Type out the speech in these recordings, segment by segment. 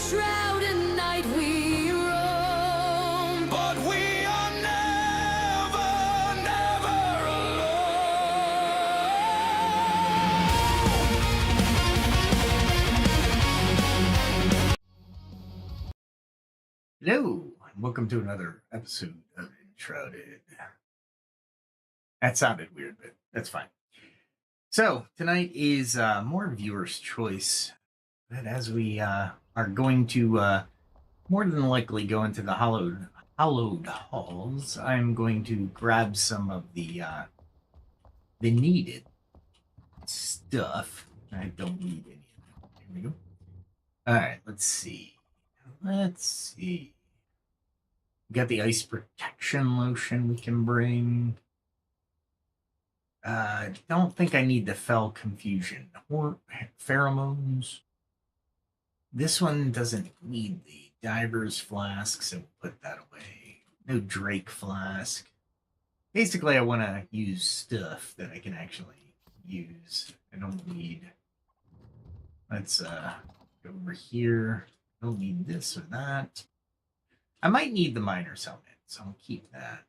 shrouded night we roam, but we are never, never alone. Hello, and welcome to another episode of Enshrouded. That sounded weird, but that's fine. So, tonight is more viewer's choice. But as we are going to more than likely go into the hallowed halls, I'm going to grab some of the needed stuff. I don't need any of it. Here we go. Alright, let's see. We got the ice protection lotion we can bring. Don't think I need the fell confusion or pheromones. This one doesn't need the diver's flask, so put that away. No Drake flask. Basically, I want to use stuff that I can actually use. I don't need... Let's go over here. I don't need this or that. I might need the miner's helmet, so I'll keep that.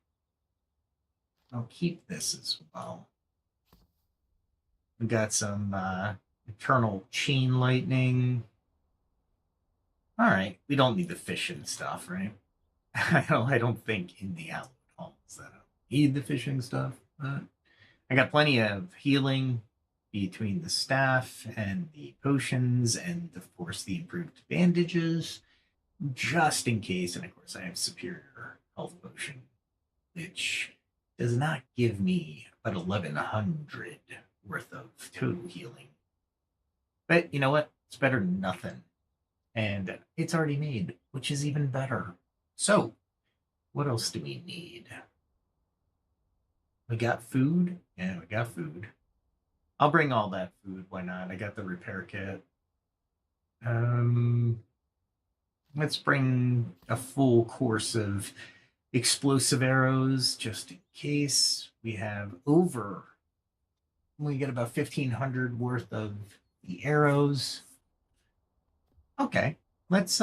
I'll keep this as well. We got some eternal chain lightning. All right, we don't need the fishing stuff, right? I don't think in the hallowed halls that I need the fishing stuff. But I got plenty of healing between the staff and the potions, and of course the improved bandages, just in case. And of course, I have superior health potion, which does not give me but 1,100 worth of total healing. But you know what? It's better than nothing. And it's already made, which is even better. So, what else do we need? We got food. Yeah, we got food. I'll bring all that food. Why not? I got the repair kit. Let's bring a full course of explosive arrows, just in case. We get about 1,500 worth of the arrows. Okay, let's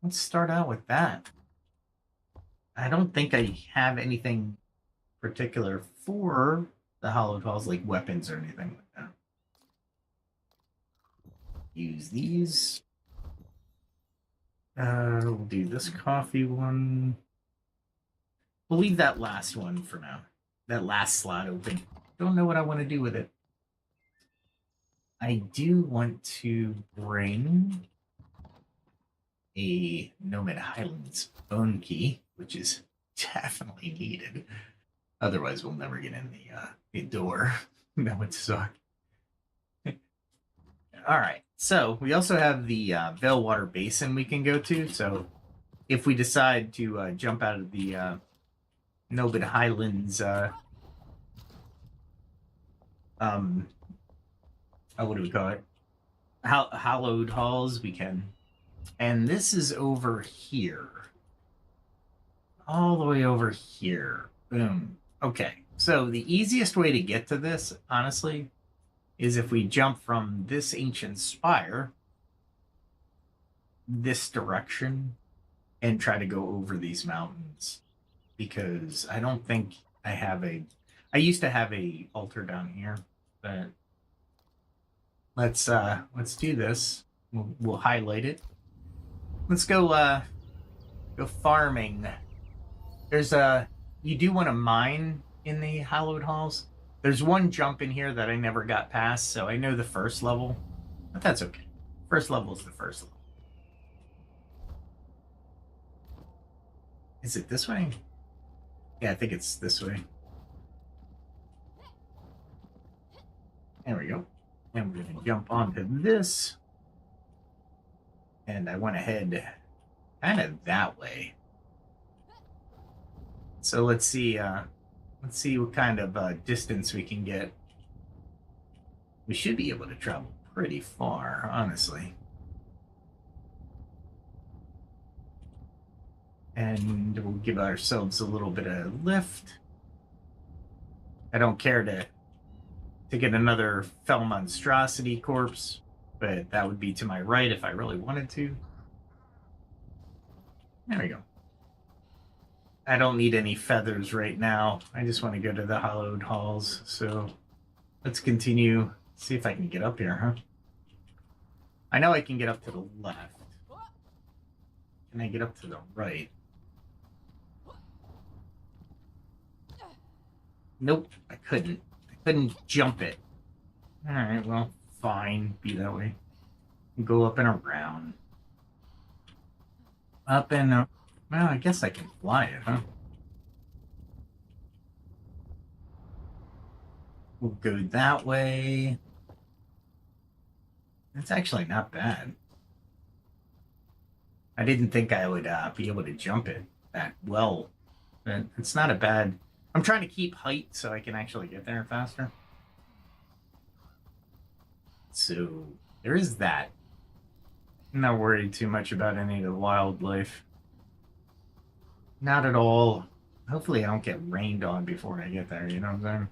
start out with that. I don't think I have anything particular for the hallowed halls, like weapons or anything like that. Use these. We'll do this coffee one. We'll leave that last one for now. That last slot open. Don't know what I want to do with it. I do want to bring a Nomad Highlands bone key, which is definitely needed. Otherwise, we'll never get in the door. That would suck. All right. So we also have the Veilwater Basin we can go to. So if we decide to jump out of the Nomad Highlands, what do we call it? Hallowed halls, we can. And this is over here. All the way over here. Boom. Okay. So the easiest way to get to this, honestly, is if we jump from this ancient spire this direction and try to go over these mountains. Because I don't think I have I used to have a altar down here, but let's do this. We'll highlight it. Let's go farming. There's you do want to mine in the hallowed halls. There's one jump in here that I never got past, so I know the first level, but that's okay. First level is the first level. Is it this way? Yeah, I think it's this way. There we go. And we're going to jump onto this. And I went ahead kind of that way. So let's see what kind of distance we can get. We should be able to travel pretty far, honestly. And we'll give ourselves a little bit of lift. I don't care to get another fell monstrosity corpse, but that would be to my right if I really wanted to. There we go. I don't need any feathers right now. I just want to go to the hollowed halls. So let's continue. See if I can get up here, huh? I know I can get up to the left. Can I get up to the right? Nope, I couldn't. I couldn't jump it. Alright, well, fine. Be that way. Go up and around. Up and... well, I guess I can fly it, huh? We'll go that way. It's actually not bad. I didn't think I would be able to jump it that well. But it's not a bad... I'm trying to keep height so I can actually get there faster. So, there is that. I'm not worried too much about any of the wildlife. Not at all. Hopefully I don't get rained on before I get there, you know what I'm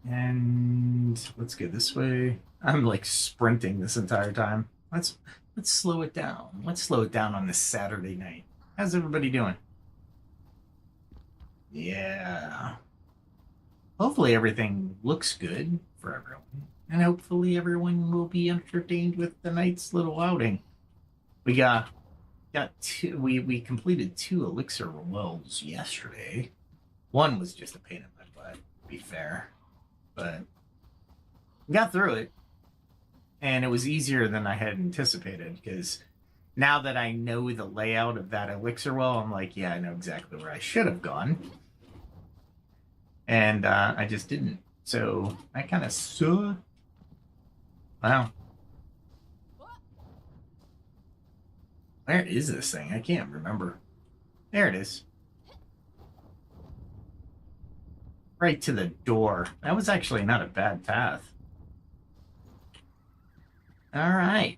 saying? And let's go this way. I'm like sprinting this entire time. Let's slow it down. Let's slow it down on this Saturday night. How's everybody doing? Yeah. Hopefully everything looks good for everyone. And hopefully everyone will be entertained with tonight's little outing. We got two, we completed 2 elixir wells yesterday. One was just a pain in my butt, to be fair. But we got through it. And it was easier than I had anticipated, because now that I know the layout of that elixir well, I'm like, yeah, I know exactly where I should have gone. And I just didn't. So I kind of sucked. Wow. Where is this thing? I can't remember. There it is. Right to the door. That was actually not a bad path. All right.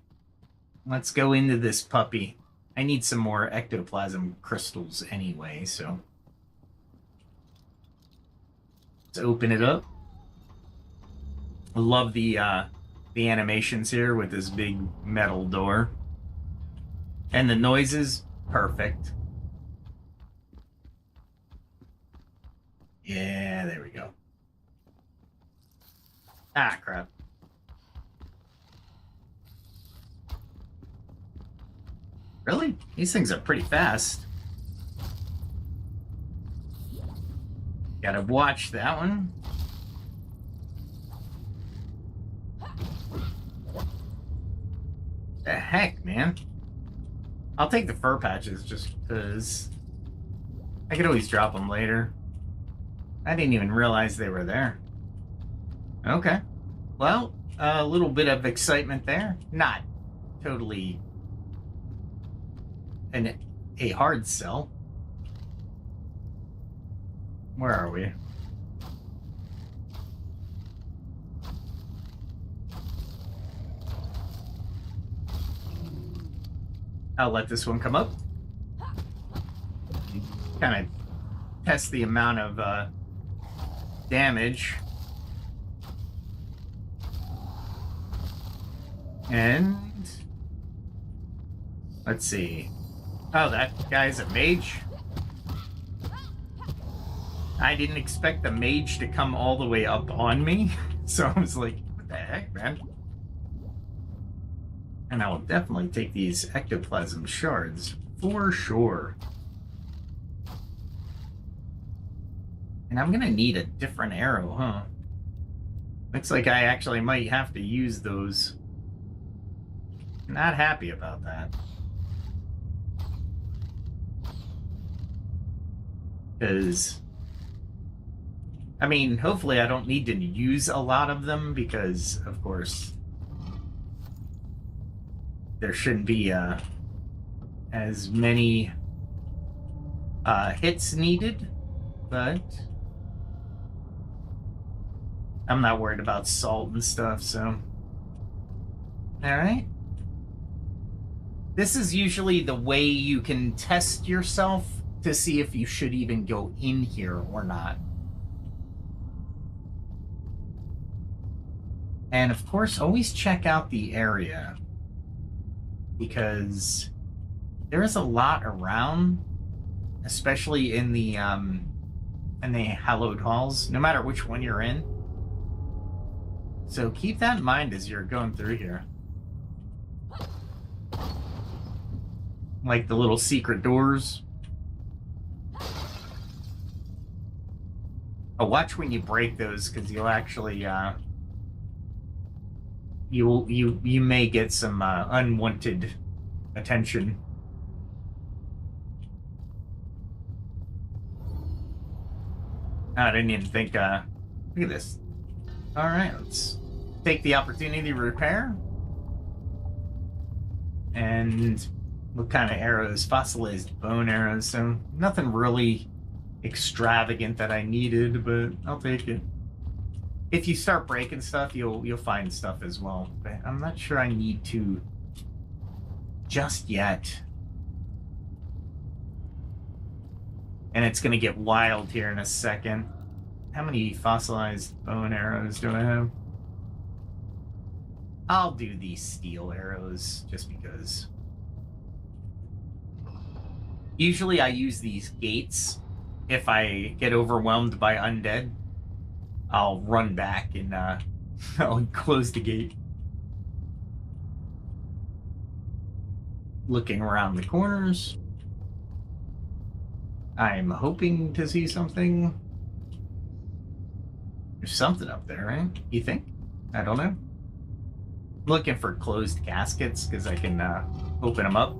Let's go into this puppy. I need some more ectoplasm crystals anyway, so let's open it up. I love the animations here with this big metal door. And the noises, perfect. Yeah, there we go. Ah, crap. Really? These things are pretty fast. Gotta watch that one. The heck, man? I'll take the fur patches just because I could always drop them later. I didn't even realize they were there. Okay. Well, a little bit of excitement there. Not totally a hard sell. Where are we? I'll let this one come up. Kind of test the amount of damage. And let's see. Oh, that guy's a mage. I didn't expect the mage to come all the way up on me. So I was like, what the heck, man? And I will definitely take these ectoplasm shards for sure. And I'm gonna need a different arrow, huh? Looks like I actually might have to use those. Not happy about that. Because, I mean, hopefully I don't need to use a lot of them because, of course, there shouldn't be as many hits needed, but I'm not worried about salt and stuff, so. Alright. This is usually the way you can test yourself to see if you should even go in here or not. And of course, always check out the area, because There is a lot around, especially in the hallowed halls, no matter which one you're in. So keep that in mind as you're going through here. Like the little secret doors. Oh, watch when you break those, because you'll actually you may get some unwanted attention. I didn't even think. Look at this. All right, let's take the opportunity to repair. And what kind of arrows? Fossilized bone arrows. So nothing really extravagant that I needed, but I'll take it. If you start breaking stuff, you'll find stuff as well. But I'm not sure I need to just yet. And it's gonna get wild here in a second. How many fossilized bone arrows do I have? I'll do these steel arrows just because. Usually I use these gates. If I get overwhelmed by undead, I'll run back and I'll close the gate. Looking around the corners. I'm hoping to see something. There's something up there, right? You think? I don't know. Looking for closed caskets because I can open them up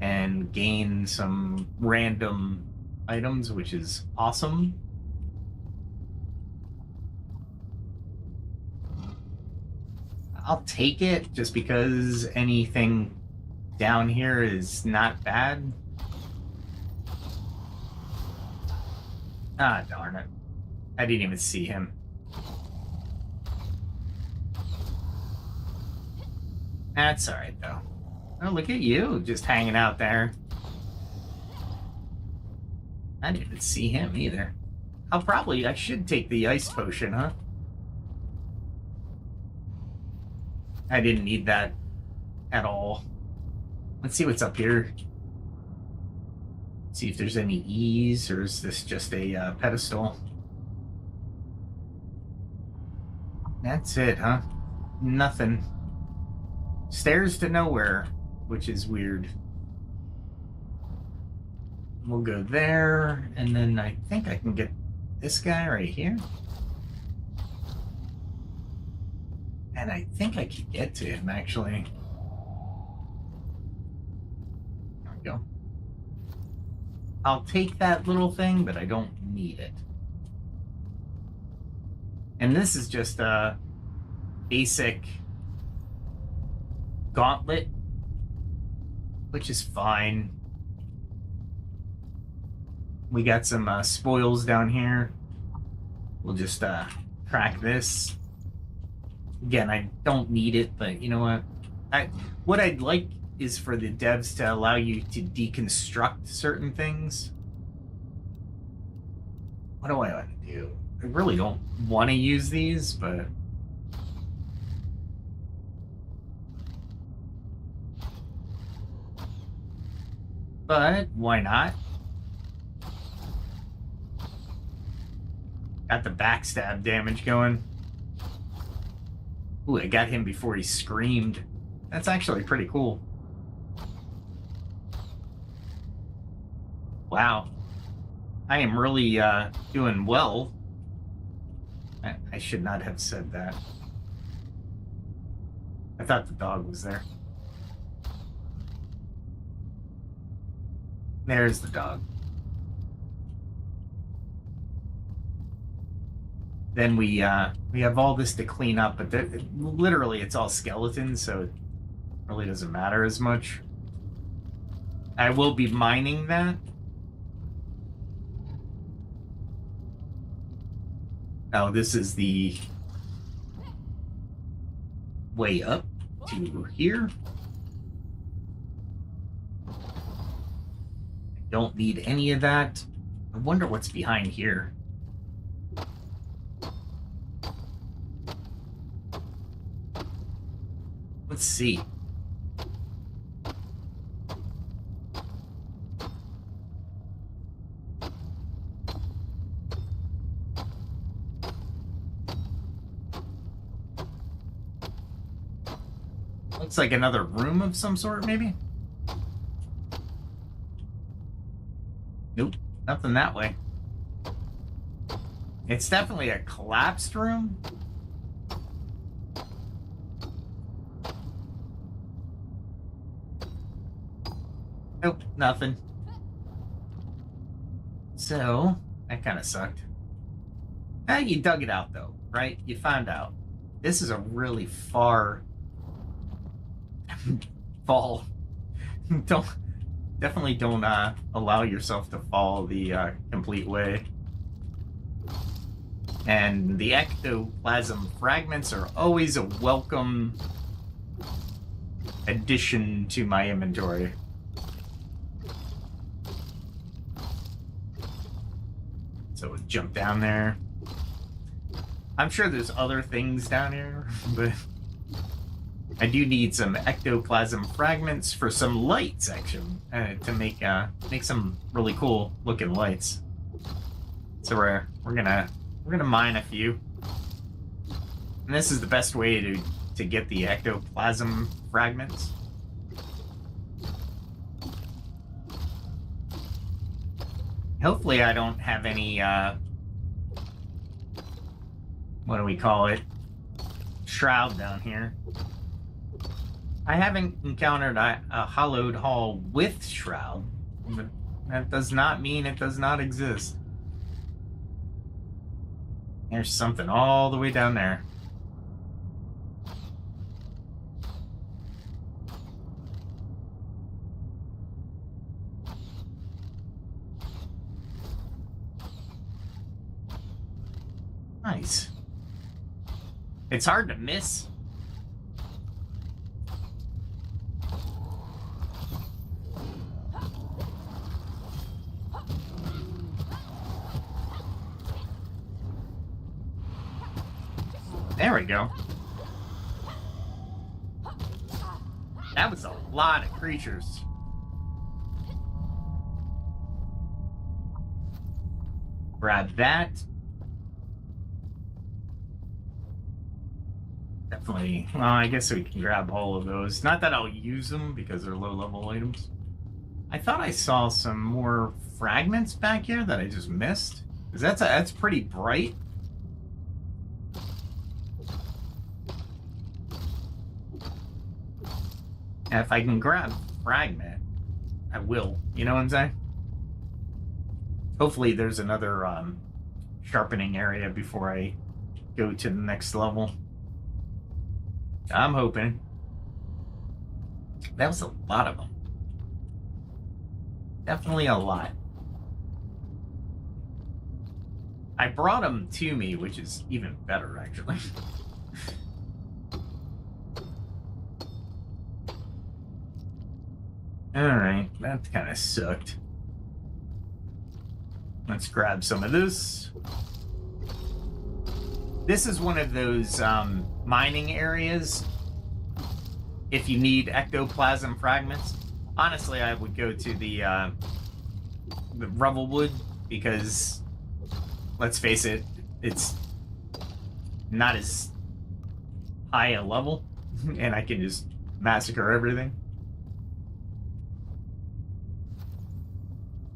and gain some random items, which is awesome. I'll take it just because anything down here is not bad. Ah, darn it. I didn't even see him. That's alright, though. Oh, look at you, just hanging out there. I didn't even see him either. I should take the ice potion, huh? I didn't need that at all. Let's see what's up here. See if there's any E's, or is this just a pedestal? That's it, huh? Nothing. Stairs to nowhere, which is weird. We'll go there, and then I think I can get this guy right here. And I think I can get to him, actually. There we go. I'll take that little thing, but I don't need it. And this is just a basic gauntlet, which is fine. We got some spoils down here. We'll just crack this. Again, I don't need it, but you know what? What I'd like is for the devs to allow you to deconstruct certain things. What do I want to do? I really don't want to use these, but... But why not? Got the backstab damage going. Ooh, I got him before he screamed. That's actually pretty cool. Wow. I am really doing well. I should not have said that. I thought the dog was there. There's the dog. Then we have all this to clean up, but literally it's all skeletons, so it really doesn't matter as much. I will be mining that. Oh, this is the way up to here. I don't need any of that. I wonder what's behind here. Let's see. Looks like another room of some sort, maybe? Nope, nothing that way. It's definitely a collapsed room. Nope, nothing. So, that kind of sucked. Ah, you dug it out, though, right? You found out. This is a really far fall. Definitely don't allow yourself to fall the complete way. And the ectoplasm fragments are always a welcome addition to my inventory. So we'll jump down there. I'm sure there's other things down here, but I do need some ectoplasm fragments for some lights, actually, to make some really cool looking lights. So we're gonna mine a few, and this is the best way to get the ectoplasm fragments. Hopefully, I don't have any what do we call it? Shroud down here. I haven't encountered a hollowed hall with shroud, but that does not mean it does not exist. There's something all the way down there. Nice. It's hard to miss. There we go. That was a lot of creatures. Grab that. Definitely. Well, I guess we can grab all of those. Not that I'll use them because they're low-level items. I thought I saw some more fragments back here that I just missed. Because that's pretty bright. And if I can grab fragment, I will. You know what I'm saying? Hopefully there's another sharpening area before I go to the next level. I'm hoping. That was a lot of them. Definitely a lot. I brought them to me, which is even better, actually. Alright, that kind of sucked. Let's grab some of this. This is one of those mining areas. If you need ectoplasm fragments, honestly, I would go to the Revelwood because, let's face it, it's not as high a level, and I can just massacre everything.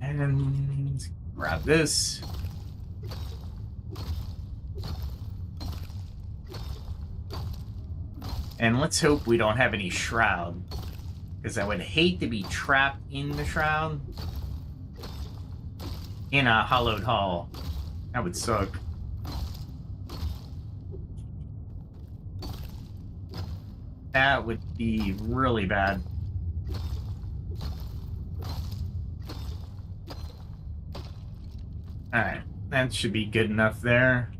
And grab this. And let's hope we don't have any shroud, because I would hate to be trapped in the shroud in a hollowed hall. That would suck. That would be really bad. Alright, that should be good enough there.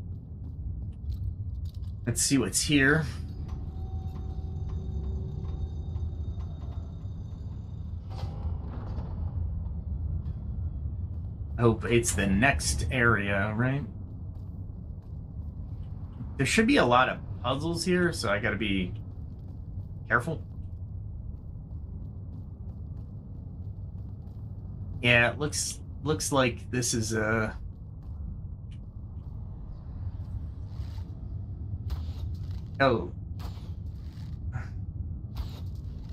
Let's see what's here. Hope it's the next area, right? There should be a lot of puzzles here, so I gotta be careful. Yeah, it looks like this is a...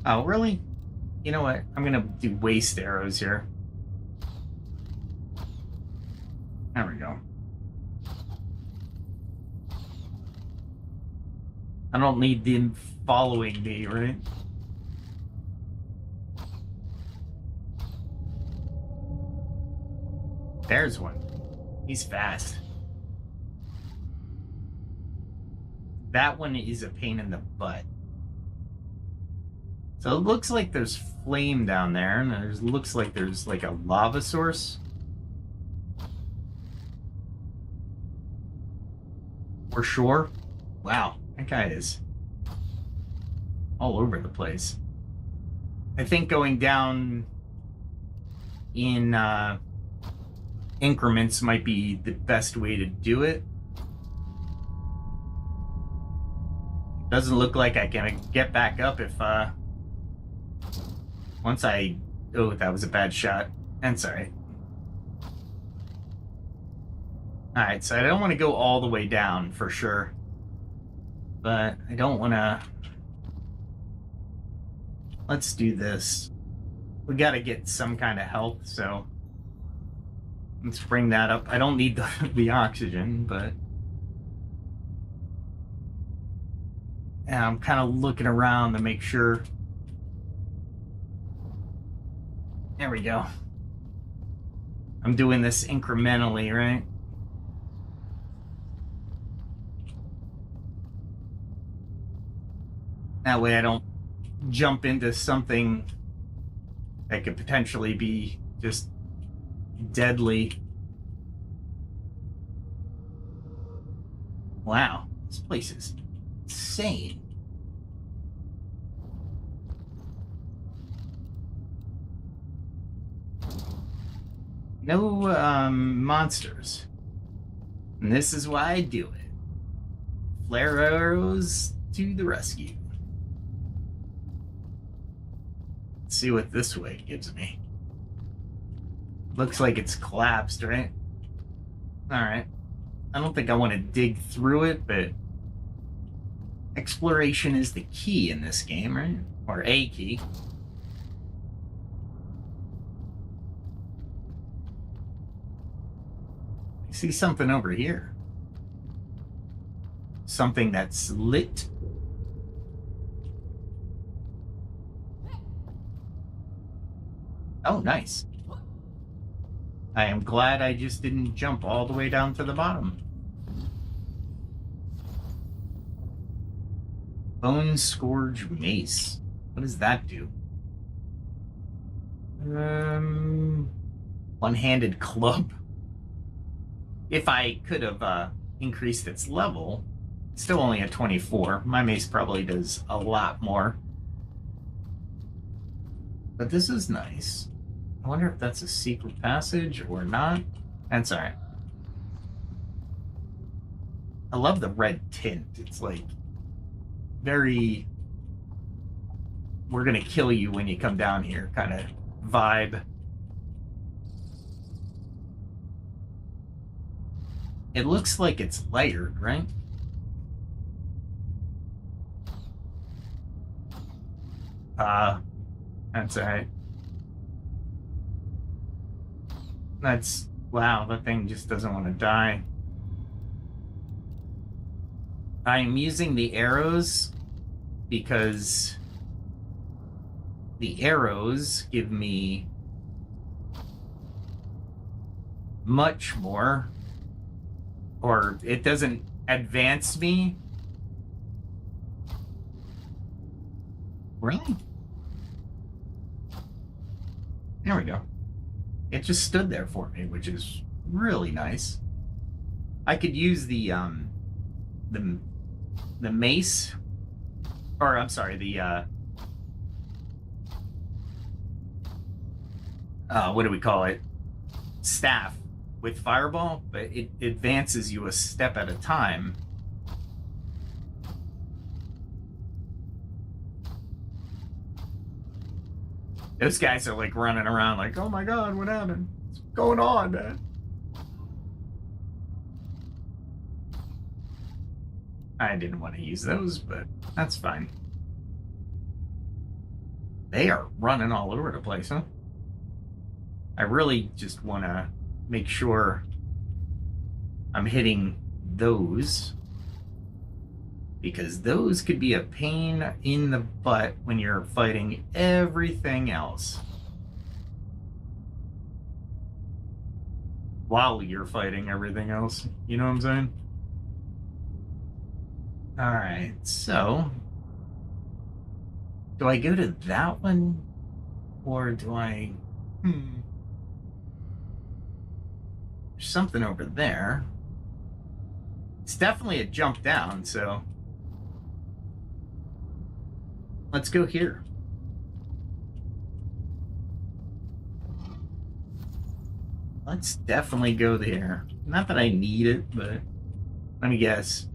Oh, really? You know what? I'm gonna do waste arrows here. There we go. I don't need them following me, right? There's one. He's fast. That one is a pain in the butt. So it looks like there's flame down there, and there's looks like there's like a lava source. For sure. Wow, that guy is all over the place. I think going down in increments might be the best way to do it. Doesn't look like I can get back up if once I... Oh, that was a bad shot. And sorry. Alright, so I don't want to go all the way down for sure. But I don't want to... Let's do this. We got to get some kind of health, so... Let's bring that up. I don't need the oxygen, but... And I'm kind of looking around to make sure... There we go. I'm doing this incrementally, right? That way I don't jump into something that could potentially be just deadly. Wow, this place is insane. No monsters. And this is why I do it. Flare arrows to the rescue. Let's see what this way gives me. Looks like it's collapsed, right? Alright. I don't think I want to dig through it, but exploration is the key in this game, right? Or a key. I see something over here. Something that's lit. Oh, nice. I am glad I just didn't jump all the way down to the bottom. Bone Scourge Mace. What does that do? One-handed club. If I could have increased its level, it's still only at 24. My mace probably does a lot more. But this is nice. I wonder if that's a secret passage or not. That's alright. I love the red tint. It's like very we're gonna kill you when you come down here kind of vibe. It looks like it's layered, right? That's alright. That's... Wow, that thing just doesn't want to die. I am using the arrows because the arrows give me much more, or it doesn't advance me. Really? There we go. It just stood there for me, which is really nice. I could use the mace, or I'm sorry, the what do we call it? Staff with fireball, but it advances you a step at a time. Those guys are like running around like, oh my god, what happened? What's going on, man? I didn't want to use those, but that's fine. they are running all over the place, huh? I really just want to make sure I'm hitting those, because those could be a pain in the butt when you're fighting everything else. While you're fighting everything else. You know what I'm saying? Alright, so do I go to that one? Or do I... There's something over there. It's definitely a jump down, so let's go here. Let's definitely go there. Not that I need it, but let me guess.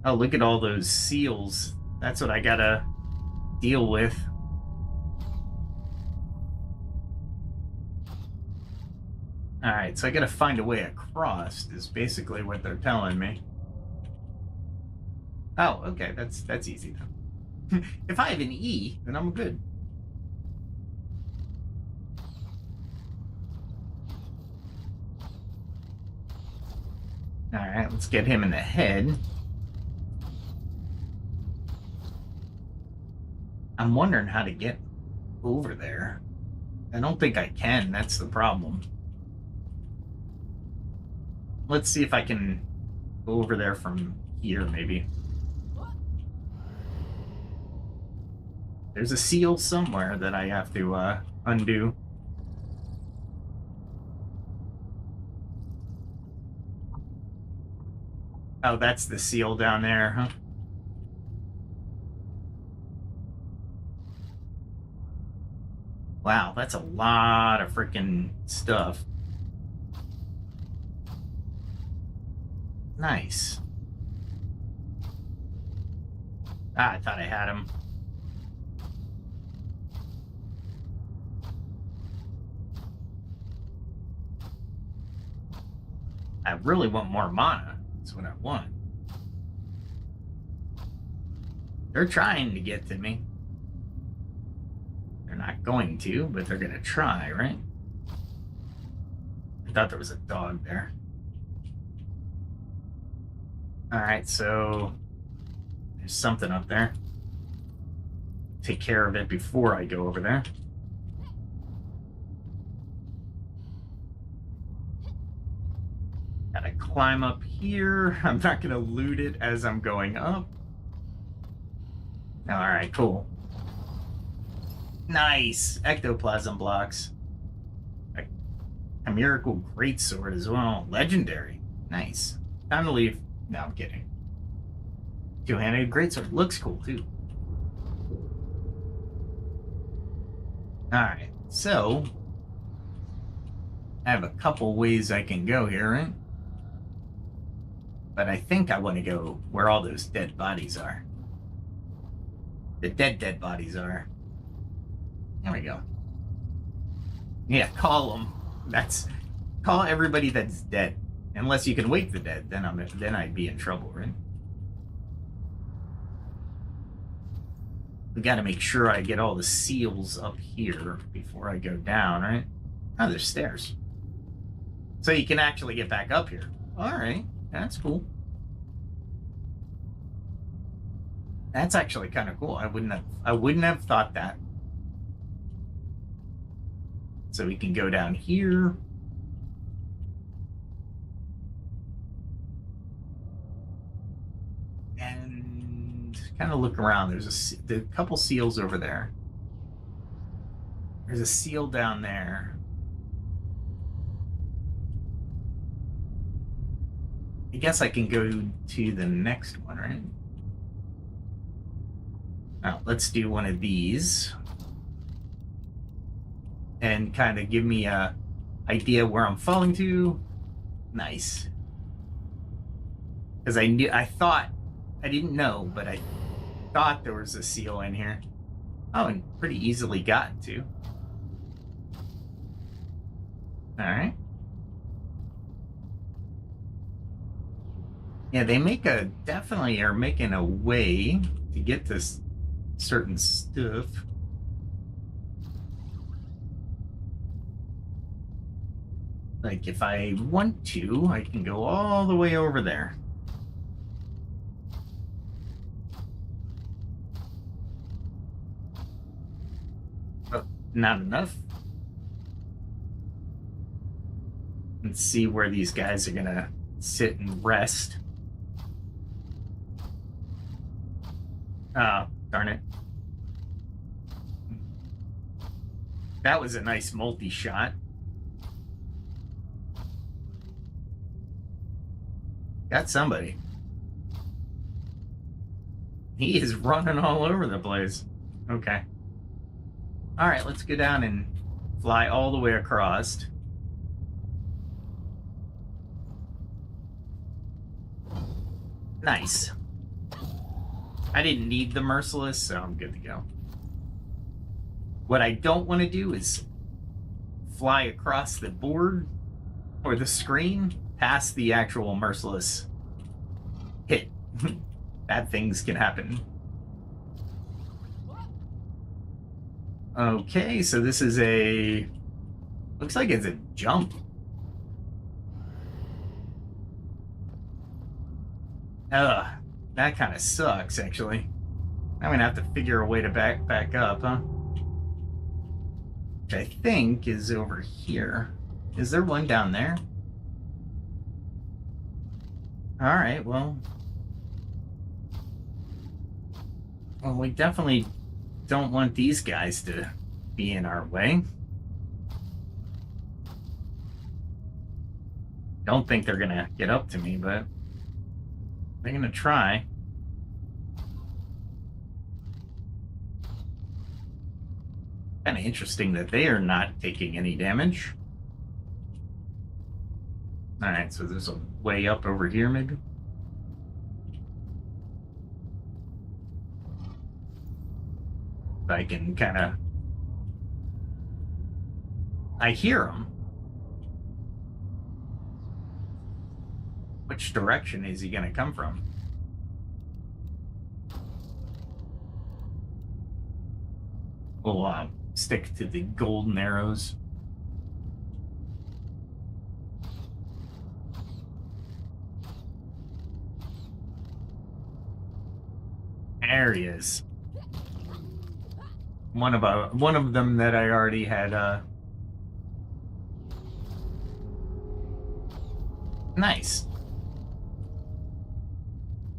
Oh, look at all those seals. That's what I gotta deal with. Alright, so I gotta find a way across, is basically what they're telling me. Oh, okay, that's easy then. If I have an E, then I'm good. Alright, let's get him in the head. I'm wondering how to get over there. I don't think I can, that's the problem. Let's see if I can go over there from here, maybe. There's a seal somewhere that I have to undo. Oh, that's the seal down there, huh? Wow, that's a lot of freaking stuff. Nice. Ah, I thought I had him. I really want more mana. That's what I want. They're trying to get to me. They're not going to, but they're gonna try, right? I thought there was a dog there. Alright, so there's something up there. Take care of it before I go over there. Gotta climb up here. I'm not gonna loot it as I'm going up. Alright, cool. Nice! Ectoplasm blocks. A miracle greatsword as well. Legendary. Nice. Time to leave. No, I'm kidding. Two-handed greatsword. Looks cool, too. Alright, so I have a couple ways I can go here, right? But I think I want to go where all those dead bodies are. The dead bodies are. There we go. Yeah, call them. Call everybody that's dead. Unless you can wake the dead, then I'd be in trouble, right? We got to make sure I get all the seals up here before I go down, right? Oh, there's stairs. So you can actually get back up here. All right, that's cool. That's actually kind of cool. I wouldn't have thought that. So we can go down here. And kind of look around. There's a couple seals over there. There's a seal down there. I guess I can go to the next one, right? Now, let's do one of these. And kind of give me a idea where I'm falling to. Nice. Because I didn't know, but I thought there was a seal in here. Oh, and pretty easily gotten to. Alright. Yeah, they definitely are making a way to get this certain stuff. Like, if I want to, I can go all the way over there. But not enough. Let's see where these guys are gonna sit and rest. Oh, darn it. That was a nice multi-shot. Got somebody. He is running all over the place. Okay. All right, let's go down and fly all the way across. Nice. I didn't need the Merciless, so I'm good to go. What I don't want to do is fly across the board or the screen past the actual Merciless hit. Bad things can happen. Okay, so this is looks like it's a jump. Ugh, that kind of sucks, actually. I'm gonna have to figure a way to back up, huh? Which I think is over here. Is there one down there? All right, well, we definitely don't want these guys to be in our way. Don't think they're gonna get up to me, but they're gonna try. Kind of interesting that they are not taking any damage. All right, so there's a way up over here, maybe. I can kind of... I hear them. Which direction is he going to come from? We'll stick to the golden arrows. There he is. One of them that I already had. Nice.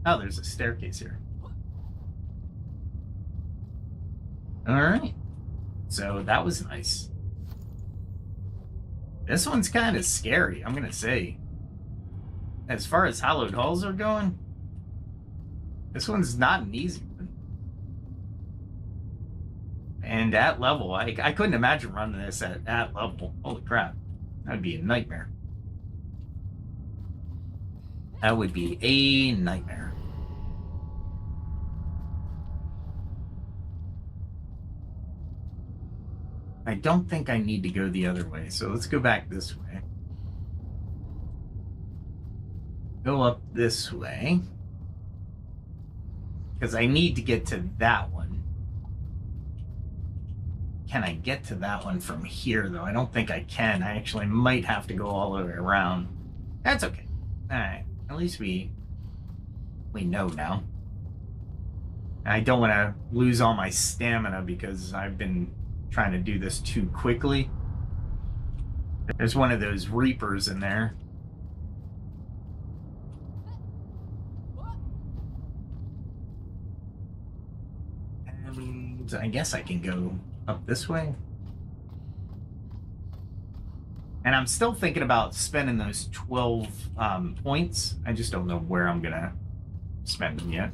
Oh, there's a staircase here. All right. So that was nice. This one's kind of scary, I'm gonna say. As far as hollowed halls are going, this one's not an easy one. And at level, I couldn't imagine running this at level. Holy crap. That'd be a nightmare. That would be a nightmare. I don't think I need to go the other way, so let's go back this way. Go up this way. Because I need to get to that one. Can I get to that one from here, though? I don't think I can. I actually might have to go all the way around. That's okay. All right. At least we know now. I don't want to lose all my stamina because I've been trying to do this too quickly. There's one of those reapers in there. And I guess I can go up this way. And I'm still thinking about spending those 12 points. I just don't know where I'm gonna spend them yet.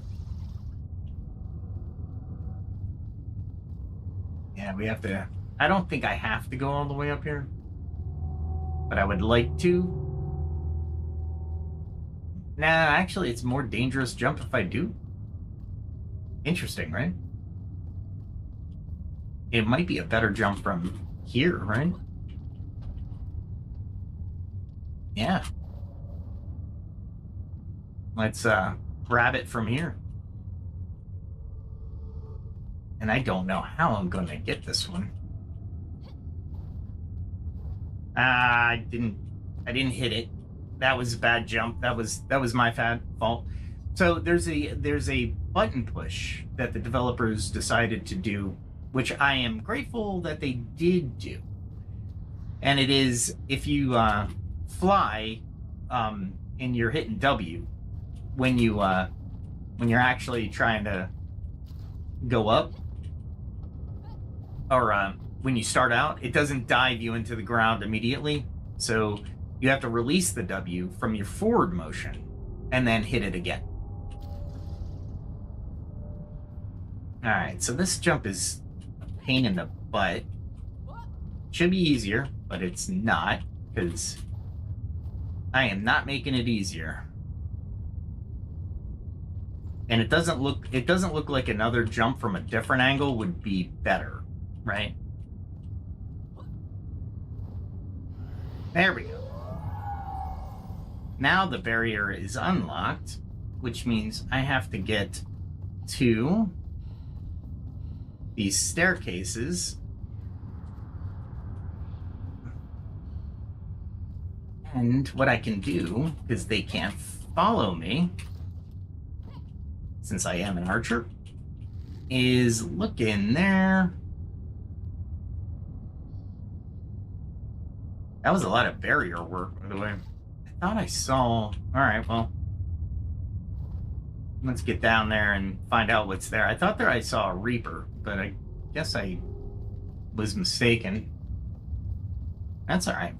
Yeah, we have to... I don't think I have to go all the way up here. But I would like to. Nah, actually, it's a more dangerous jump if I do. Interesting, right? It might be a better jump from here, right? Yeah. Let's grab it from here. And I don't know how I'm going to get this one. I didn't hit it. That was a bad jump. That was my fault. So there's a button push that the developers decided to do, which I am grateful that they did do. And it is if you fly and you're hitting W when you're actually trying to go up, or when you start out, it doesn't dive you into the ground immediately. So you have to release the W from your forward motion and then hit it again. All right, so this jump is a pain in the butt. Should be easier, but it's not, because I am not making it easier. And it doesn't look like another jump from a different angle would be better, right? There we go. Now the barrier is unlocked, which means I have to get to these staircases. And what I can do, because they can't follow me, since I am an archer, is look in there. That was a lot of barrier work, by the way. I thought I saw... All right, well, let's get down there and find out what's there. I thought there I saw a Reaper, but I guess I was mistaken. That's all right.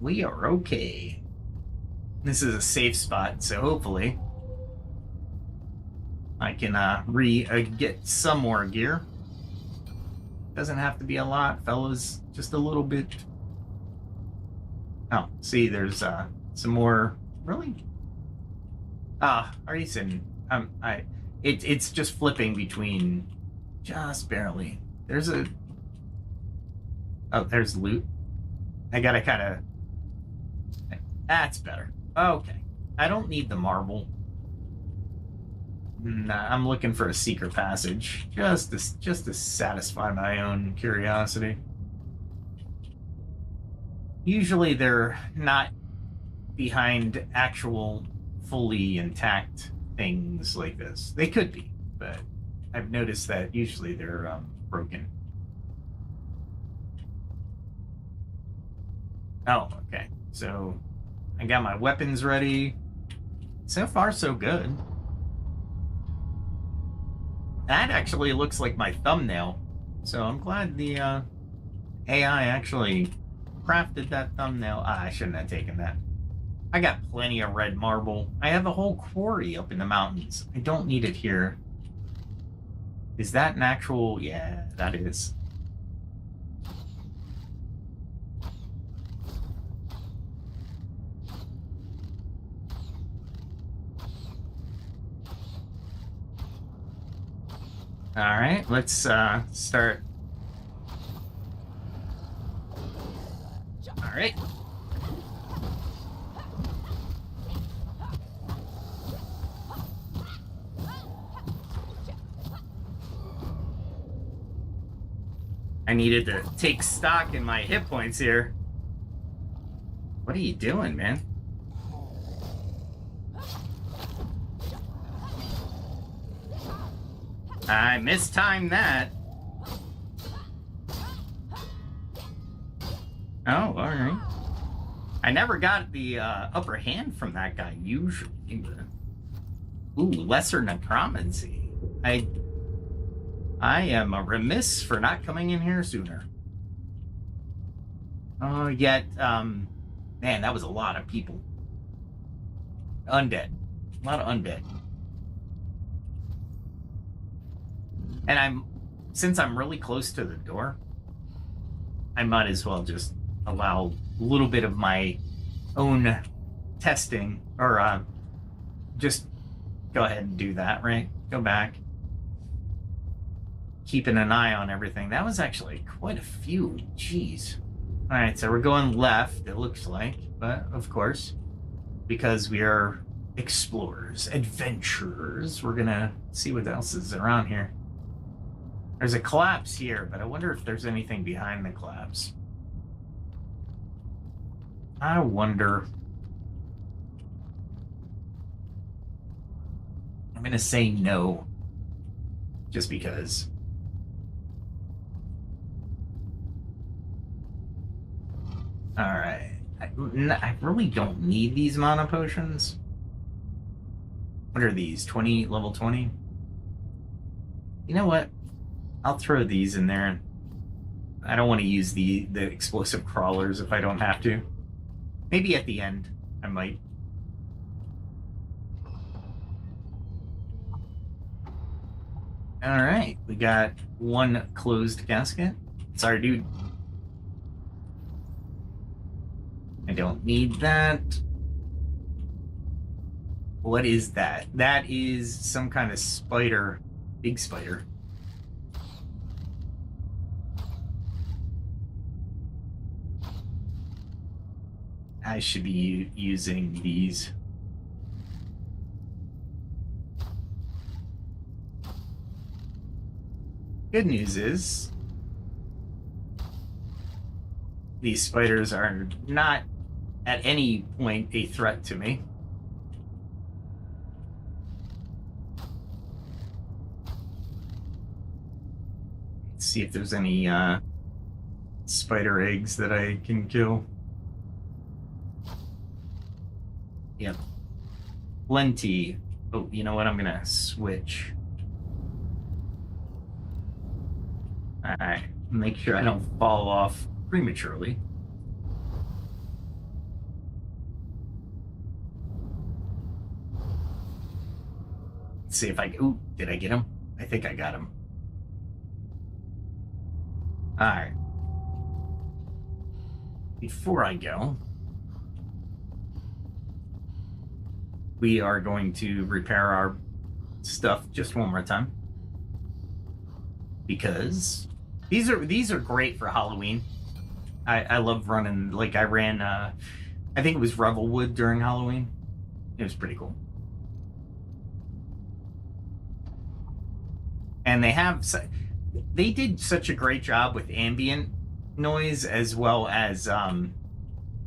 We are okay. This is a safe spot, so hopefully I can get some more gear. Doesn't have to be a lot, fellas. Just a little bit. Oh, see, there's some more. Really? Are you saying? It's just flipping between, just barely. There's a. Oh, there's loot. I gotta kind of. That's better. Okay, I don't need the marble. Nah, I'm looking for a secret passage, just to satisfy my own curiosity. Usually they're not behind actual fully intact things like this. They could be, but I've noticed that usually they're broken. Oh, okay. So I got my weapons ready. So far, so good. That actually looks like my thumbnail. So I'm glad the AI actually crafted that thumbnail. I shouldn't have taken that. I got plenty of red marble. I have a whole quarry up in the mountains. I don't need it here. Is that an actual... Yeah, that is. All right, let's start. All right. I needed to take stock in my hit points here. What are you doing, man? I mistimed that. Oh, all right. I never got the upper hand from that guy usually. Ooh, lesser necromancy. I am remiss for not coming in here sooner. Man, that was a lot of people. Undead. A lot of undead. And since I'm really close to the door, I might as well just allow a little bit of my own testing, or just go ahead and do that, right? Go back. Keeping an eye on everything. That was actually quite a few. Jeez. All right, so we're going left, it looks like, but of course, because we are explorers, adventurers. We're gonna see what else is around here. There's a collapse here, but I wonder if there's anything behind the collapse. I wonder. I'm gonna say no, just because. All right, I really don't need these mana potions. What are these? 20, level 20? You know what? I'll throw these in there. I don't want to use the explosive crawlers if I don't have to. Maybe at the end, I might. All right, we got one closed casket. Sorry, dude. I don't need that. What is that? That is some kind of spider. Big spider. I should be using these. Good news is these spiders are not at any point a threat to me. Let's see if there's any spider eggs that I can kill. Yep. Plenty. Oh, you know what? I'm gonna switch. Alright. Make sure I don't fall off prematurely. Let's see if I... Ooh, did I get him? I think I got him. Alright. Before I go, we are going to repair our stuff just one more time, because these are great for Halloween. I love running, like I ran I think it was Revelwood during Halloween. It was pretty cool. And they did such a great job with ambient noise as well as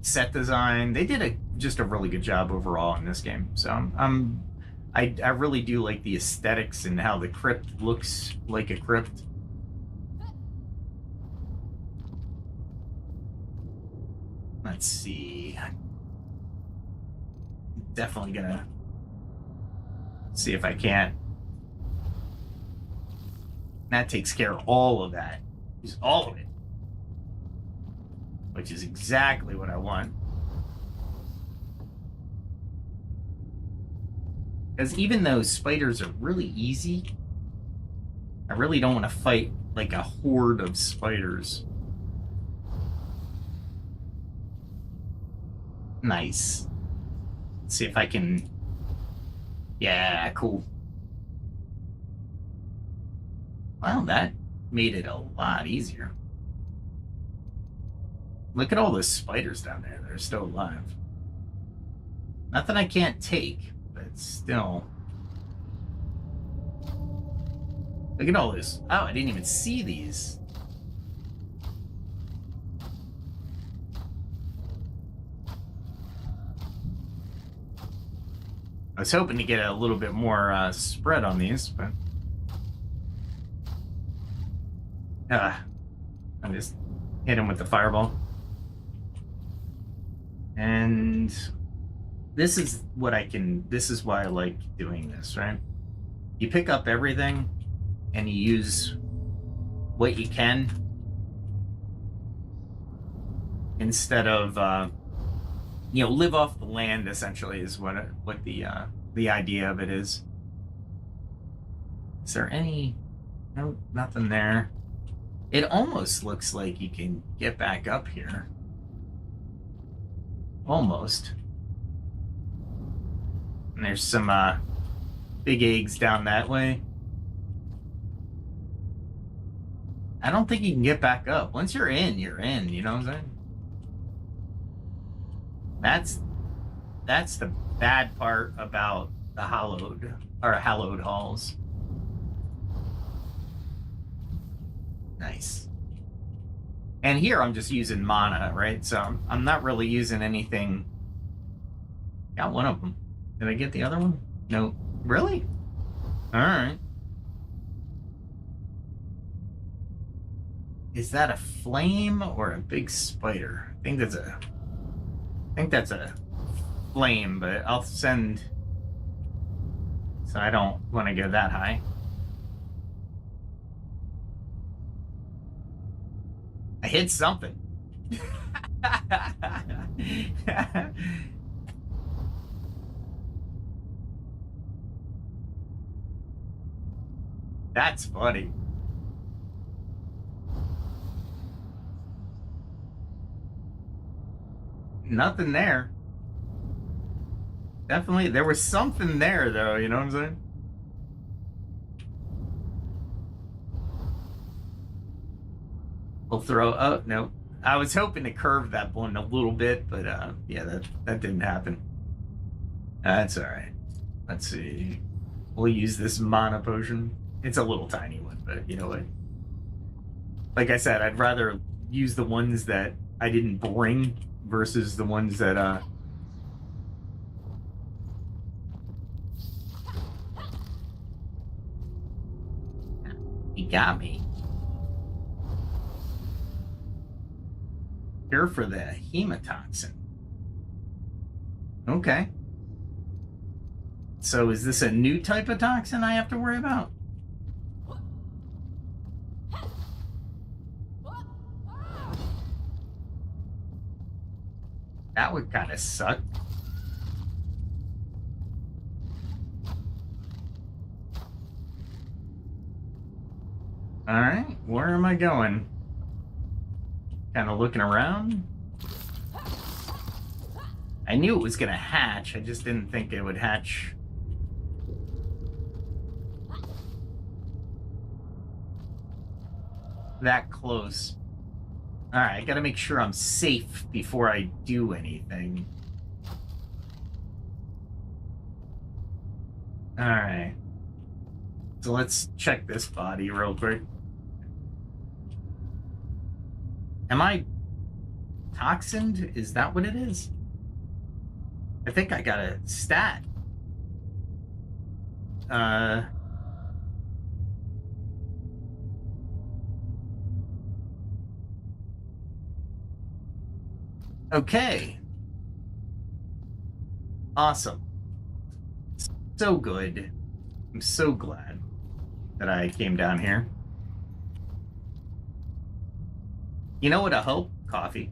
set design. They did just a really good job overall in this game. So I really do like the aesthetics and how the crypt looks like a crypt. Let's see. Definitely gonna see if I can't. That takes care of all of that. Just all of it. Which is exactly what I want. Because even though spiders are really easy, I really don't want to fight like a horde of spiders. Nice. Let's see if I can... Yeah, cool. Wow, that made it a lot easier. Look at all those spiders down there. They're still alive. Not that I can't take, but still. Look at all this. Oh, I didn't even see these. I was hoping to get a little bit more spread on these, but... I just hit him with the fireball. And this is what I can... This is why I like doing this, right? You pick up everything, and you use what you can, instead of... you know, live off the land, essentially, is what the idea of it is. Is there any... No, nothing there. It almost looks like you can get back up here. Almost. And there's some big eggs down that way. I don't think you can get back up. Once you're in, you know what I'm saying? That's the bad part about the hallowed halls. Nice. And here I'm just using mana, right? So I'm not really using anything. Got one of them. Did I get the other one? No. Really? All right. Is that a flame or a big spider? I think that's a flame, but I'll send. So I don't want to go that high. I hit something. That's funny. Nothing there. Definitely, there was something there, though. You know what I'm saying? We'll throw. Oh no, I was hoping to curve that one a little bit, but yeah, that didn't happen. That's all right. Let's see. We'll use this mana potion. It's a little tiny one, but you know what? Like I said, I'd rather use the ones that I didn't bring versus the ones that he got me. Here for the hemotoxin. Okay. So is this a new type of toxin I have to worry about? That would kind of suck. All right, where am I going? Kind of looking around. I knew it was gonna hatch. I just didn't think it would hatch. That close. All right, I gotta make sure I'm safe before I do anything. All right. So let's check this body real quick. Am I toxined? Is that what it is? I think I got a stat. Okay. Awesome. So good. I'm so glad that I came down here. You know what'll help? Coffee.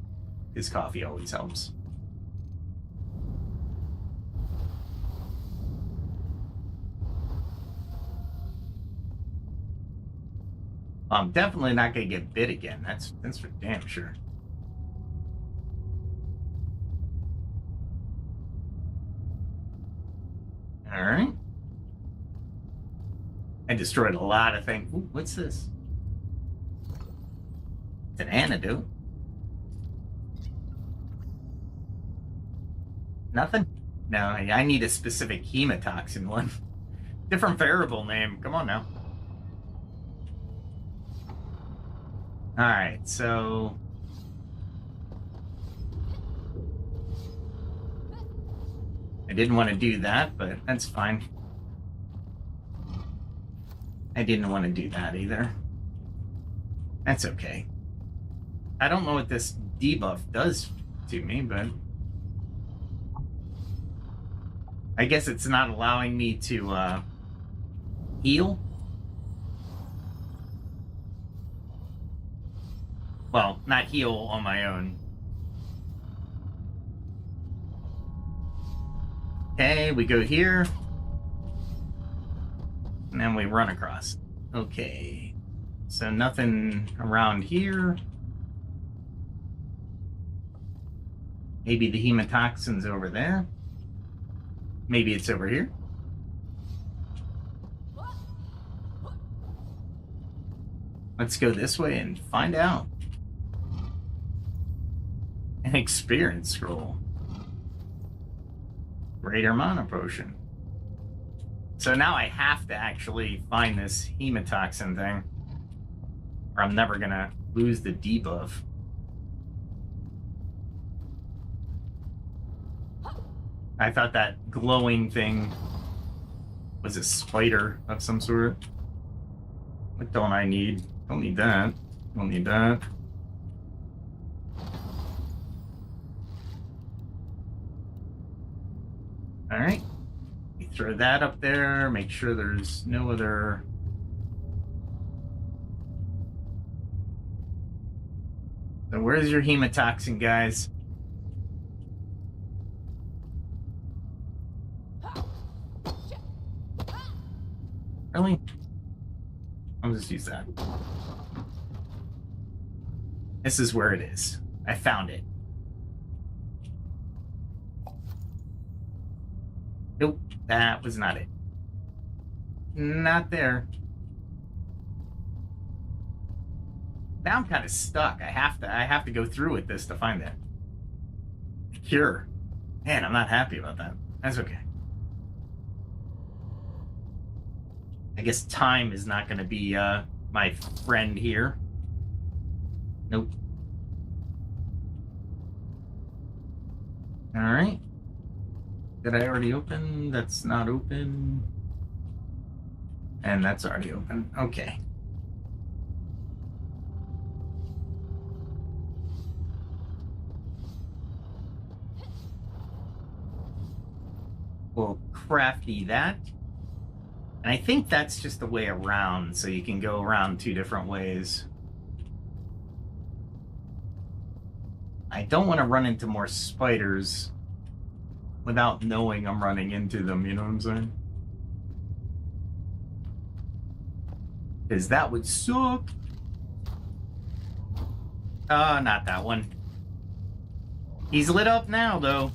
Because coffee always helps. I'm definitely not going to get bit again. That's for damn sure. All right. I destroyed a lot of things. Ooh, what's this? It's an antidote. Nothing? No, I need a specific hemotoxin one. Different variable name. Come on now. All right, so I didn't want to do that, but that's fine. I didn't want to do that either. That's okay. I don't know what this debuff does to me, but I guess it's not allowing me to heal. Well, not heal on my own. Okay, we go here. And then we run across. Okay. So nothing around here. Maybe the hemotoxin's over there. Maybe it's over here. Let's go this way and find out. An experience scroll. Greater mana potion. So now I have to actually find this hemotoxin thing, or I'm never gonna lose the debuff. I thought that glowing thing was a spider of some sort. What don't I need? Don't need that. Don't need that. All right. We throw that up there. Make sure there's no other. So where's your hemotoxin, guys? Really? I'll just use that. This is where it is. I found it. Nope, that was not it. Not there. Now I'm kind of stuck. I have to go through with this to find that. Cure. Man, I'm not happy about that. That's okay. I guess time is not going to be my friend here. Nope. All right. Did I already open? That's not open. And that's already open. Okay. We'll crafty that. And I think that's just the way around, so you can go around 2 different ways. I don't want to run into more spiders without knowing I'm running into them, you know what I'm saying? Because that would suck. Not that one. He's lit up now, though.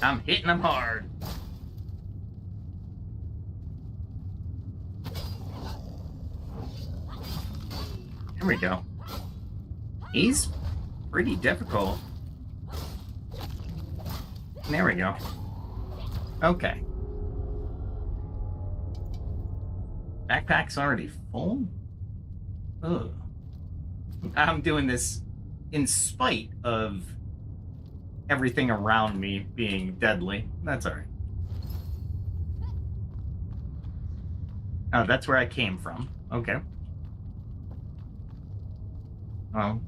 I'm hitting him hard. There we go. He's pretty difficult. There we go. Okay. Backpack's already full? Ugh. I'm doing this in spite of everything around me being deadly. That's all right. Oh, that's where I came from. Okay. Well,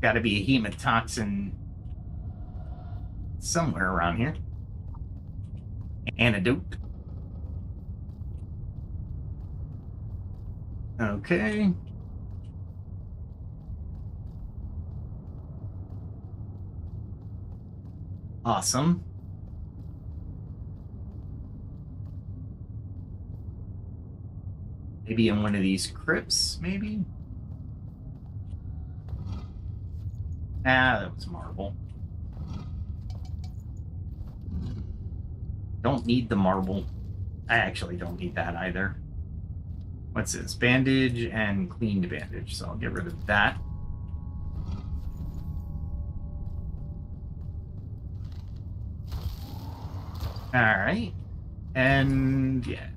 gotta be a hemotoxin somewhere around here. Antidote. Okay. Awesome. Maybe in one of these crypts, maybe? Ah, that was marble. Don't need the marble. I actually don't need that either. What's this? Bandage and cleaned bandage. So I'll get rid of that. All right. And yeah.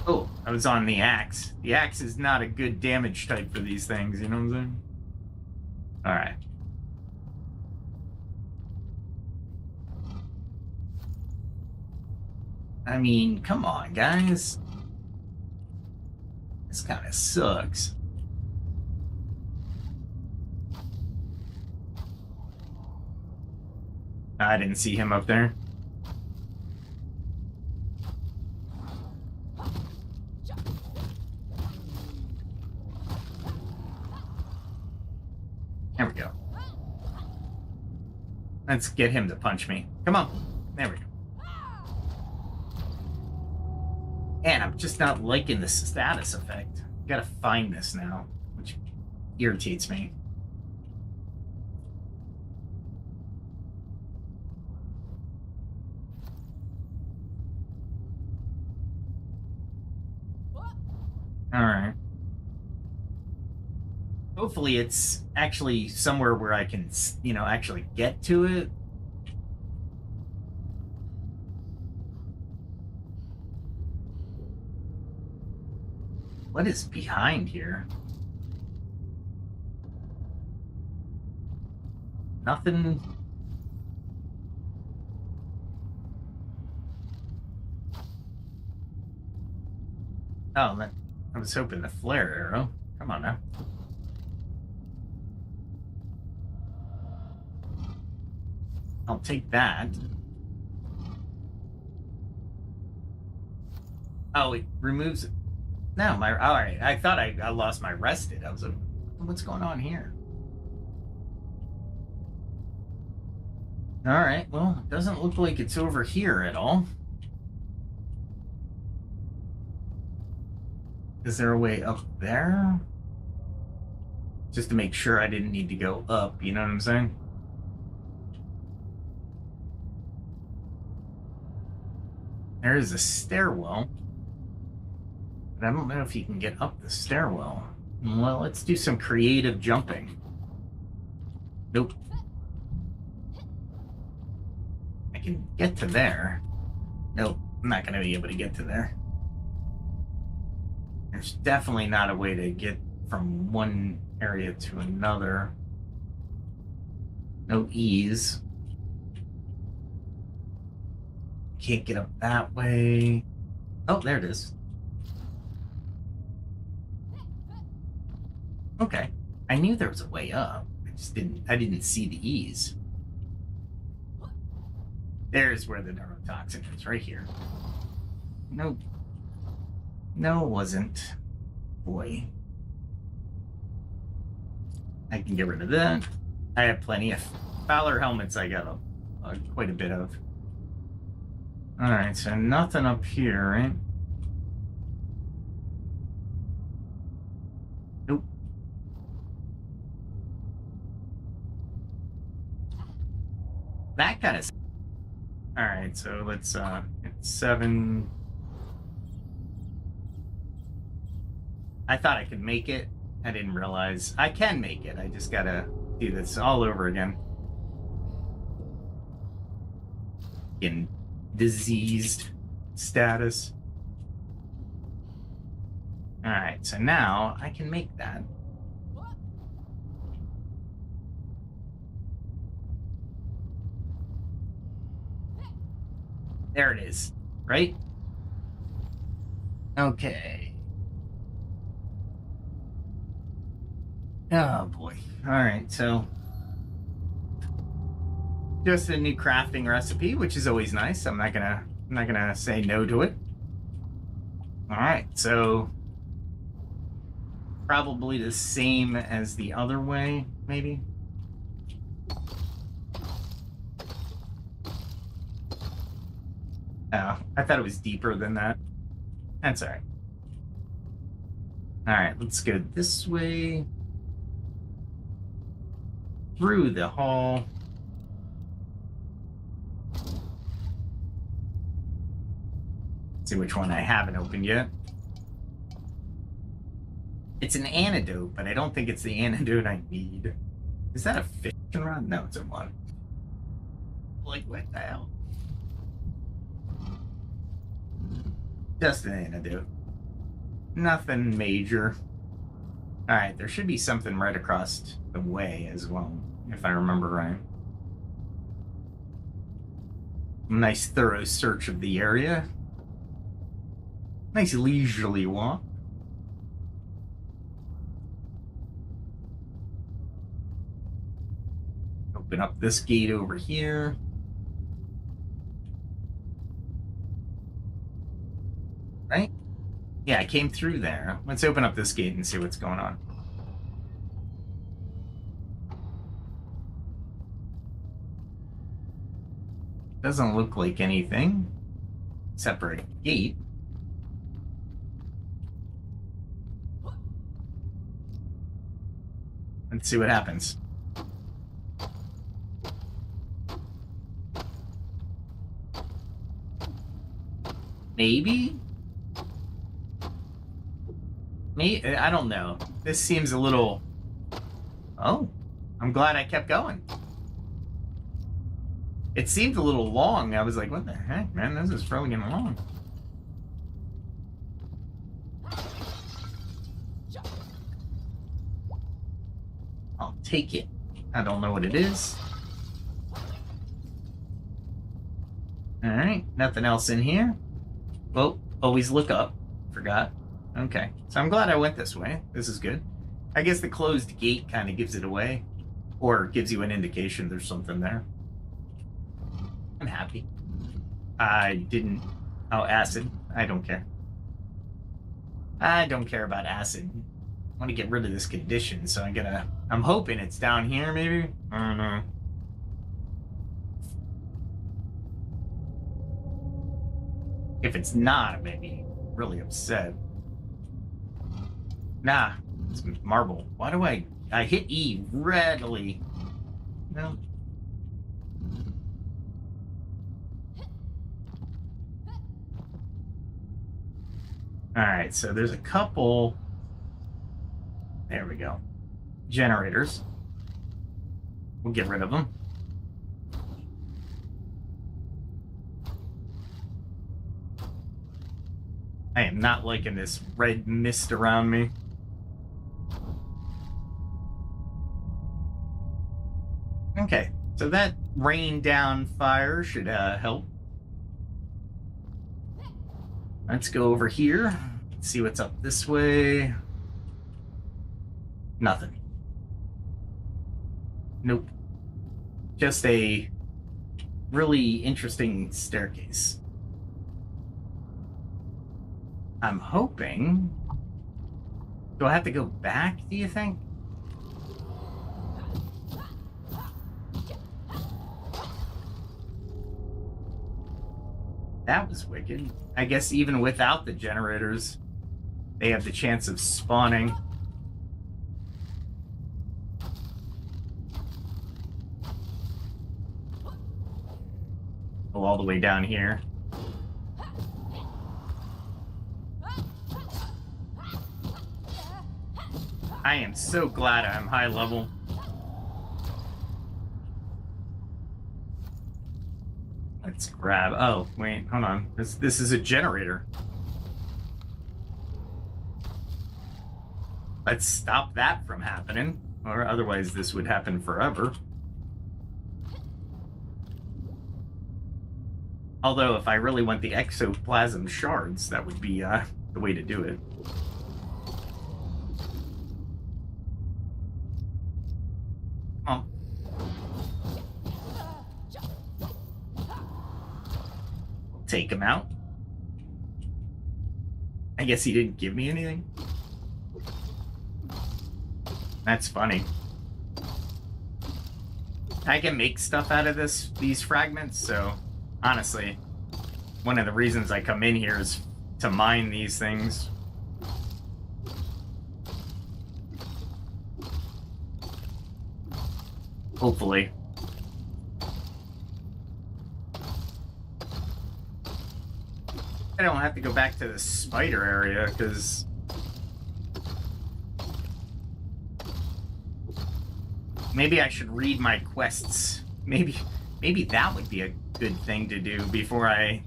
Oh, I was on the axe. The axe is not a good damage type for these things, you know what I'm saying? All right. I mean, come on, guys. This kind of sucks. I didn't see him up there. There we go. Let's get him to punch me. Come on. There we go. And I'm just not liking the status effect. Gotta find this now, which irritates me. All right. Hopefully it's actually somewhere where I can, you know, actually get to it. What is behind here? Nothing. Oh, I was hoping the flare arrow. Come on now. I'll take that. Oh, it removes it. No, all right. I thought I lost my rested. I was like, what's going on here? All right. Well, it doesn't look like it's over here at all. Is there a way up there? Just to make sure I didn't need to go up, you know what I'm saying? There is a stairwell. But I don't know if you can get up the stairwell. Well, let's do some creative jumping. Nope. I can get to there. Nope, I'm not going to be able to get to there. There's definitely not a way to get from one area to another. No ease. Can't get up that way. Oh, there it is. Okay. I knew there was a way up. I didn't see the ease. There's where the neurotoxin is, right here. No. No, it wasn't. Boy. I can get rid of that. I have plenty of Fowler helmets I got quite a bit of. Alright, so nothing up here, right? Nope. That kind of... Alright, so let's, it's 7... I thought I could make it. I didn't realize I can make it. I just gotta do this all over again. In diseased status. Alright, so now I can make that. There it is, right? Okay. Oh boy. Alright, so just a new crafting recipe, which is always nice. I'm not gonna say no to it. Alright, so probably the same as the other way, maybe. Oh, I thought it was deeper than that. That's alright. Alright, let's go this way. Through the hall. Let's see which one I haven't opened yet. It's an antidote, but I don't think it's the antidote I need. Is that a fishing rod? No, it's a one. Like, what the hell? Just an antidote. Nothing major. Alright, there should be something right across the way as well, if I remember right. Nice thorough search of the area. Nice leisurely walk. Open up this gate over here. Right? Yeah, I came through there. Let's open up this gate and see what's going on. Doesn't look like anything. Except for a gate. Let's see what happens. Maybe? Me, I don't know. This seems a little... Oh, I'm glad I kept going. It seemed a little long. I was like, what the heck, man? This is probably getting long. I'll take it. I don't know what it is. Alright, nothing else in here. Well, always look up. Forgot. Okay, so I'm glad I went this way. This is good. I guess the closed gate kind of gives it away. Or gives you an indication there's something there. I'm happy. I didn't... Oh, acid. I don't care. I don't care about acid. I want to get rid of this condition, so I'm hoping it's down here, maybe? I don't know. If it's not, I may be really upset. Nah, it's marble. Why do I hit E readily? No. Alright, so there's a couple... There we go. Generators. We'll get rid of them. I am not liking this red mist around me. Okay, so that rain down fire should help. Let's go over here. See what's up this way. Nothing. Nope. Just a really interesting staircase. I'm hoping... Do I have to go back, do you think? That was wicked. I guess even without the generators, they have the chance of spawning. Go all the way down here. I am so glad I'm high level. Let's grab... Oh, wait, hold on. This is a generator. Let's stop that from happening, or otherwise this would happen forever. Although, if I really want the exoplasm shards, that would be the way to do it. Oh. Take him out. I guess he didn't give me anything. That's funny. I can make stuff out of these fragments, so honestly, one of the reasons I come in here is to mine these things. Hopefully. I don't have to go back to the spider area, because maybe I should read my quests. Maybe that would be a good thing to do before I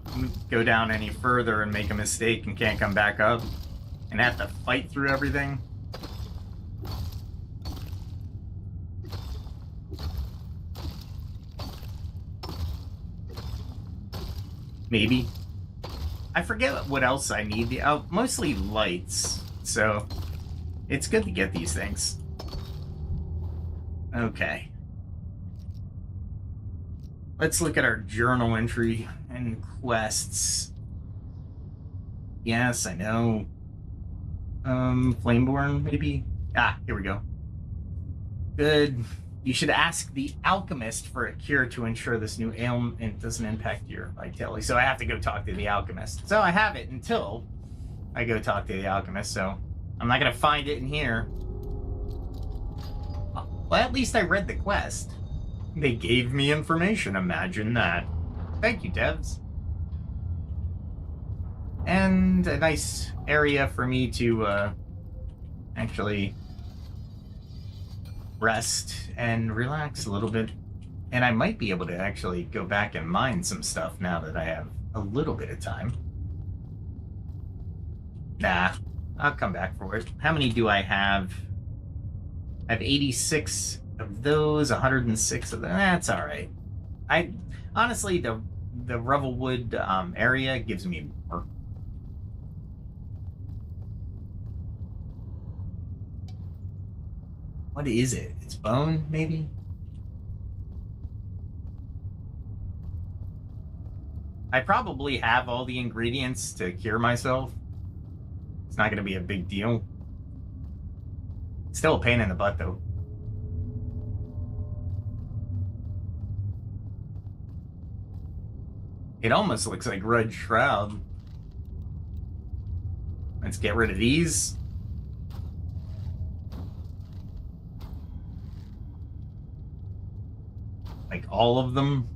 go down any further and make a mistake and can't come back up and have to fight through everything. Maybe. I forget what else I need. Mostly lights, so it's good to get these things. Okay. Let's look at our journal entry and quests. Yes, I know. Flameborn, maybe? Ah, here we go. Good. You should ask the alchemist for a cure to ensure this new ailment doesn't impact your vitality. So I have to go talk to the alchemist. So I have it until I go talk to the alchemist, so I'm not going to find it in here. Well, at least I read the quest. They gave me information, imagine that. Thank you, devs. And a nice area for me to actually rest and relax a little bit. And I might be able to actually go back and mine some stuff now that I have a little bit of time. Nah, I'll come back for it. How many do I have? I have 86 of those, 106 of them. That's all right. Honestly, the Revelwood area gives me more. What is it? It's bone, maybe? I probably have all the ingredients to cure myself. It's not going to be a big deal. It's still a pain in the butt, though. It almost looks like Red Shroud. Let's get rid of these. Like all of them.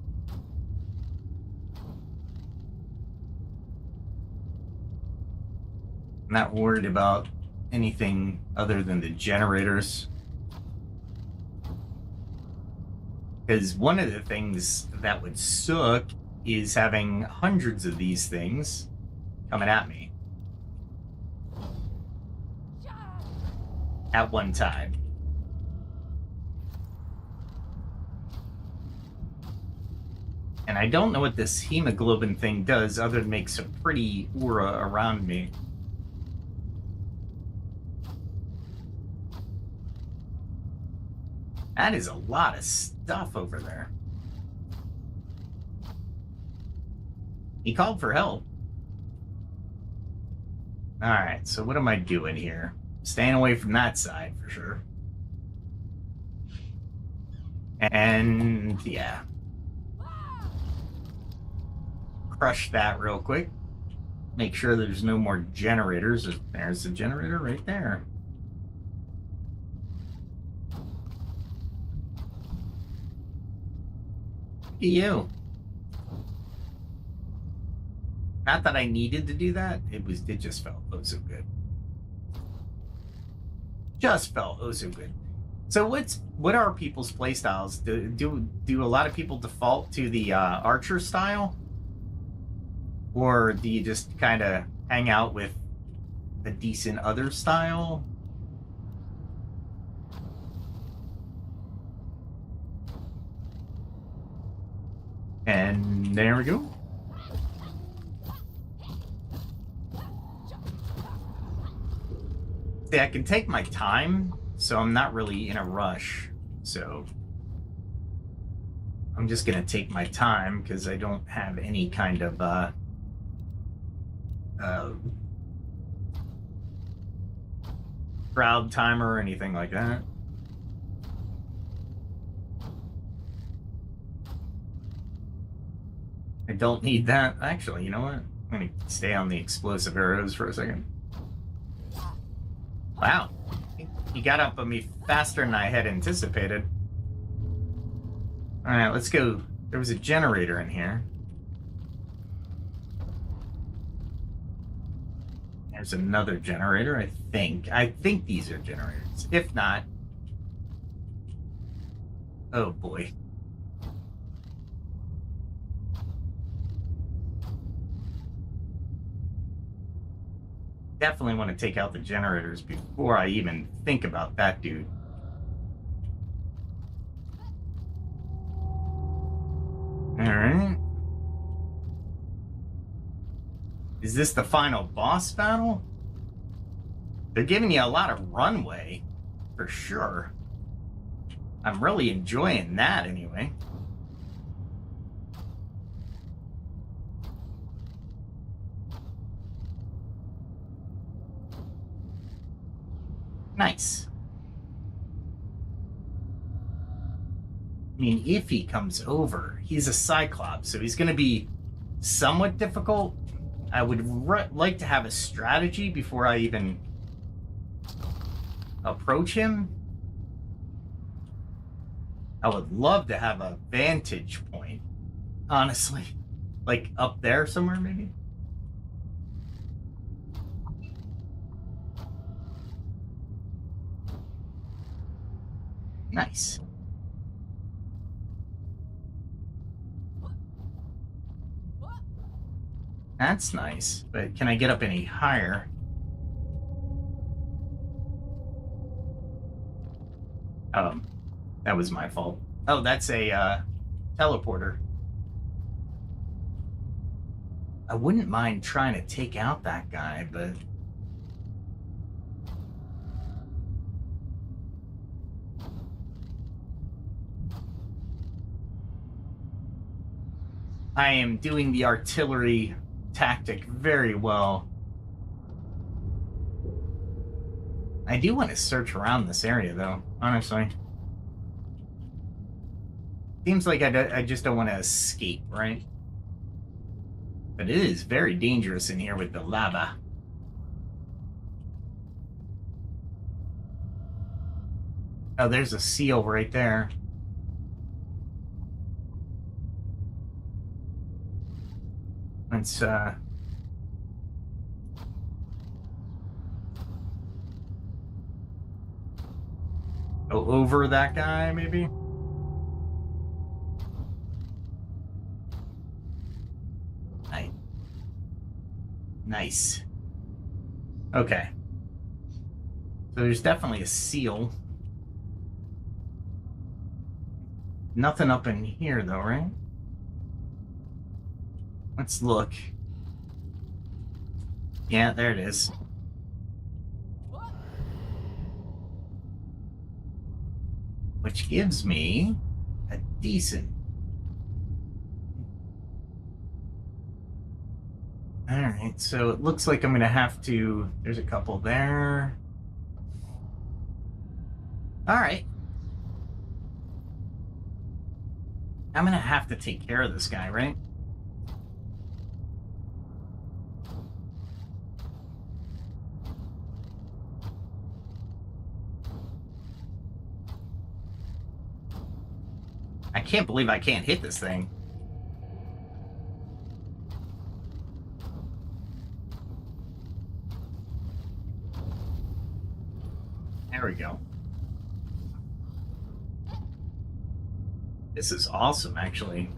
Not worried about anything other than the generators. Because one of the things that would suck is having hundreds of these things coming at me at one time. And I don't know what this hemoglobin thing does other than makes a pretty aura around me. That is a lot of stuff over there. He called for help. Alright, so what am I doing here? Staying away from that side for sure. And yeah. Crush that real quick. Make sure there's no more generators. There's the generator right there. Look at you. Not that I needed to do that. It just felt oh so good. Just felt oh so good. So what are people's playstyles? Do a lot of people default to the archer style? Or do you just kind of hang out with a decent other style? And there we go. See, I can take my time, so I'm not really in a rush. So I'm just going to take my time because I don't have any kind of crowd timer or anything like that. I don't need that. Actually, you know what? I'm going to stay on the explosive arrows for a second. Wow. He got up on me faster than I had anticipated. Alright, let's go. There was a generator in here. There's another generator, I think. I think these are generators. If not... Oh, boy. Definitely want to take out the generators before I even think about that dude. Alright. Is this the final boss battle? They're giving you a lot of runway, for sure. I'm really enjoying that anyway. Nice. I mean, if he comes over, he's a Cyclops, so he's going to be somewhat difficult. I would like to have a strategy before I even approach him. I would love to have a vantage point, honestly. Like up there somewhere, maybe? Nice. That's nice, but can I get up any higher? That was my fault. Oh, that's a teleporter. I wouldn't mind trying to take out that guy, but I am doing the artillery tactic very well. I do want to search around this area, though, honestly. Seems like I just don't want to escape, right? But it is very dangerous in here with the lava. Oh, there's a seal right there. Let's, go over that guy, maybe? Nice. Okay. So there's definitely a seal. Nothing up in here, though, right? Let's look. Yeah, there it is. Which gives me a decent... Alright, so it looks like I'm going to have to... There's a couple there. Alright. I'm going to have to take care of this guy, right? I can't believe I can't hit this thing. There we go. This is awesome, actually.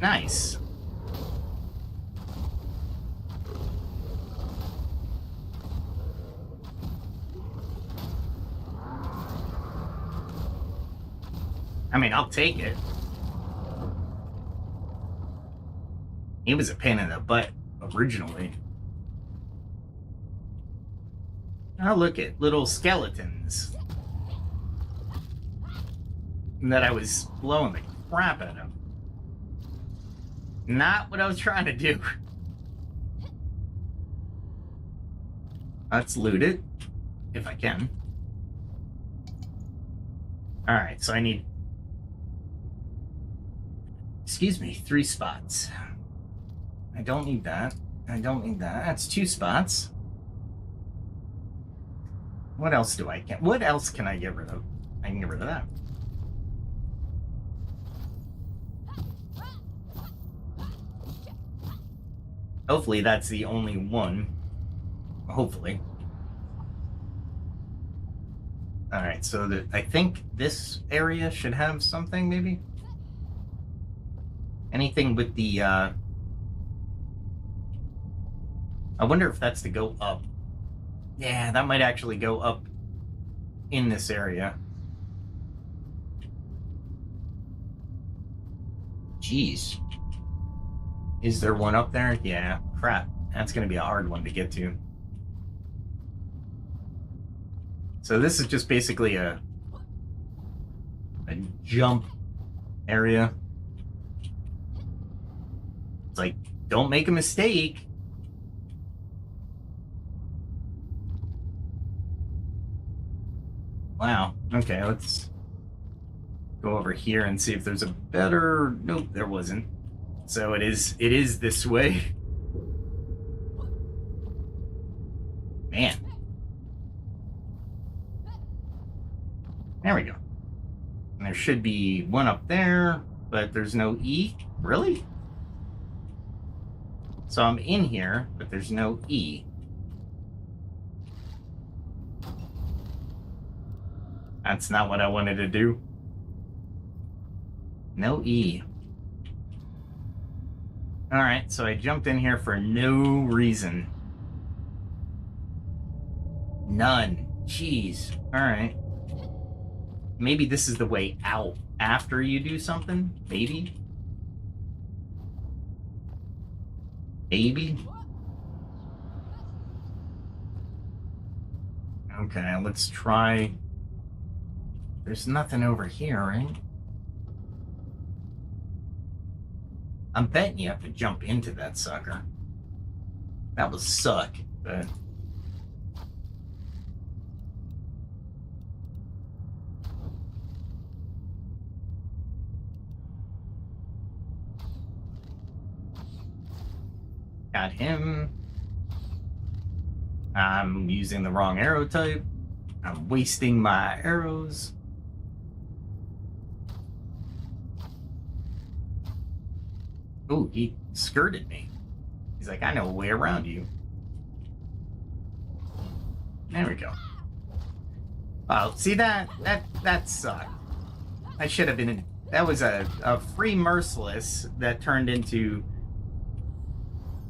Nice. I mean, I'll take it. He was a pain in the butt originally. Oh, look at little skeletons that I was blowing the crap out of. Not what I was trying to do. Let's loot it, if I can. Alright, so I need... Excuse me, 3 spots. I don't need that. I don't need that. That's 2 spots. What else do I get? What else can I get rid of? I can get rid of that. Hopefully that's the only one. Hopefully. Alright, so I think this area should have something, maybe? Anything with the, I wonder if that's to go up. Yeah, that might actually go up in this area. Jeez. Is there one up there? Yeah, crap. That's going to be a hard one to get to. So this is just basically a jump area. It's like, don't make a mistake. Wow. Okay, let's go over here and see if there's a better... Nope, there wasn't. So it is this way. Man. There we go. should be one up there, but there's no E. Really? So I'm in here, but there's no E. That's not what I wanted to do. No E. Alright, so I jumped in here for no reason. None. Jeez. Alright. Maybe this is the way out after you do something? Maybe? Maybe? Okay, let's try... There's nothing over here, right? I'm betting you have to jump into that sucker. That would suck, but... Got him. I'm using the wrong arrow type. I'm wasting my arrows. Ooh, he skirted me. He's like, I know a way around you. There we go. Oh, see that sucked. I should have been... That was a free merciless that turned into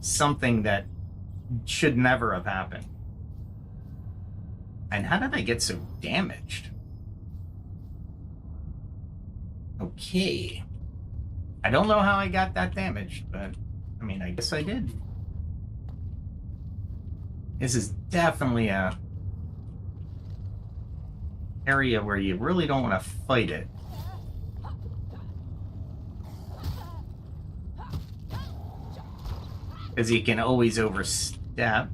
something that should never have happened. And how did I get so damaged? Okay. I don't know how I got that damaged, but I mean, I guess I did. This is definitely a area where you really don't want to fight it. Because you can always overstep.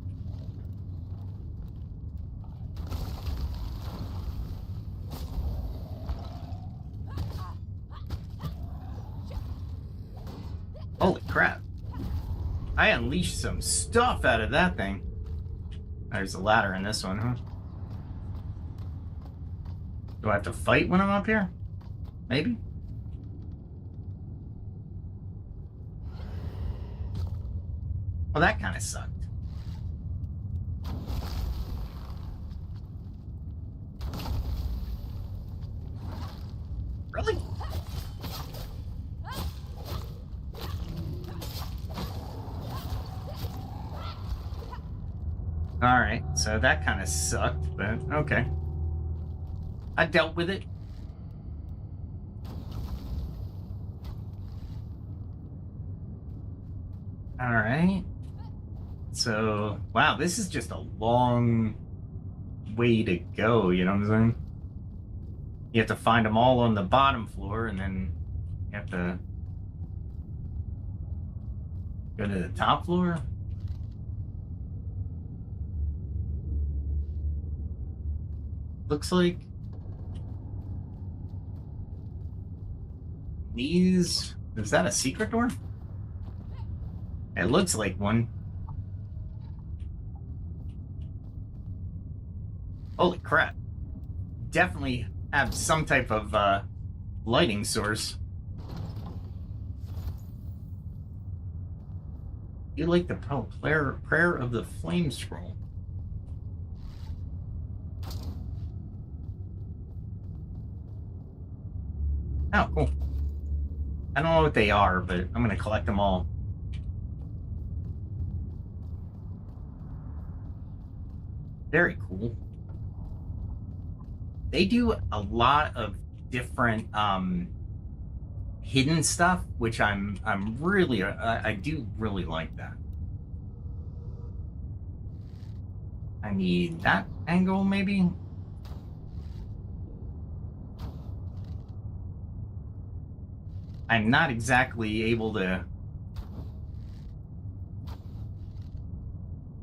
Holy crap. I unleashed some stuff out of that thing. There's a ladder in this one, huh? Do I have to fight when I'm up here? Maybe? Well, that kind of sucked. Really? Alright, so that kind of sucked, but okay. I dealt with it. Alright. So, wow, this is just a long way to go, you know what I'm saying? You have to find them all on the bottom floor, and then you have to go to the top floor. Looks like these... Is that a secret door? It looks like one. Holy crap. Definitely have some type of lighting source. You like the prayer of the flame scroll. Oh, cool. I don't know what they are, but I'm going to collect them all. Very cool. They do a lot of different hidden stuff, which I'm really I do really like that. I need that angle maybe. I'm not exactly able to.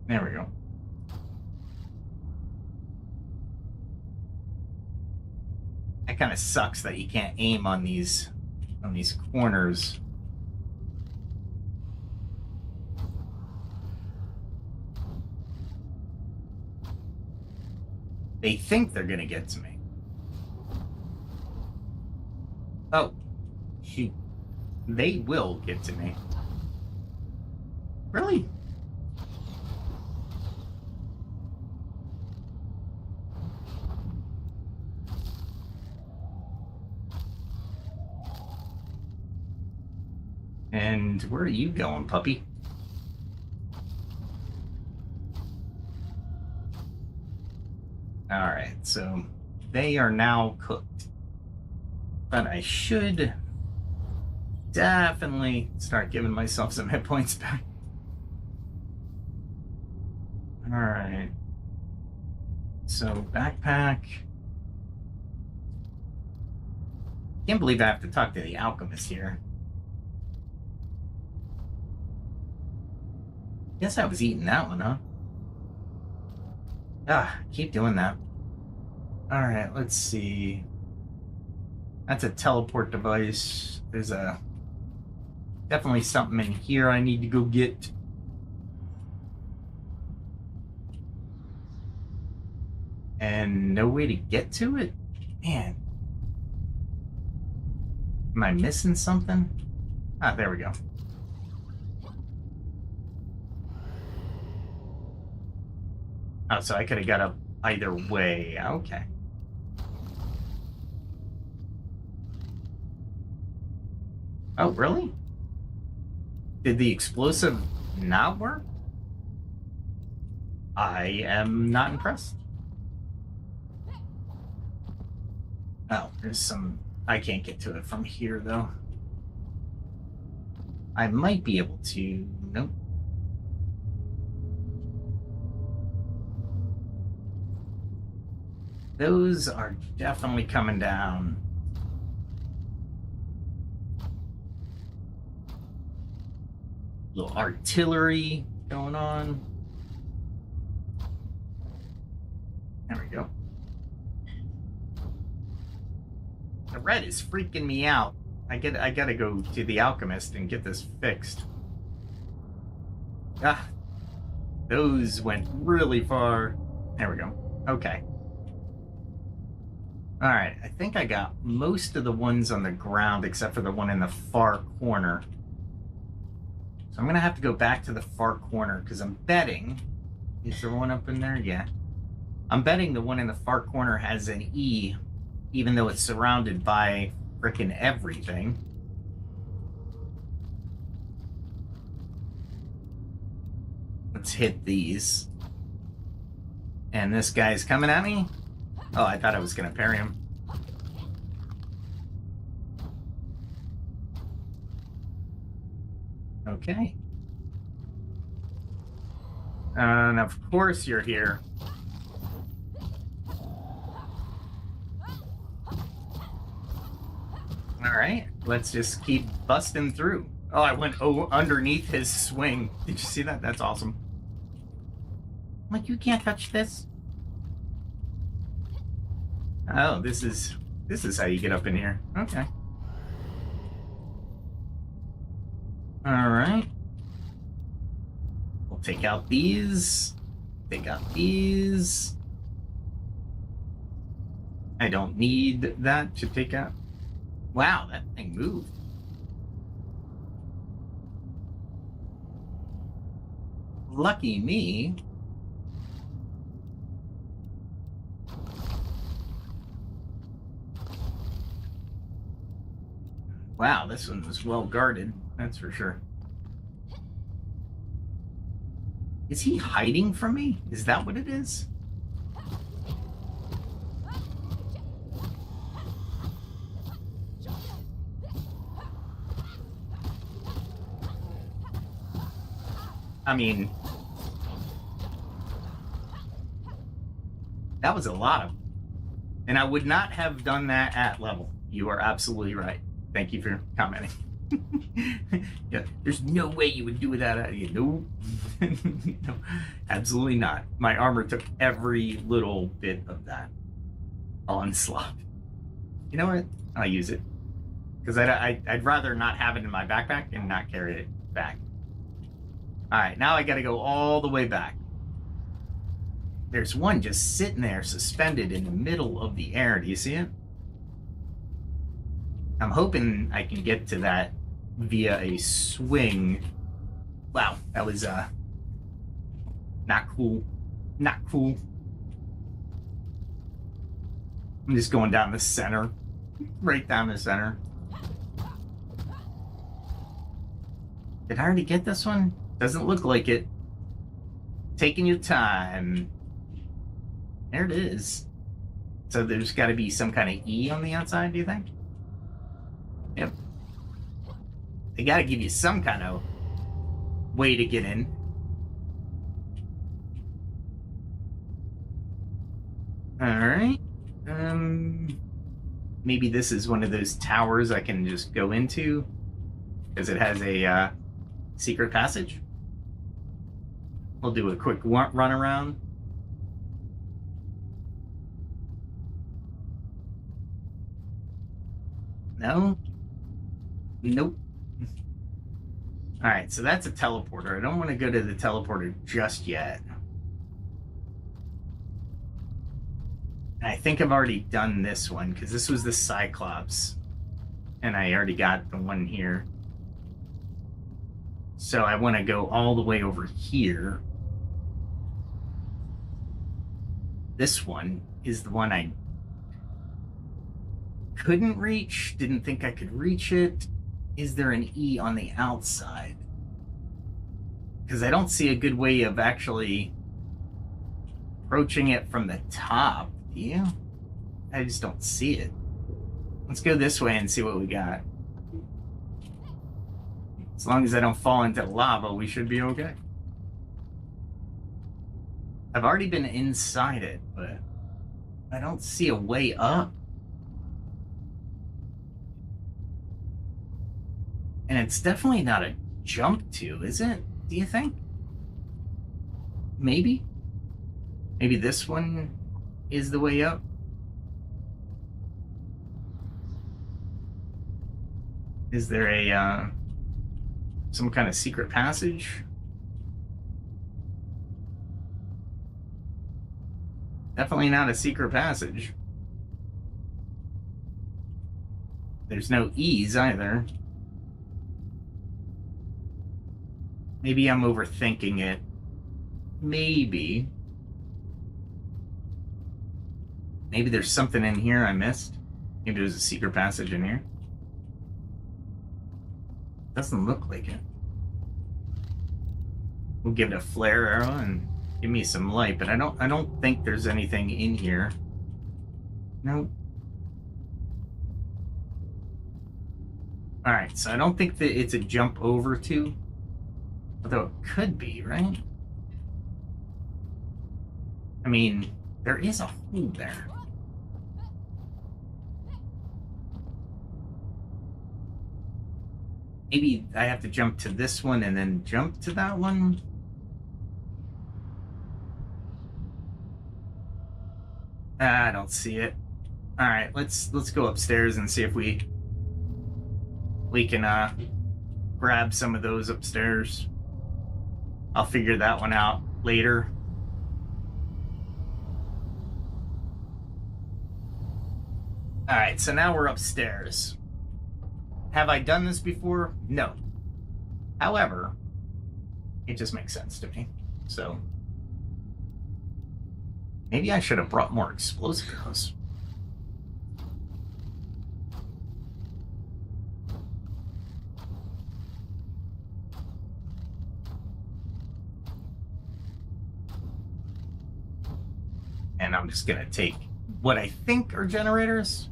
There we go. That kind of sucks that you can't aim on these corners. They think they're gonna get to me. They will get to me. Really? And where are you going, puppy? Alright, so they are now cooked. But I should definitely start giving myself some hit points back. Alright. So, backpack. Can't believe I have to talk to the alchemist here. Guess I was eating that one, huh? Ah, keep doing that. Alright, let's see. That's a teleport device. There's definitely something in here I need to go get. And no way to get to it? Man. Am I missing something? Ah, there we go. Oh, so I could have got up either way. Okay. Oh, really? Did the explosive not work? I am not impressed. Oh, there's some... I can't get to it from here, though. I might be able to... Nope. Those are definitely coming down. Little artillery going on. There we go. The red is freaking me out. I gotta go to the alchemist and get this fixed. Ah, those went really far. There we go. Okay. Alright, I think I got most of the ones on the ground except for the one in the far corner. So I'm gonna have to go back to the far corner because I'm betting... Is there one up in there? Yeah. I'm betting the one in the far corner has an E, even though it's surrounded by frickin' everything. Let's hit these. And this guy's coming at me? Oh, I thought I was going to parry him. Okay. And of course you're here. Alright, let's just keep busting through. Oh, I went underneath his swing. Did you see that? That's awesome. Like, you can't touch this. Oh, this is how you get up in here. Okay. Alright. We'll take out these. Take out these. I don't need that to take out. Wow, that thing moved. Lucky me. Wow, this one was well guarded, that's for sure. Is he hiding from me? Is that what it is? I mean, that was a lot of... And I would not have done that at level. You are absolutely right. Thank you for commenting. Yeah, there's no way you would do that. No. No, absolutely not. My armor took every little bit of that onslaught. You know what? I'll use it. Because I'd rather not have it in my backpack and not carry it back. Alright, now I gotta go all the way back. There's one just sitting there suspended in the middle of the air. Do you see it? I'm hoping I can get to that via a swing. Wow, that was not cool. Not cool. I'm just going down the center. Right down the center. Did I already get this one? Doesn't look like it. Taking your time. There it is. So there's got to be some kind of E on the outside, do you think? Yep. They got to give you some kind of way to get in. Alright. Maybe this is one of those towers I can just go into, because it has a secret passage. We'll do a quick run around. No? Nope. Alright, so that's a teleporter. I don't want to go to the teleporter just yet. I think I've already done this one, because this was the Cyclops. And I already got the one here. So I want to go all the way over here. This one is the one I couldn't reach, didn't think I could reach it. Is there an E on the outside? Because I don't see a good way of actually approaching it from the top. Do you? I just don't see it. Let's go this way and see what we got. As long as I don't fall into lava, we should be okay. I've already been inside it, but I don't see a way up. And it's definitely not a jump to, is it? Do you think? Maybe? Maybe this one is the way up? Is there a, some kind of secret passage? Definitely not a secret passage. There's no E's either. Maybe I'm overthinking it. Maybe. Maybe there's something in here I missed. Maybe there's a secret passage in here. Doesn't look like it. We'll give it a flare arrow and give me some light, but I don't think there's anything in here. Nope. Alright, so I don't think that it's a jump over to. Although it could be, right? I mean, there is a hole there. Maybe I have to jump to this one and then jump to that one? I don't see it. Alright, let's go upstairs and see if we can grab some of those upstairs. I'll figure that one out later. Alright, so now we're upstairs. Have I done this before? No. However, it just makes sense to me. So, maybe I should have brought more explosive arrows. And I'm just gonna take what I think are generators.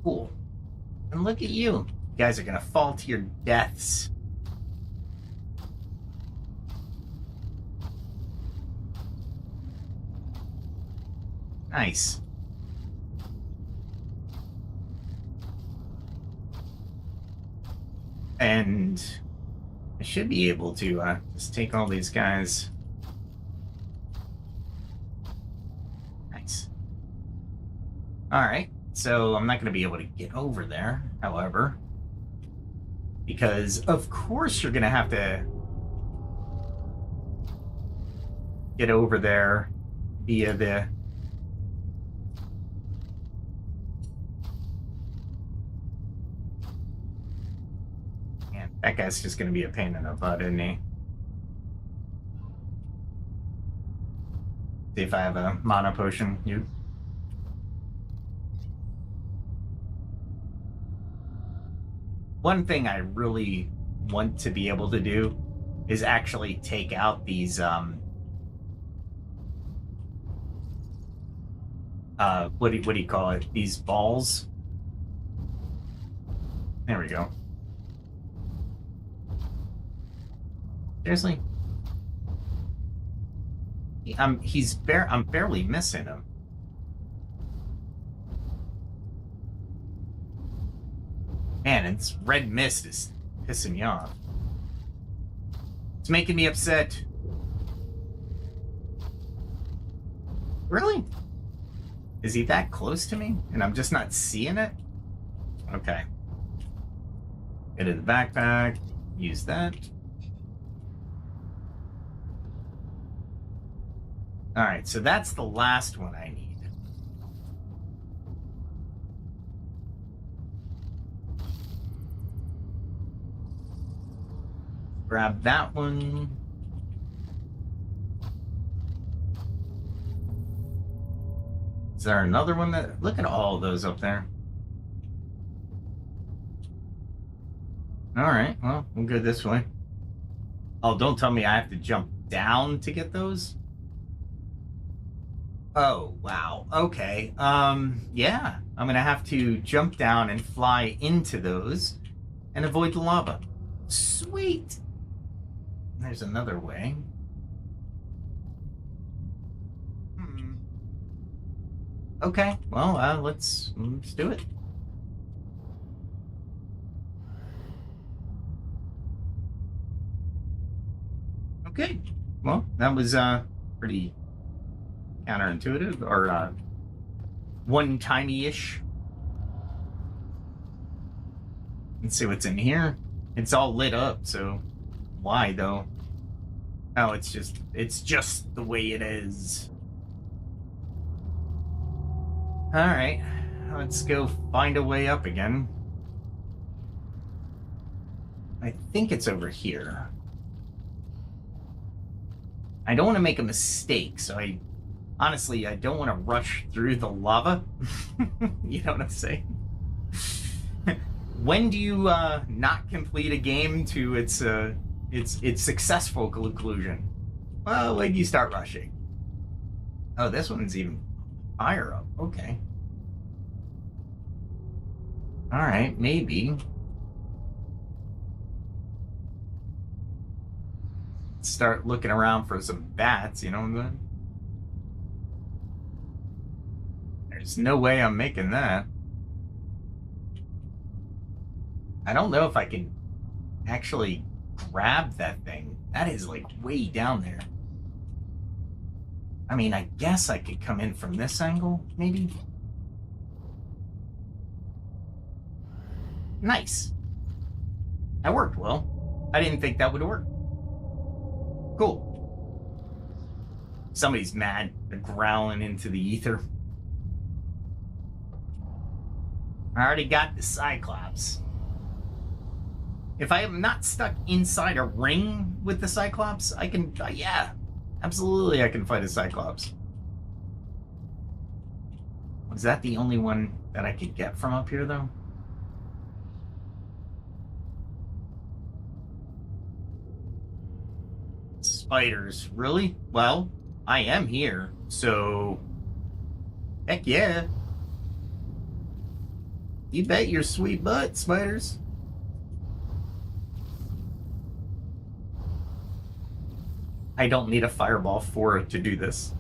Cool. And look at you. You guys are gonna fall to your deaths. Nice. And I should be able to just take all these guys. Nice. Alright, so I'm not going to be able to get over there, however. Because, of course, you're going to have to get over there via the... Man, that guy's just going to be a pain in the butt, isn't he? See if I have a mana potion. You. One thing I really want to be able to do is actually take out these what do you call it? These balls. There we go. Seriously? I'm barely missing him. Man, it's red mist is pissing me off. It's making me upset. Really? Is he that close to me? And I'm just not seeing it? Okay. Get in the backpack. Use that. Alright, so that's the last one I need. Grab that one. Is there another one that... Look at all of those up there. Alright, well, we'll go this way. Oh, don't tell me I have to jump down to get those? Oh, wow. Okay. Yeah. I'm gonna have to jump down and fly into those and avoid the lava. Sweet! There's another way. Okay, well, let's do it. Okay, well, that was pretty counterintuitive, or one-timey-ish. Let's see what's in here. It's all lit up, so why though? Oh, it's just the way it is. All right, let's go find a way up again. I think it's over here. I don't want to make a mistake, so honestly, I don't want to rush through the lava. You know what I'm saying? When do you not complete a game to its successful conclusion? Well, when do you start rushing? Oh, this one's even higher up. Okay. All right, maybe. Start looking around for some bats, you know what I'm saying? There's no way I'm making that. I don't know if I can actually grab that thing. That is like way down there. I mean, I guess I could come in from this angle, maybe? Nice. That worked well. I didn't think that would work. Cool. Somebody's mad. They're growling into the ether. I already got the Cyclops. If I am not stuck inside a ring with the Cyclops, I can, yeah, absolutely I can fight a Cyclops. Was that the only one that I could get from up here, though? Spiders, really? Well, I am here, so... Heck yeah. You bet your sweet butt, spiders. I don't need a fireball for it to do this.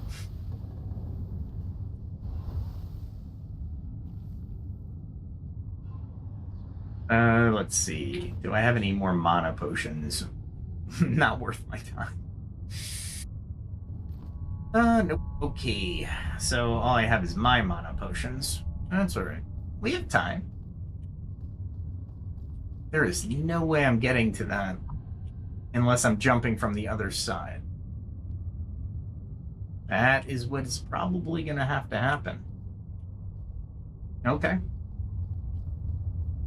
Let's see. Do I have any more mana potions? Not worth my time. Nope. Okay. So all I have is my mana potions. That's alright. We have time. There is no way I'm getting to that unless I'm jumping from the other side. That is what is probably going to have to happen. Okay.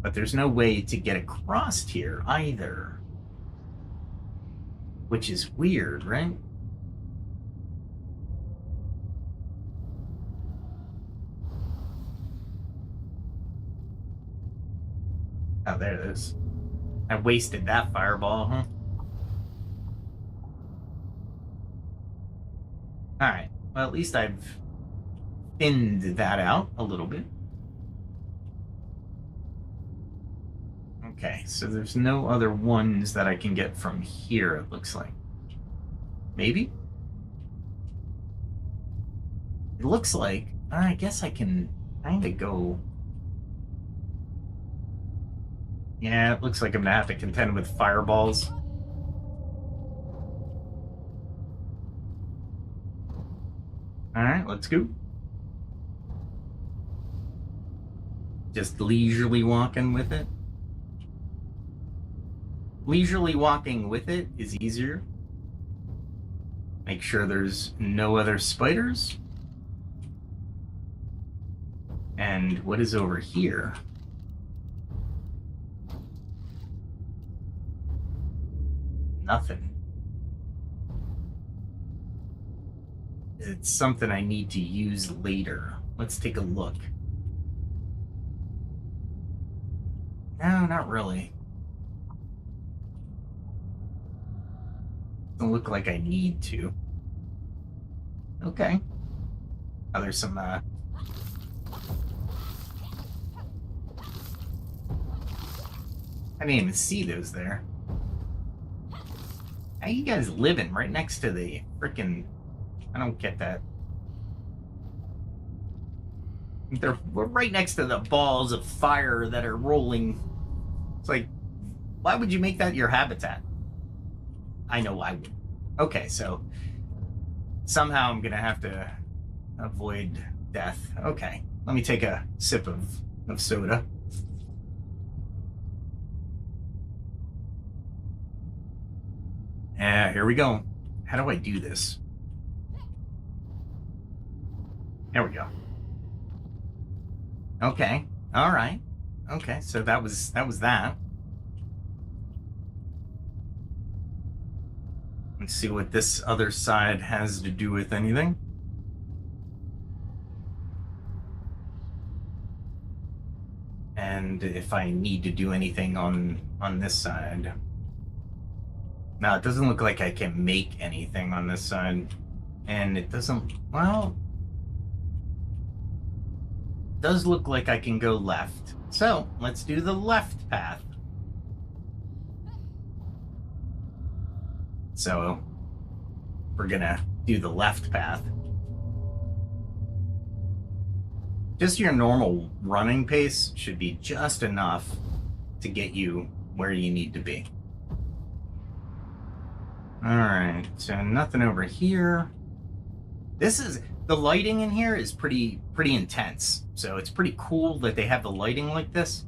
But there's no way to get across here either. Which is weird, right? Oh, there it is. I wasted that fireball, huh? Alright. Well, at least I've thinned that out a little bit. Okay, so there's no other ones that I can get from here, it looks like. Maybe? It looks like... I guess I can kind of go... Yeah, it looks like I'm gonna have to contend with fireballs. Alright, let's go. Just leisurely walking with it. Leisurely walking with it is easier. Make sure there's no other spiders. And what is over here? Nothing. It's something I need to use later. Let's take a look. No, not really. Doesn't look like I need to. Okay. Oh, there's some, I didn't even see those there. How you guys living right next to the frickin'... I don't get that. We're right next to the balls of fire that are rolling. It's like, why would you make that your habitat? I know I would. Okay, so somehow I'm gonna have to avoid death. Okay, let me take a sip of soda. Yeah, here we go. How do I do this? There we go. Okay. All right. Okay, so that was that. Let's see what this other side has to do with anything. And if I need to do anything on this side. Now, it doesn't look like I can make anything on this side. And it doesn't, well, it does look like I can go left. So, let's do the left path. So, we're gonna do the left path. Just your normal running pace should be just enough to get you where you need to be. Alright, so nothing over here. The lighting in here is pretty intense. So it's pretty cool that they have the lighting like this.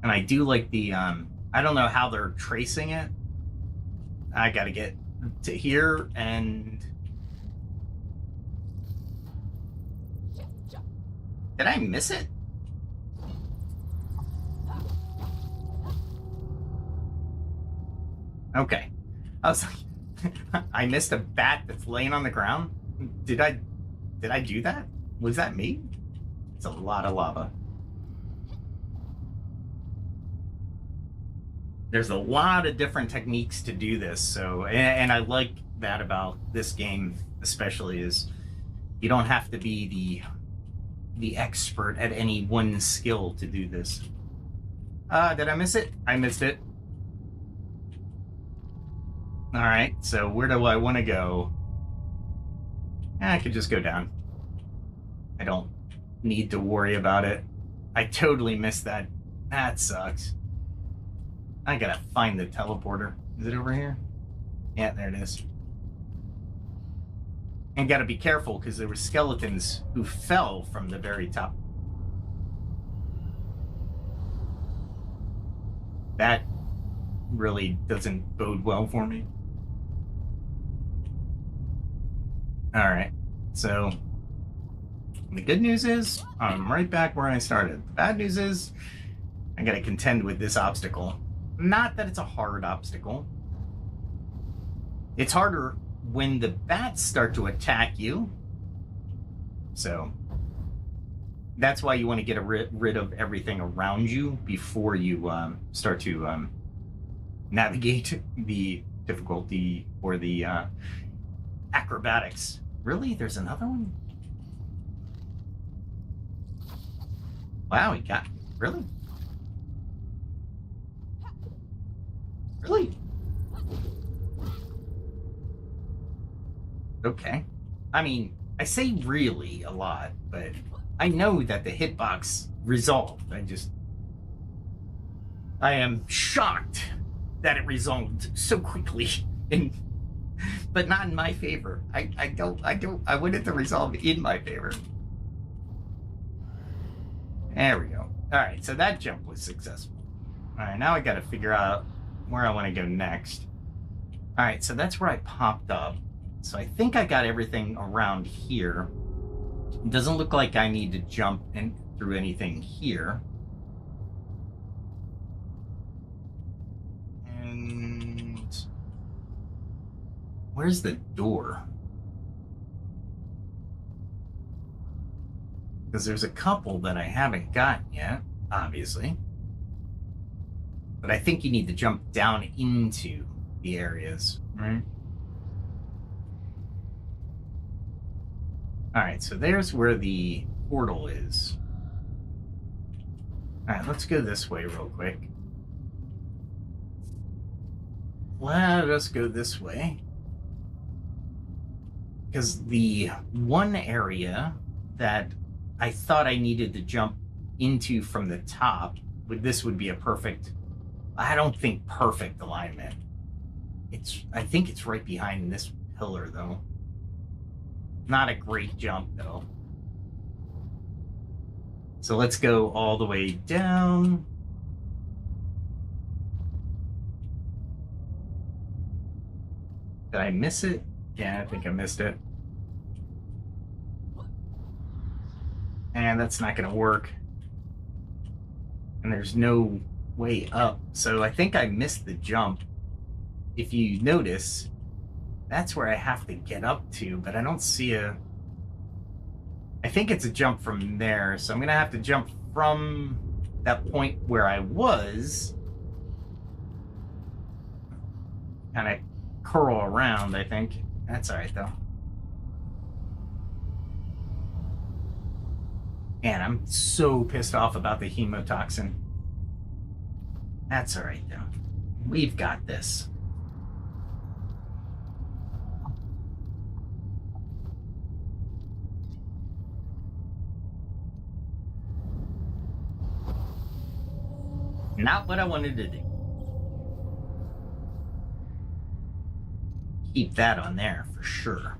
And I do like the, I don't know how they're tracing it. I gotta get to here and... Did I miss it? Okay. I was like, I missed a bat that's laying on the ground? Did I do that? Was that me? It's a lot of lava. There's a lot of different techniques to do this, so, and I like that about this game especially, is you don't have to be the expert at any one skill to do this. Did I miss it? I missed it. Alright, so where do I want to go? I could just go down. I don't need to worry about it. I totally missed that. That sucks. I gotta find the teleporter. Is it over here? Yeah, there it is. And gotta be careful, because there were skeletons who fell from the very top. That really doesn't bode well for me. All right. So the good news is I'm right back where I started. The bad news is I got to contend with this obstacle. Not that it's a hard obstacle. It's harder when the bats start to attack you. So that's why you want to get rid of everything around you before you start to navigate the difficulty or the acrobatics. Really? There's another one? Wow, he got... Really? Really? Okay. I mean, I say really a lot, but I know that the hitbox resolved. I am shocked that it resolved so quickly, but not in my favor. I want it to resolve in my favor. There we go. All right, so that jump was successful. All right, now I got to figure out where I want to go next. All right, so that's where I popped up. So I think I got everything around here. It doesn't look like I need to jump in through anything here. And where's the door? Because there's a couple that I haven't gotten yet, obviously. But I think you need to jump down into the areas, right? All right, so there's where the portal is. All right, let's go this way real quick. Let us go this way. Because the one area that I thought I needed to jump into from the top, this would be a perfect, I don't think perfect alignment. I think it's right behind this pillar though. Not a great jump though. So let's go all the way down. Did I miss it? Yeah, I think I missed it. And that's not going to work. And there's no way up. So I think I missed the jump. If you notice, that's where I have to get up to, but I don't see a... I think it's a jump from there, so I'm going to have to jump from that point where I was. Kind of curl around, I think. That's all right, though. Man, I'm so pissed off about the hemotoxin. That's all right, though. We've got this. Not what I wanted to do. Keep that on there for sure.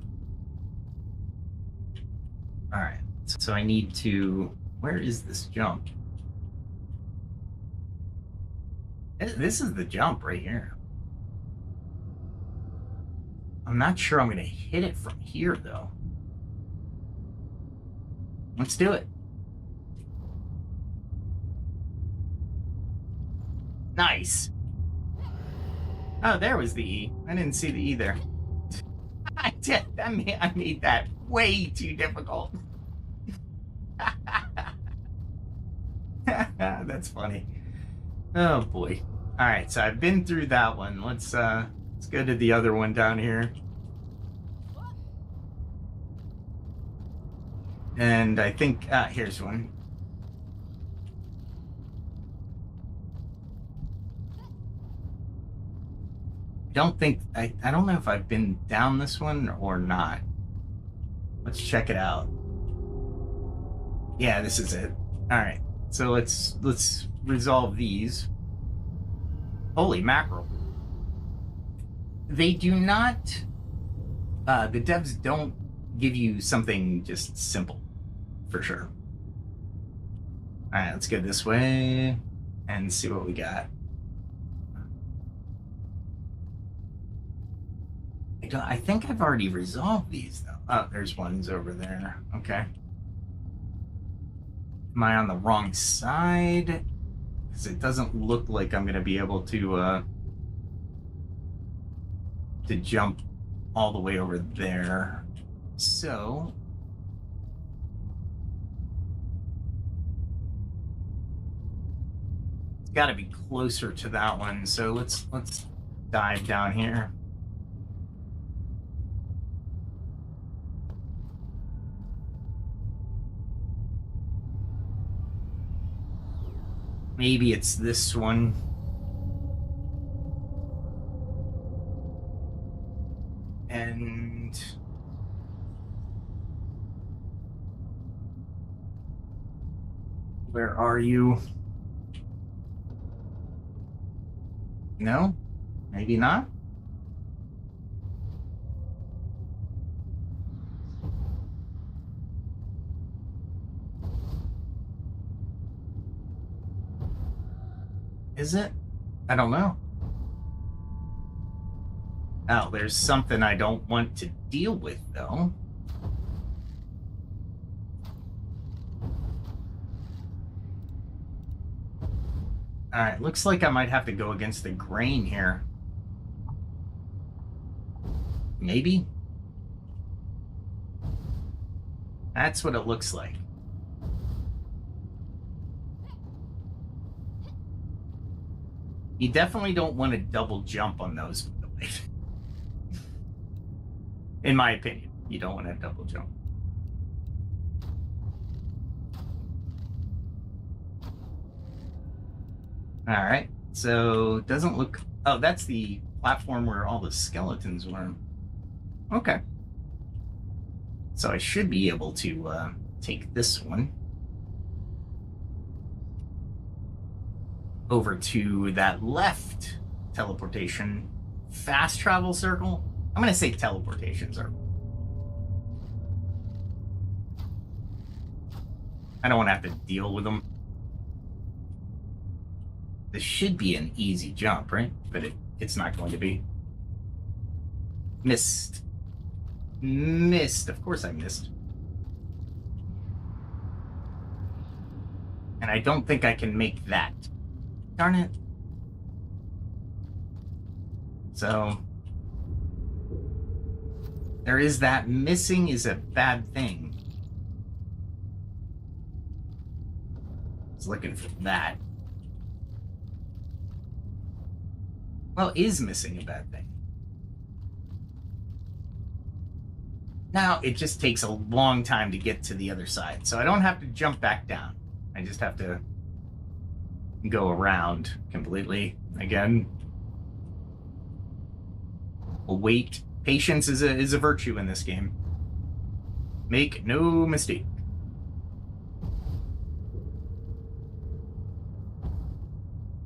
All right. So I need to... Where is this jump? This is the jump right here. I'm not sure I'm going to hit it from here, though. Let's do it. Nice. Oh, there was the E. I didn't see the E there. I made that way too difficult. That's funny. Oh boy. All right, so I've been through that one. Let's go to the other one down here. And I think here's one. I don't know if I've been down this one or not. Let's check it out. Yeah, this is it. All right. So let's resolve these. Holy mackerel. They do not, the devs don't give you something just simple, for sure. All right, let's go this way and see what we got. I think I've already resolved these, though. Oh, there's ones over there. Okay. Am I on the wrong side? Because it doesn't look like I'm going to be able to jump all the way over there. So it's got to be closer to that one. So let's dive down here. Maybe it's this one. And where are you? No, maybe not. Is it? I don't know. Oh, there's something I don't want to deal with, though. All right, looks like I might have to go against the grain here. Maybe? That's what it looks like. You definitely don't want to double jump on those, by the way. In my opinion, you don't want to double jump. All right, so it doesn't look... Oh, that's the platform where all the skeletons were. Okay. So I should be able to take this one over to that left teleportation fast travel circle. I'm going to say teleportation circle. I don't want to have to deal with them. This should be an easy jump, right? But it's not going to be. Missed. Missed. Of course I missed. And I don't think I can make that. Darn it. So there is that. Missing is a bad thing. I was looking for that. Well, is missing a bad thing? Now, it just takes a long time to get to the other side, so I don't have to jump back down. I just have to go around completely again. We'll wait. Patience is a virtue in this game. Make no mistake.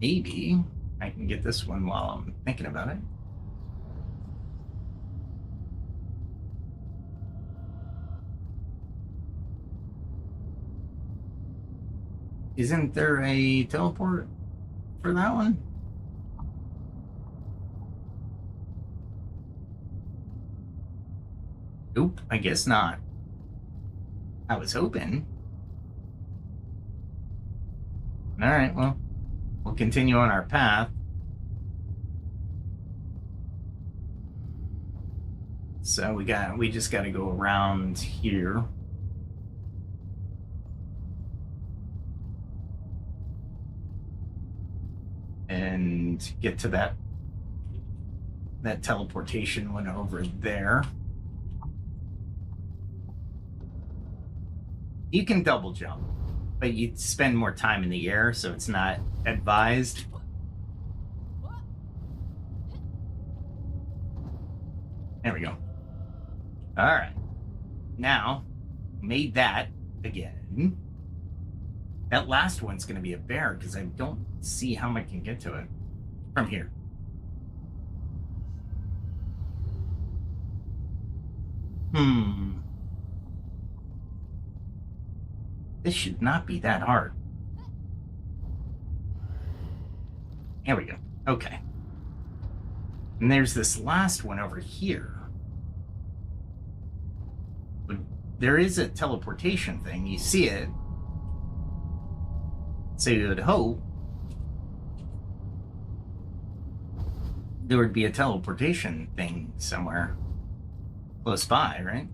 Maybe I can get this one while I'm thinking about it. Isn't there a teleport for that one? Nope, I guess not. I was hoping. All right, well, we'll continue on our path. So we just got to go around here. And get to that teleportation one over there. You can double jump, but you spend more time in the air, so it's not advised. There we go. All right. Now, made that again. That last one's going to be a bear because I don't see how I can get to it from here. This should not be that hard. There we go. Okay. And there's this last one over here. there is a teleportation thing. You see it. So you would hope there would be a teleportation thing somewhere close by, right?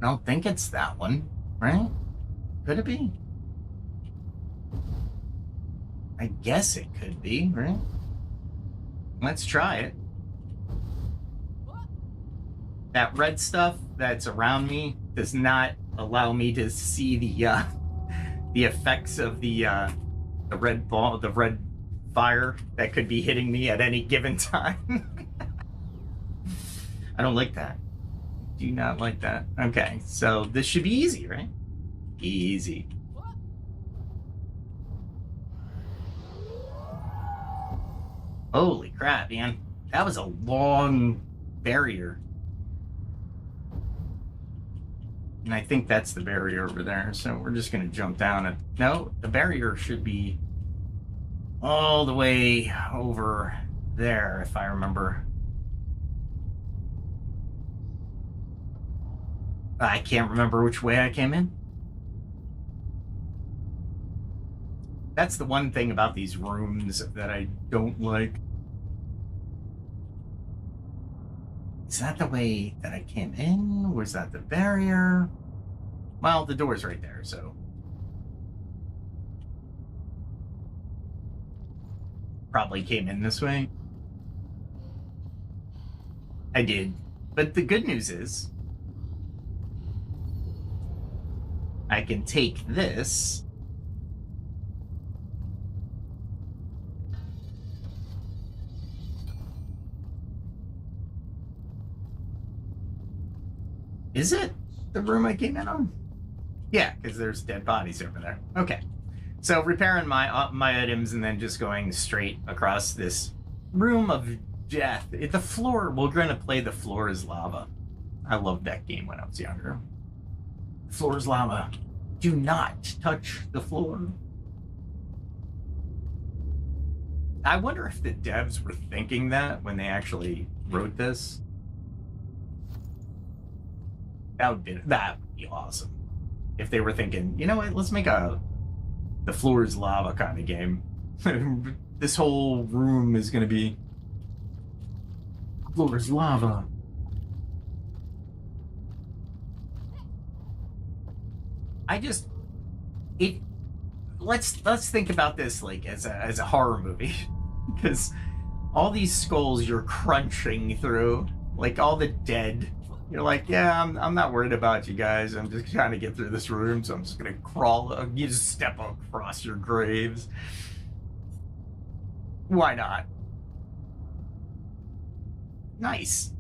I don't think it's that one, right? Could it be? I guess it could be, right? Let's try it. That red stuff that's around me does not allow me to see the effects of the red ball, the red fire that could be hitting me at any given time. I don't like that. Do not like that. Okay, so this should be easy, right? Easy. Holy crap, man. That was a long barrier. And I think that's the barrier over there. So we're just going to jump down. And no, the barrier should be all the way over there, if I remember. I can't remember which way I came in. That's the one thing about these rooms that I don't like. Is that the way that I came in? Was that the barrier? Well, the door's right there, so. Probably came in this way. I did. But the good news is, I can take this. Is it the room I came in on? Yeah, because there's dead bodies over there. Okay. So repairing my items and then just going straight across this room of death. The floor, we're going to play The Floor is Lava. I loved that game when I was younger. The floor is lava. Do not touch the floor. I wonder if the devs were thinking that when they actually wrote this. That would be awesome. If they were thinking, you know what, let's make a The Floor is Lava kind of game. This whole room is going to be floor is lava. Let's think about this like as a horror movie. Because all these skulls you're crunching through, like all the dead. You're like, yeah, I'm not worried about you guys. I'm just trying to get through this room, so I'm just gonna crawl. You just step across your graves. Why not? Nice.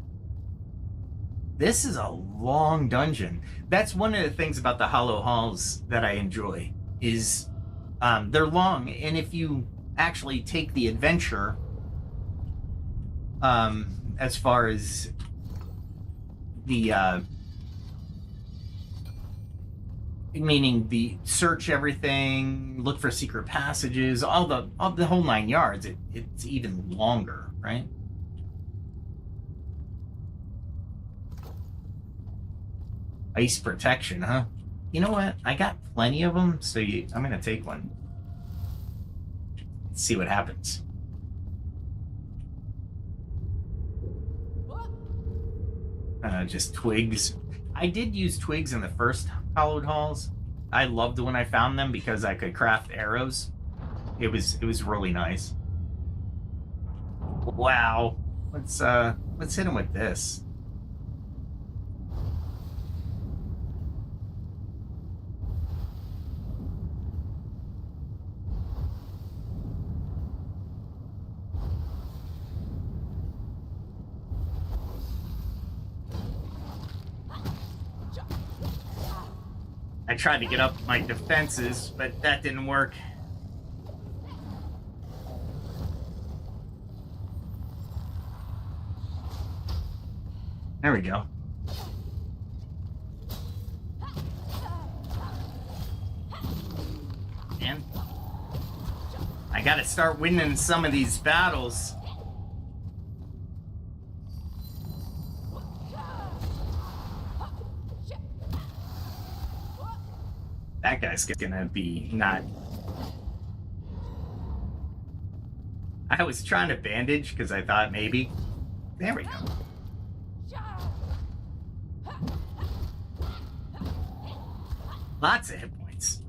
This is a long dungeon. That's one of the things about the Hollow Halls that I enjoy. Is they're long, and if you actually take the adventure, as far as the meaning the search everything, look for secret passages, all the whole 9 yards, it's even longer, right? Ice protection, huh? You know what? I got plenty of them, so I'm gonna take one. Let's see what happens. Just twigs. I did use twigs in the first Hollowed Halls. I loved when I found them because I could craft arrows. It was really nice. Wow. Let's hit him with this. I tried to get up my defenses, but that didn't work. There we go. Man, I gotta start winning some of these battles. That guy's gonna be not... I was trying to bandage because I thought maybe... There we go. Lots of hit points.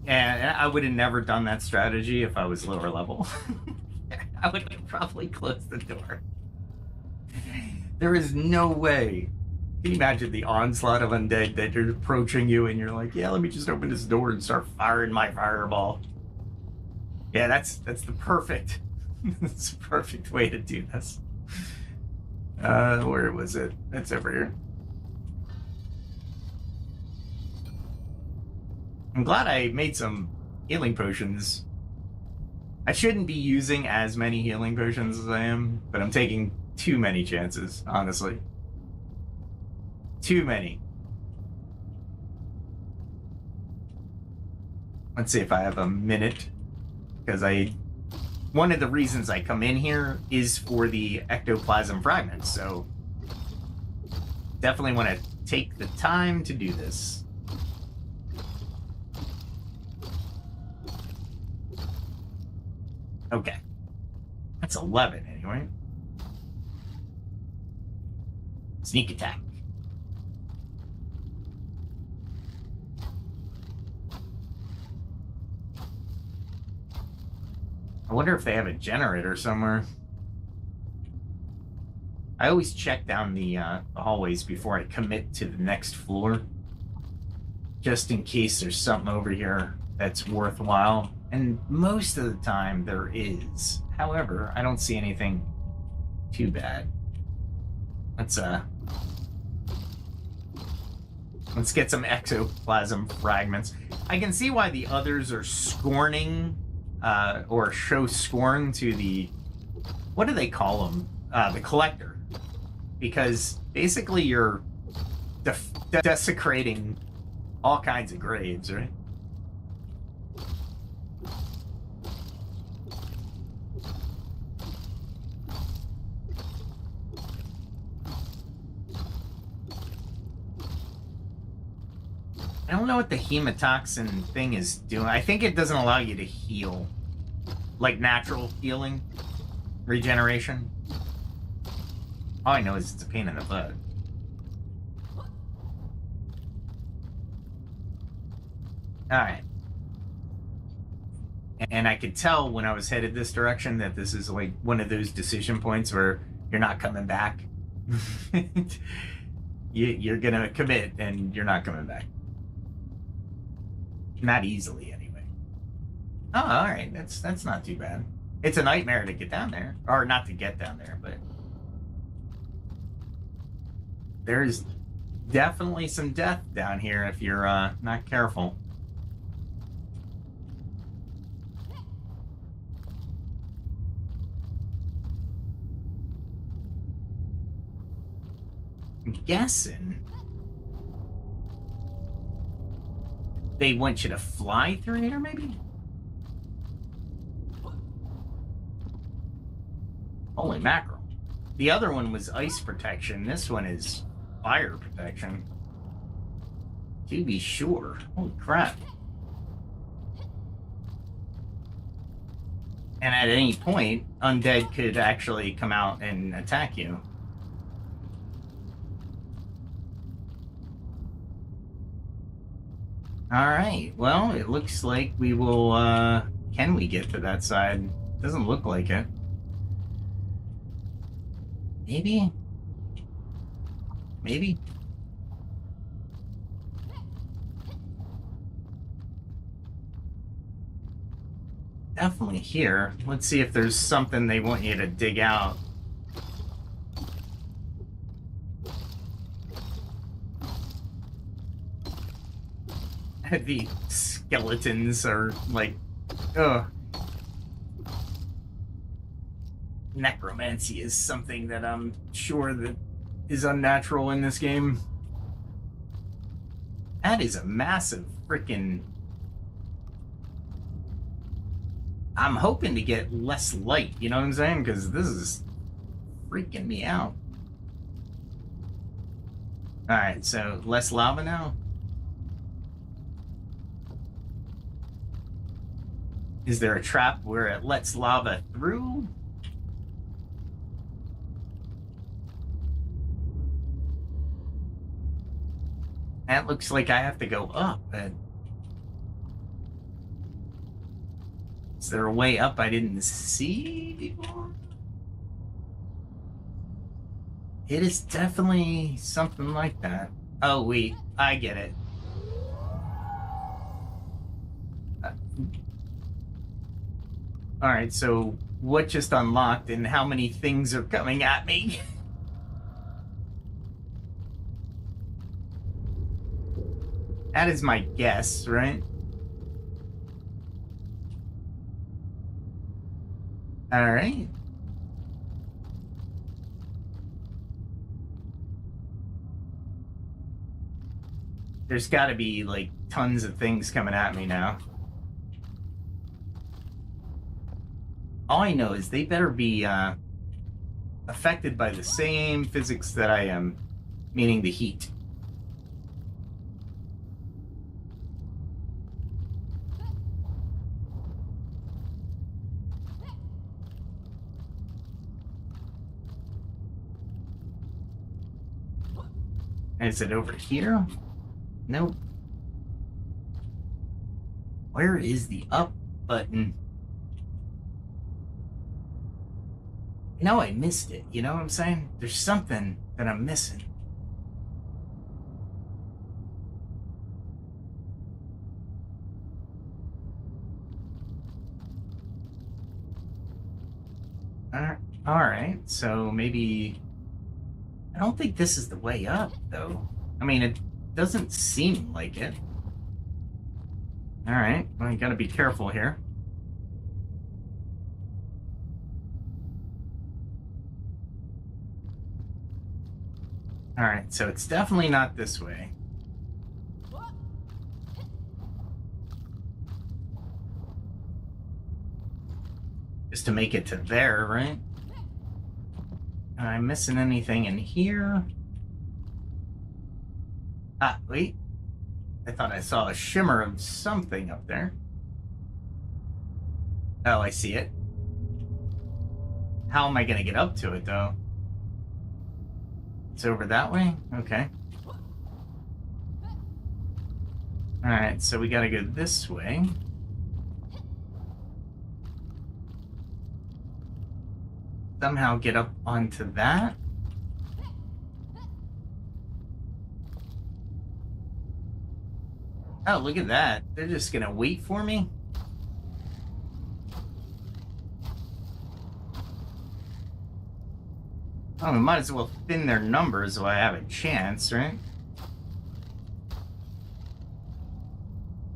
And I would have never done that strategy if I was lower level. I would have probably closed the door. There is no way. Can you imagine the onslaught of undead that are approaching you and you're like, yeah, let me just open this door and start firing my fireball. Yeah, that's the perfect that's the perfect way to do this. Where was it? That's over here. I'm glad I made some healing potions. I shouldn't be using as many healing potions as I am, but I'm taking too many chances, honestly. Too many. Let's see if I have a minute, because one of the reasons I come in here is for the ectoplasm fragments, so definitely want to take the time to do this. Okay. That's 11 anyway. Sneak attack. I wonder if they have a generator somewhere. I always check down the hallways before I commit to the next floor, just in case there's something over here that's worthwhile. And most of the time there is. However, I don't see anything too bad. Let's get some ectoplasm fragments. I can see why the others are scorning or show scorn to the, what do they call them? The collector. Because basically you're desecrating all kinds of graves, right? I don't know what the hemotoxin thing is doing. I think it doesn't allow you to heal. Like natural healing. Regeneration. All I know is it's a pain in the butt. Alright. And I could tell when I was headed this direction that this is like one of those decision points where you're not coming back. You're gonna commit and you're not coming back. Not easily, anyway. Oh, alright. That's not too bad. It's a nightmare to get down there. Or not to get down there, but... There's definitely some death down here if you're not careful. I'm guessing they want you to fly through here, maybe? Holy mackerel. The other one was ice protection. This one is fire protection. To be sure. Holy crap. And at any point, undead could actually come out and attack you. Alright, well, it looks like we will, can we get to that side? Doesn't look like it. Maybe? Maybe? Definitely here. Let's see if there's something they want you to dig out. The skeletons are like, ugh. Necromancy is something that I'm sure that is unnatural in this game. That is a massive freaking... I'm hoping to get less light, you know what I'm saying? Because this is freaking me out. Alright, so less lava now? Is there a trap where it lets lava through? That looks like I have to go up. But is there a way up I didn't see before? It is definitely something like that. Oh, wait. I get it. Alright, so what just unlocked and how many things are coming at me? That is my guess, right? Alright. There's got to be, like, tons of things coming at me now. All I know is they better be affected by the same physics that I am, meaning the heat. Is it over here? Nope. Where is the up button? No, I missed it. You know what I'm saying? There's something that I'm missing. All right, so maybe... I don't think this is the way up, though. I mean, it doesn't seem like it. All right, well, you gotta be careful here. All right, so it's definitely not this way. Just to make it to there, right? Am I missing anything in here? Ah, wait. I thought I saw a shimmer of something up there. Oh, I see it. How am I going to get up to it, though? It's over that way? Okay. Alright, so we got to go this way. Somehow get up onto that. Oh, look at that. They're just gonna wait for me? Oh, we might as well thin their numbers so I have a chance, right?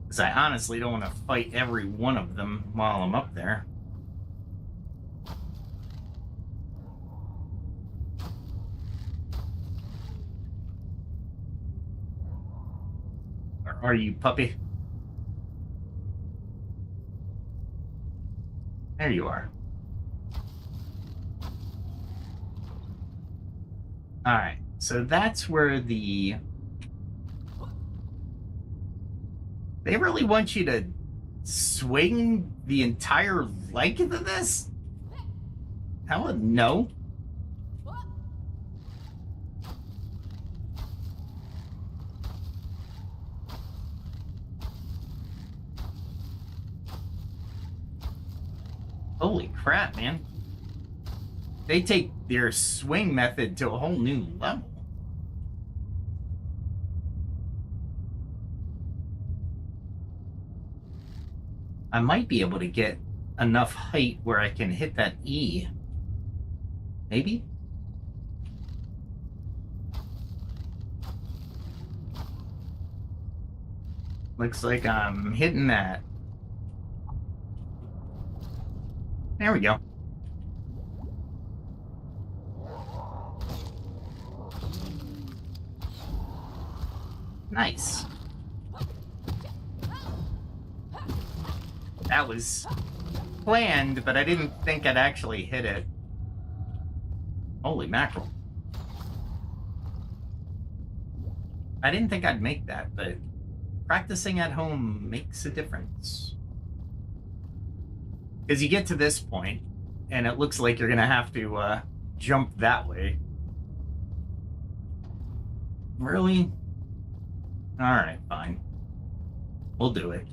Because I honestly don't want to fight every one of them while I'm up there. Are you, puppy? There you are. Alright, so that's where the... They really want you to swing the entire length of this? Hell no. Holy crap, man. They take their swing method to a whole new level. I might be able to get enough height where I can hit that E. Maybe? Looks like I'm hitting that. There we go. Nice. That was planned, but I didn't think I'd actually hit it. Holy mackerel. I didn't think I'd make that, but practicing at home makes a difference. Because you get to this point, and it looks like you're going to have to jump that way. Really? Alright, fine. We'll do it.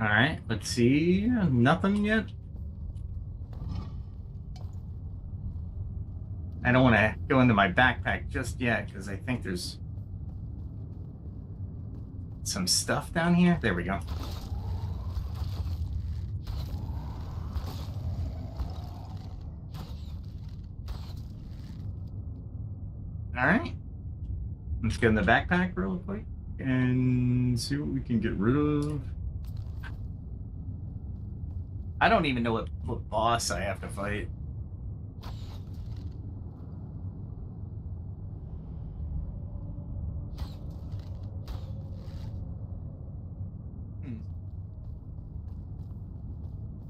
Alright, let's see. Nothing yet? I don't want to go into my backpack just yet, because I think there's some stuff down here. There we go. Alright. Let's get in the backpack real quick and see what we can get rid of. I don't even know what boss I have to fight.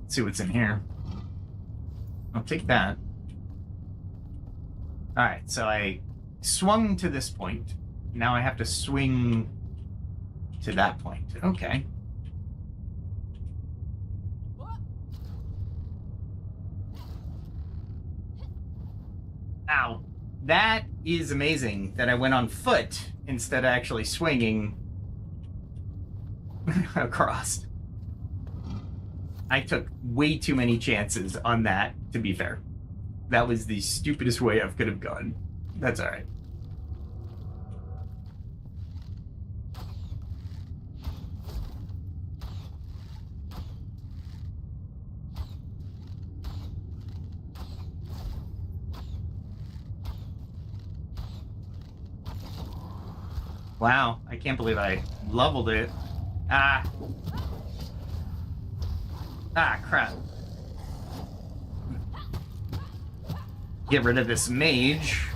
Let's see what's in here. I'll take that. Alright, so I swung to this point. Now I have to swing to that point. Okay. Now, that is amazing that I went on foot instead of actually swinging across. I took way too many chances on that, to be fair. That was the stupidest way I could have gone. That's all right. Wow, I can't believe I leveled it. Ah, crap. Get rid of this mage.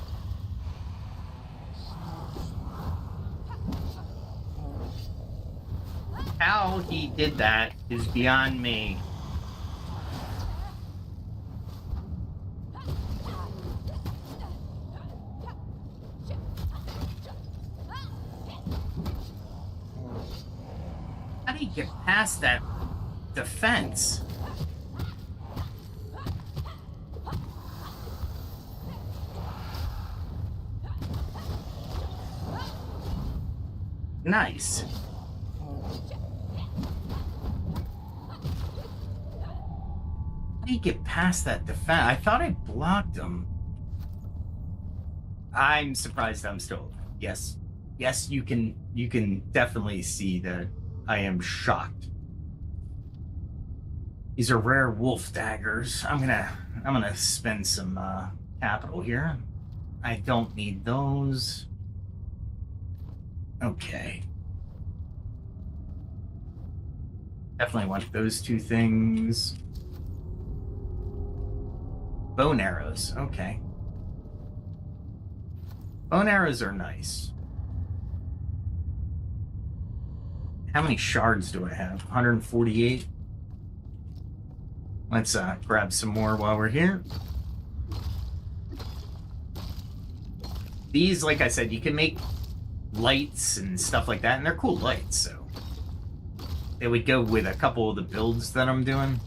How he did that is beyond me. How do you get past that defense? Nice. How do you get past that defense? I thought I blocked him. I'm surprised I'm still. Yes. Yes, you can definitely see that I am shocked. These are rare wolf daggers. I'm gonna spend some capital here. I don't need those. Okay. Definitely want those two things. Bone arrows. Okay. Bone arrows are nice. How many shards do I have? 148. Let's grab some more while we're here. These, like I said, you can make lights and stuff like that, and they're cool lights, so they would go with a couple of the builds that I'm doing.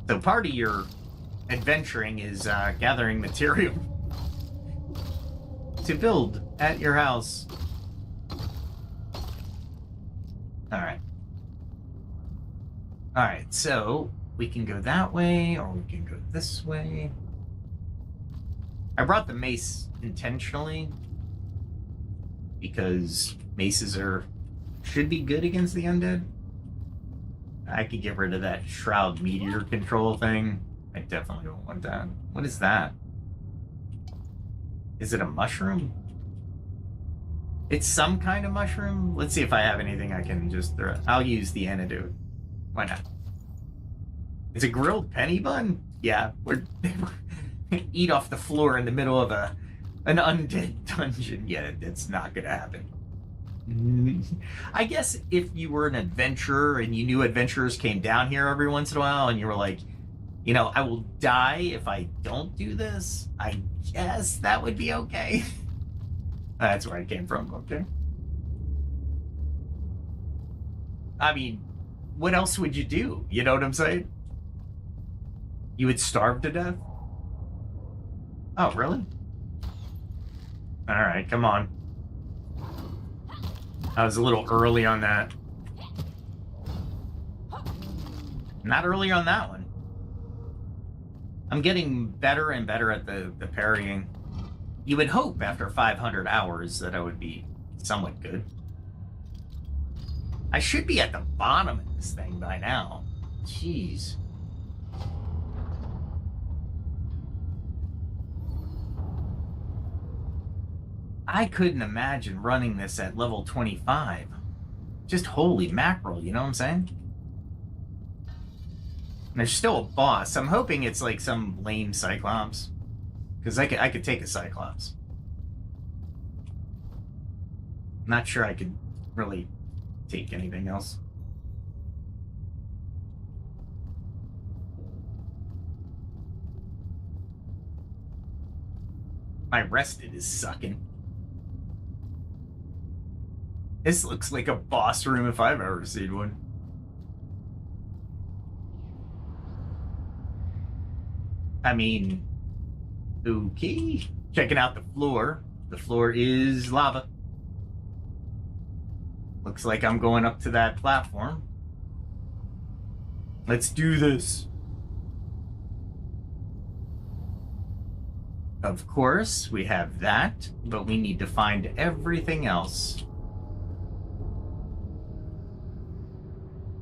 So part of your adventuring is gathering material to build at your house. Alright. Alright, so we can go that way, or we can go this way. I brought the mace intentionally because maces should be good against the undead. I could get rid of that shroud meteor control thing. I definitely don't want that. What is that? Is it a mushroom? It's some kind of mushroom. Let's see if I have anything I can just throw. I'll use the antidote. Why not? It's a grilled penny bun? Yeah, we're eat off the floor in the middle of an undead dungeon. Yeah, it's not gonna happen. I guess if you were an adventurer and you knew adventurers came down here every once in a while and you were like, You know, I will die if I don't do this. I guess that would be okay. That's where I came from. Okay. I mean, what else would you do? You know what I'm saying? You would starve to death? Oh, really? All right, come on. I was a little early on that. Not early on that one. I'm getting better and better at the parrying. You would hope after 500 hours that I would be somewhat good. I should be at the bottom of this thing by now. Jeez. I couldn't imagine running this at level 25. Just holy mackerel, you know what I'm saying? And there's still a boss. I'm hoping it's like some lame Cyclops. Because I could take a Cyclops. Not sure I could really take anything else. My rested is sucking. This looks like a boss room if I've ever seen one. I mean, okay. Checking out the floor. The floor is lava. Looks like I'm going up to that platform. Let's do this. Of course, we have that, but we need to find everything else.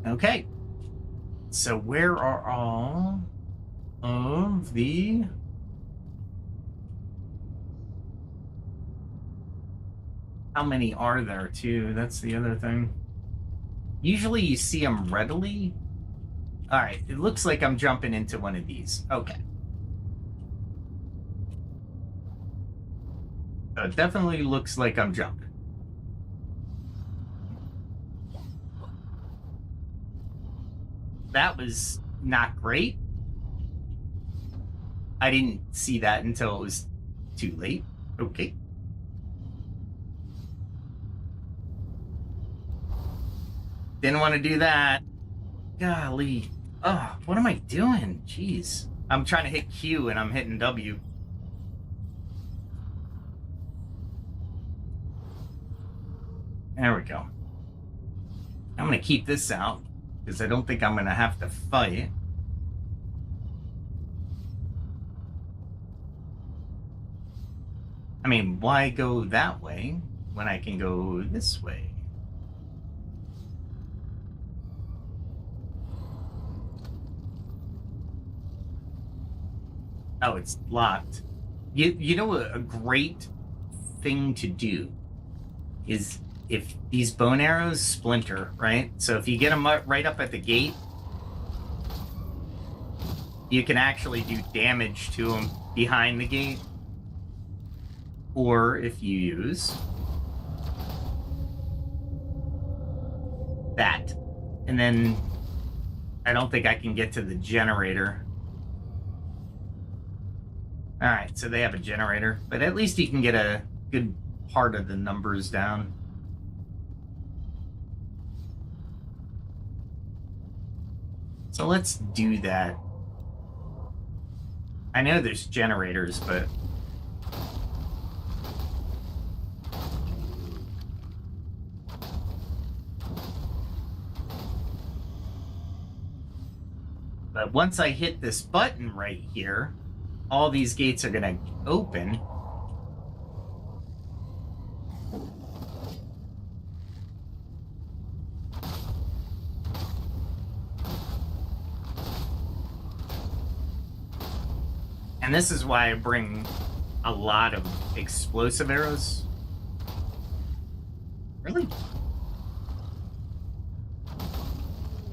Okay. So where are all of the... How many are there, too? That's the other thing. Usually you see them readily. All right, it looks like I'm jumping into one of these. Okay. So it definitely looks like I'm jumping. That was not great. I didn't see that until it was too late. Okay. Didn't want to do that. Golly. Oh, what am I doing? Jeez. I'm trying to hit Q and I'm hitting W. There we go. I'm going to keep this out because I don't think I'm going to have to fight. I mean, why go that way when I can go this way? Oh, it's locked. You know a great thing to do is if these bone arrows splinter, right? So if you get them right up at the gate, you can actually do damage to them behind the gate. Or if you use that. And then I don't think I can get to the generator. All right, so they have a generator, but at least you can get a good part of the numbers down. So let's do that. I know there's generators, but... But once I hit this button right here, all these gates are gonna open. And this is why I bring a lot of explosive arrows. Really?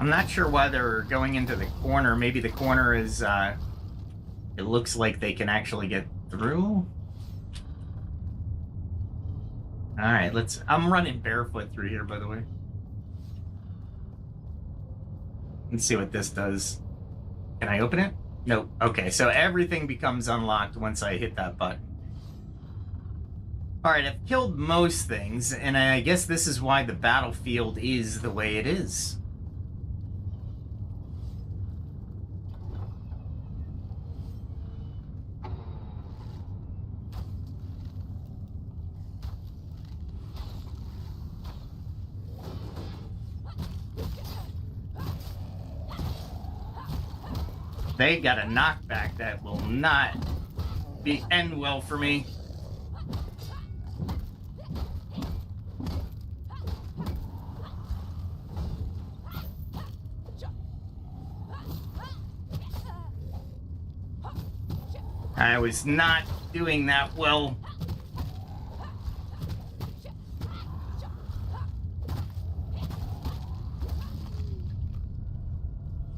I'm not sure why they're going into the corner. Maybe the corner is, it looks like they can actually get through. All right, I'm running barefoot through here, by the way. Let's see what this does. Can I open it? Nope. Okay, so everything becomes unlocked once I hit that button. Alright, I've killed most things, and I guess this is why the battlefield is the way it is. They got a knockback that will not end well for me. I was not doing that well.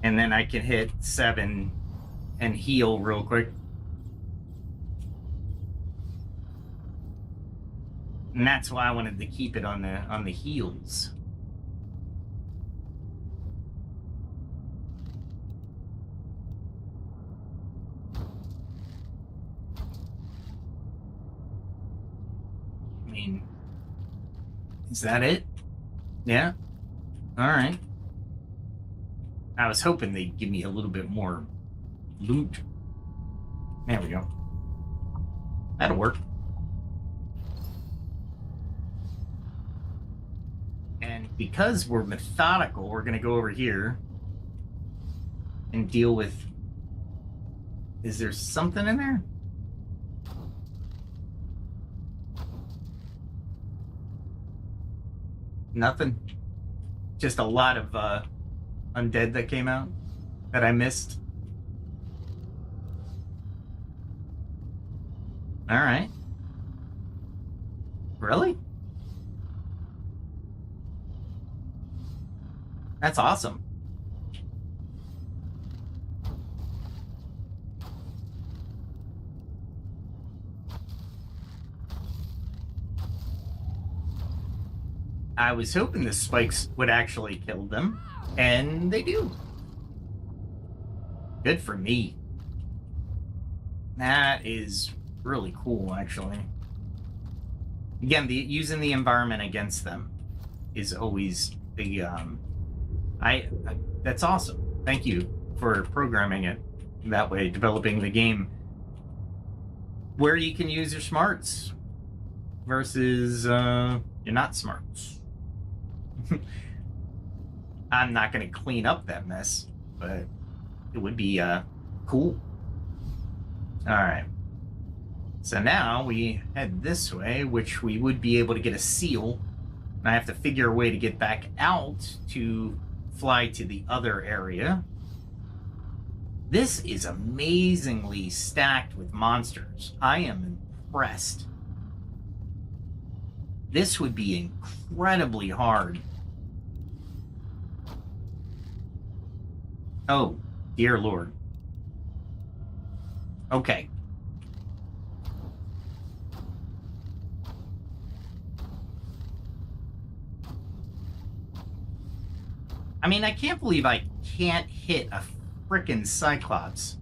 And then I can hit 7 and heal real quick. And that's why I wanted to keep it on the heals. I mean, is that it? Yeah. All right. I was hoping they'd give me a little bit more loot. There we go. That'll work. And because we're methodical, we're going to go over here and deal with... Is there something in there? Nothing. Just a lot of undead that came out that I missed. All right. Really? That's awesome. I was hoping the spikes would actually kill them, and they do. Good for me. That is really cool, actually. Again, using the environment against them is always the that's awesome. Thank you for programming it that way, developing the game where you can use your smarts versus you're not smarts. I'm not going to clean up that mess, but it would be cool. All right. So now we head this way, which we would be able to get a seal. And I have to figure a way to get back out to fly to the other area. This is amazingly stacked with monsters. I am impressed. This would be incredibly hard. Oh, dear Lord. Okay. I mean, I can't believe I can't hit a frickin' Cyclops.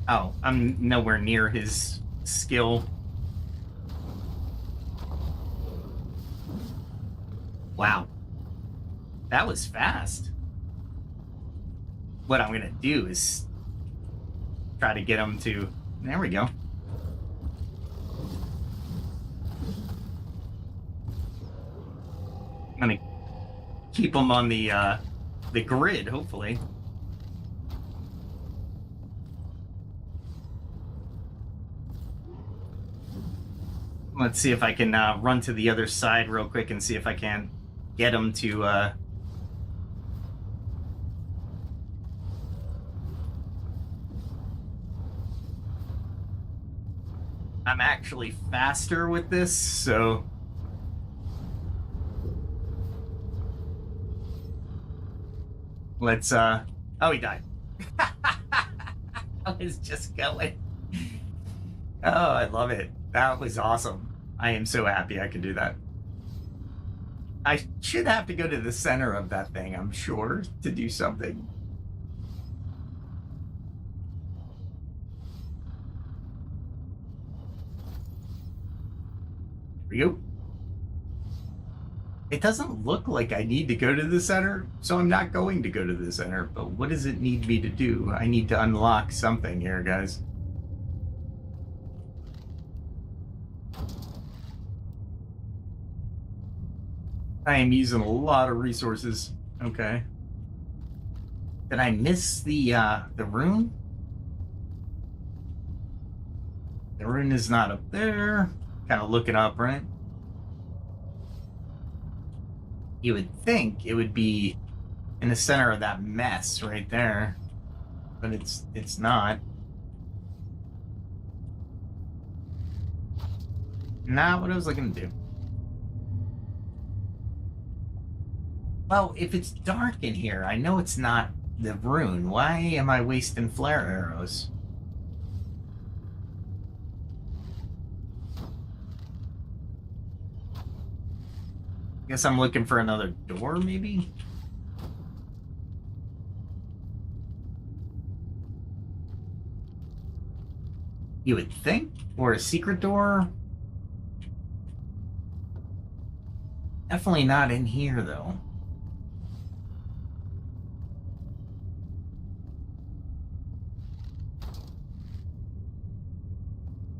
Oh, I'm nowhere near his skill. Wow. That was fast. What I'm going to do is try to get him to... There we go. I'm going to keep him on the grid, hopefully. Let's see if I can run to the other side real quick and see if I can get him to... I'm actually faster with this, so... Let's, Oh, he died. I was just going. Oh, I love it. That was awesome. I am so happy I could do that. I should have to go to the center of that thing, I'm sure, to do something. Here we go. It doesn't look like I need to go to the center, so I'm not going to go to the center. But what does it need me to do? I need to unlock something here, guys. I am using a lot of resources. Okay. Did I miss the rune? The rune is not up there. Kind of looking up, right? You would think it would be in the center of that mess right there, but it's not. Not what I was looking to do. Well, if it's dark in here, I know it's not the rune. Why am I wasting flare arrows? Guess I'm looking for another door, maybe? You would think? Or a secret door? Definitely not in here, though.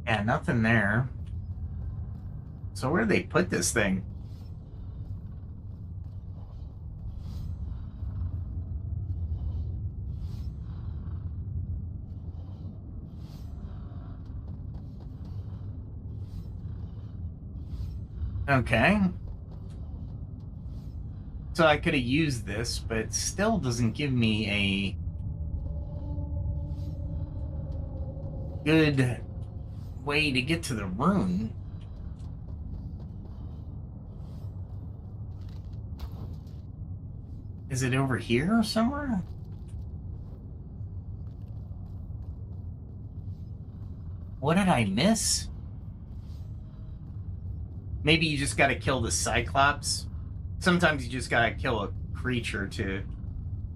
Yeah, nothing there. So where'd they put this thing? Okay. So I could have used this, but it still doesn't give me a good way to get to the rune. Is it over here somewhere? What did I miss? Maybe you just gotta kill the Cyclops. Sometimes you just gotta kill a creature to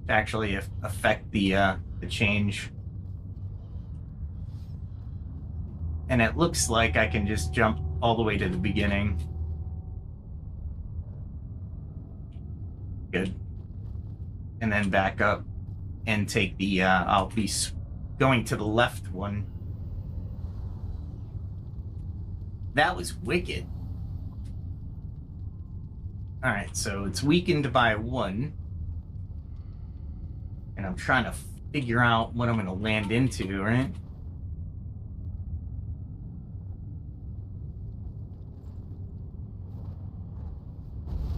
actually affect the change. And it looks like I can just jump all the way to the beginning. Good. And then back up and take the, I'll be going to the left one. That was wicked. Alright, so it's weakened by 1. And I'm trying to figure out what I'm going to land into, right?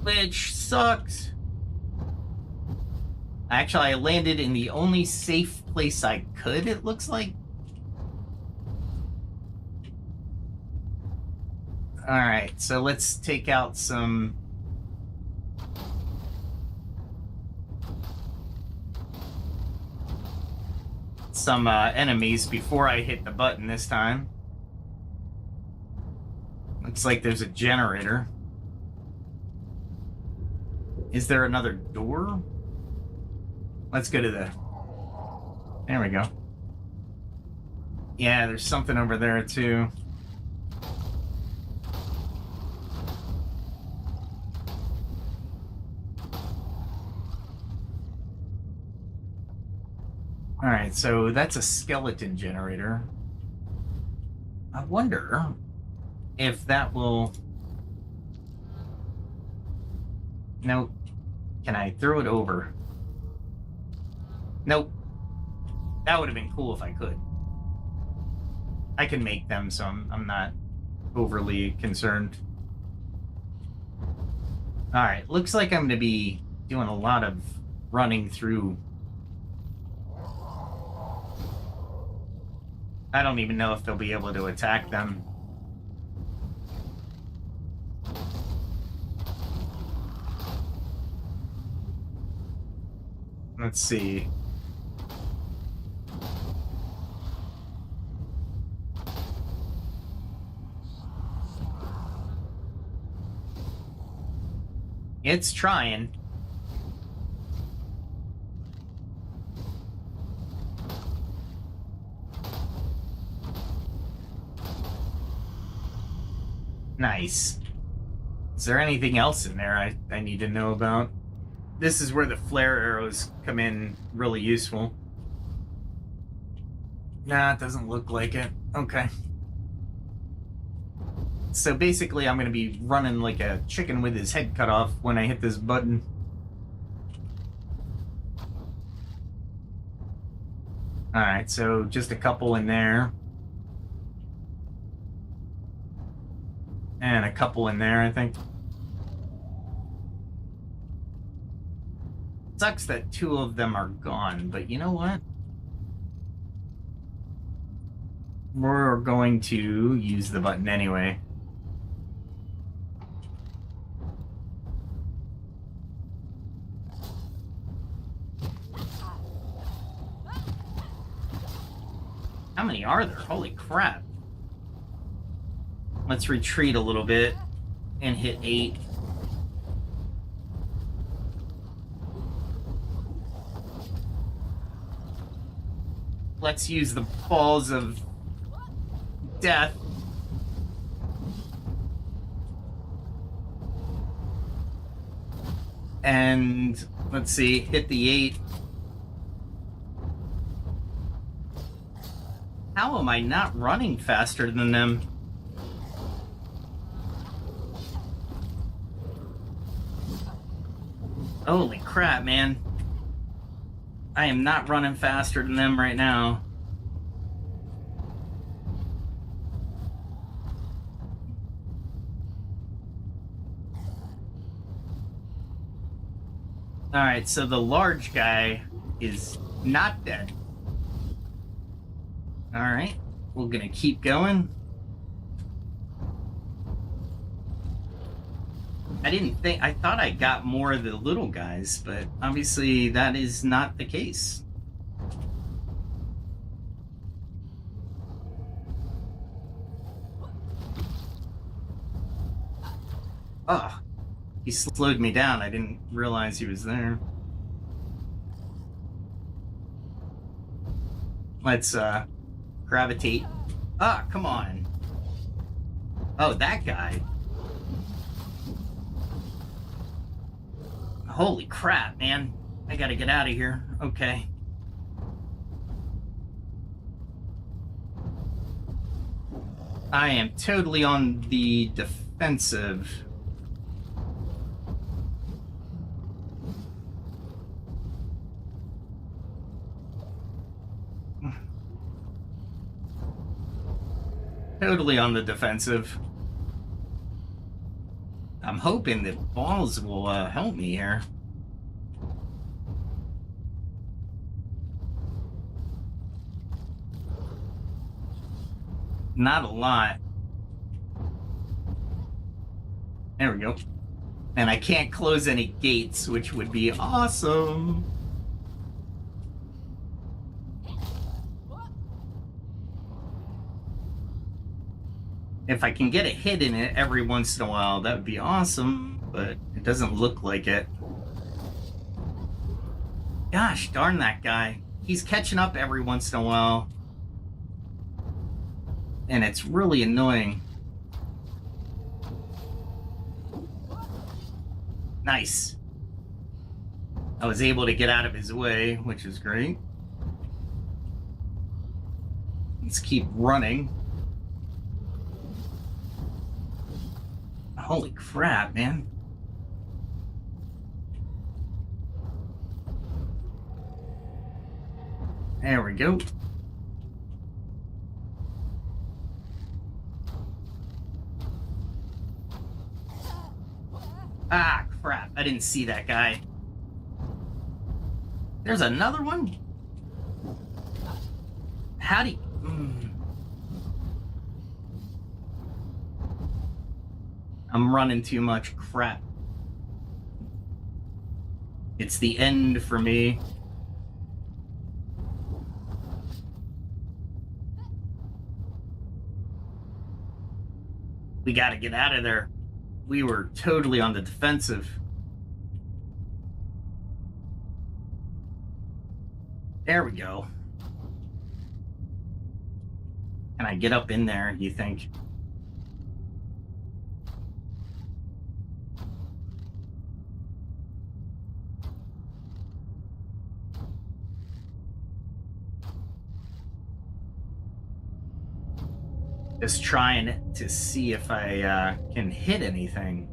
Which sucks. Actually, I landed in the only safe place I could, it looks like. Alright, so let's take out some... enemies before I hit the button this time. Looks like there's a generator. Is there another door? Let's go to the... There we go. Yeah, there's something over there too. Alright, so that's a skeleton generator. I wonder if that will... Nope. Can I throw it over? Nope. That would have been cool if I could. I can make them, so I'm not overly concerned. Alright, looks like I'm going to be doing a lot of running through. I don't even know if they'll be able to attack them. Let's see. It's trying. Nice. Is there anything else in there I need to know about? This is where the flare arrows come in really useful. Nah, it doesn't look like it. Okay. So basically, I'm going to be running like a chicken with his head cut off when I hit this button. Alright, so just a couple in there. And a couple in there, I think. Sucks that 2 of them are gone, but you know what? We're going to use the button anyway. How many are there? Holy crap. Let's retreat a little bit and hit 8. Let's use the balls of death. And let's see, hit the 8. How am I not running faster than them? Holy crap, man. I am not running faster than them right now. Alright, so the large guy is not dead. Alright, we're gonna keep going. I thought I got more of the little guys, but obviously that is not the case. Oh, he slowed me down. I didn't realize he was there. Let's, gravitate. Ah, come on. Oh, that guy. Holy crap, man. I gotta get out of here. Okay. I am totally on the defensive. Totally on the defensive. I'm hoping that balls will help me here. Not a lot. There we go. And I can't close any gates, which would be awesome. If I can get a hit in it every once in a while, that would be awesome, but it doesn't look like it. Gosh darn that guy. He's catching up every once in a while. And it's really annoying. Nice. I was able to get out of his way, which is great. Let's keep running. Holy crap, man. There we go. Ah, crap. I didn't see that guy. There's another one? How do you... I'm running too much crap. It's the end for me. We gotta get out of there. We were totally on the defensive. There we go. Can I get up in there, you think? Just trying to see if I can hit anything.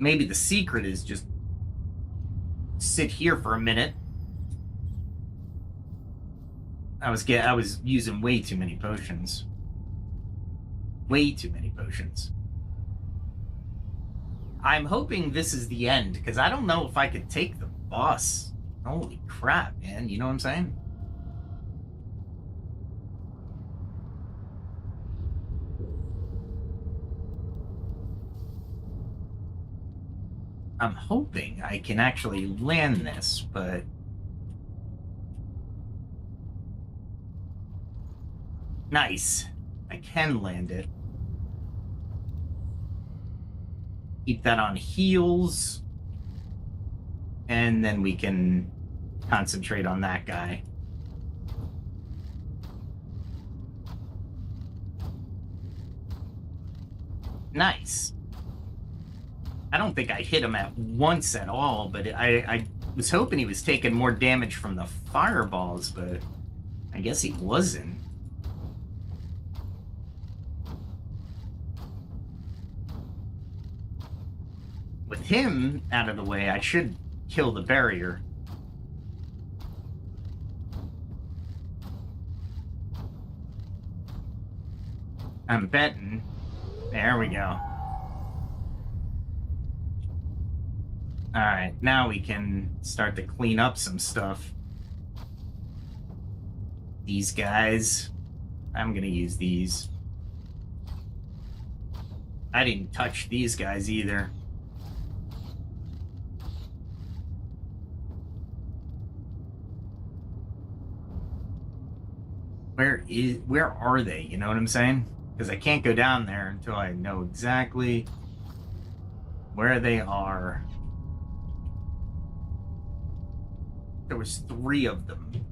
Maybe the secret is just sit here for a minute. I was using way too many potions. Way too many potions. I'm hoping this is the end, because I don't know if I could take the boss. Holy crap, man. You know what I'm saying? I'm hoping I can actually land this, but... Nice. I can land it. Keep that on heals. And then we can concentrate on that guy. Nice. I don't think I hit him at once at all, but I was hoping he was taking more damage from the fireballs, but I guess he wasn't. With him out of the way, I should kill the barrier. I'm betting. There we go. Alright, now we can start to clean up some stuff. These guys. I'm gonna use these. I didn't touch these guys either. Where are they? You know what I'm saying? Because I can't go down there until I know exactly where they are. There was 3 of them.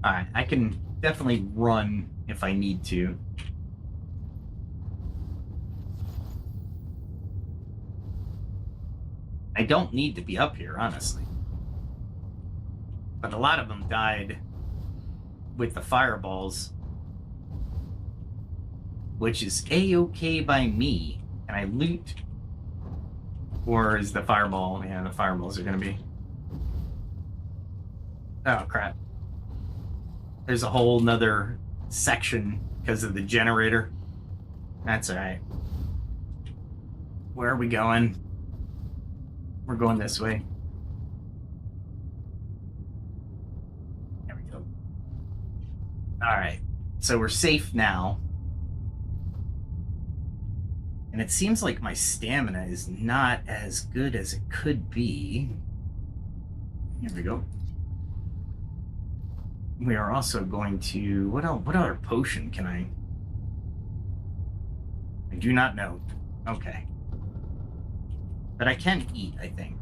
Alright, I can definitely run if I need to. I don't need to be up here, honestly. But a lot of them died with the fireballs, which is a-okay by me. Can I loot? Or is the fireball... Yeah, the fireballs are gonna be... Oh, crap. There's a whole nother section because of the generator. That's alright. Where are we going? We're going this way. There we go. Alright. So we're safe now. And it seems like my stamina is not as good as it could be. Here we go. We are also going to... What other potion can I... I do not know. Okay. But I can eat, I think.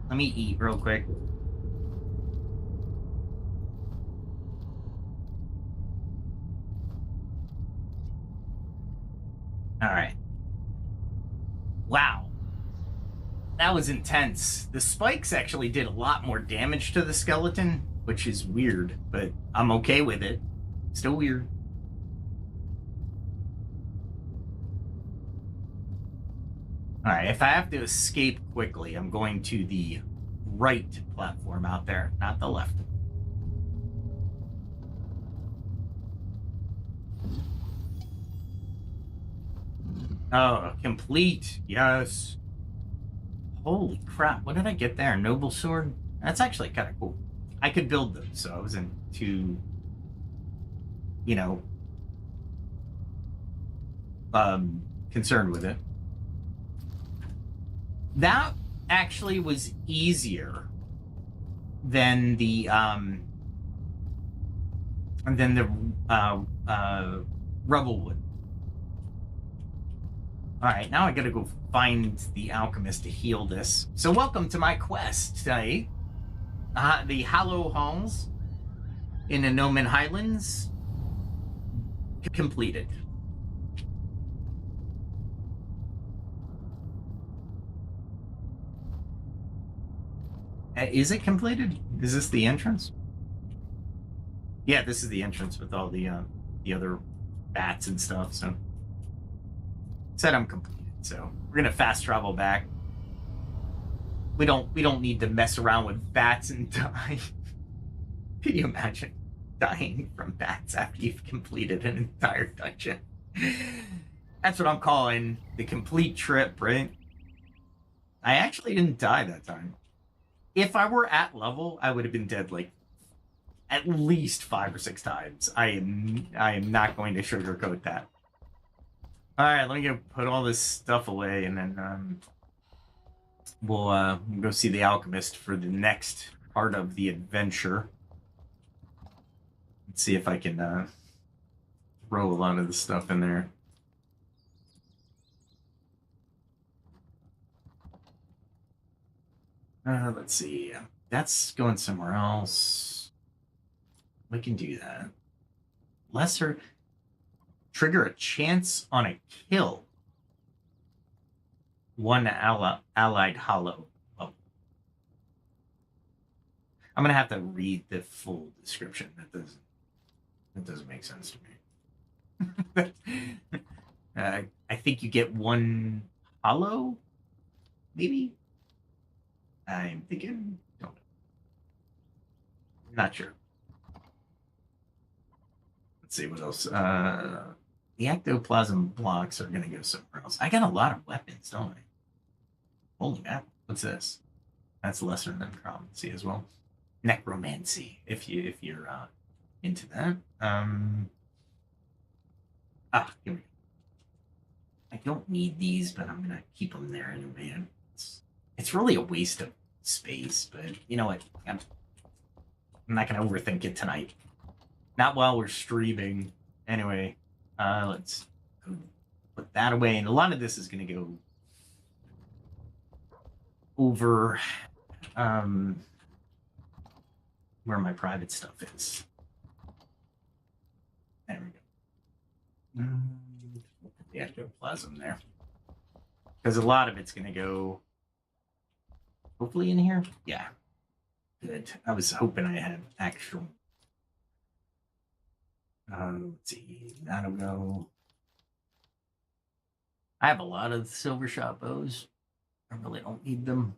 Let me eat real quick. Alright. Wow. That was intense. The spikes actually did a lot more damage to the skeleton, which is weird, but I'm okay with it. Still weird. Alright, if I have to escape quickly, I'm going to the right platform out there, not the left. Oh, complete. Yes. Holy crap. What did I get there? Noble sword? That's actually kind of cool. I could build them, so I wasn't too, you know, concerned with it. That actually was easier than the Rebelwood. Alright, now I gotta go find the alchemist to heal this. So welcome to my quest today. The Hollow Halls in the Nomad Highlands completed. Is it completed? Is this the entrance? Yeah, this is the entrance with all the other bats and stuff. So it said I'm completed. So we're gonna fast travel back. We don't need to mess around with bats and die. Can you imagine dying from bats after you've completed an entire dungeon? That's what I'm calling the complete trip, right? I actually didn't die that time. If I were at level, I would have been dead like at least 5 or 6 times. I am not going to sugarcoat that. All right, let me go put all this stuff away, and then we'll go see the alchemist for the next part of the adventure. Let's see if I can throw a lot of the stuff in there. Let's see. That's going somewhere else. We can do that. Lesser trigger a chance on a kill. One allied hollow. Oh. I'm gonna have to read the full description. That doesn't make sense to me. I think you get one hollow, maybe. I'm thinking. Not sure. Let's see what else. The ectoplasm blocks are gonna go somewhere else. I got a lot of weapons, don't I? Holy crap! What's this? That's lesser than necromancy as well. Necromancy, if you're into that. Here we go. I don't need these, but I'm gonna keep them there anyway. It's really a waste of space, but you know what? I'm not gonna overthink it tonight. Not while we're streaming. Anyway, let's put that away. And a lot of this is gonna go over where my private stuff is. There we go. The ectoplasm there. Because a lot of it's gonna go hopefully in here. Yeah. Good. I was hoping I had actual. Let's see. That'll go. I have a lot of silver shot bows. I really don't need them.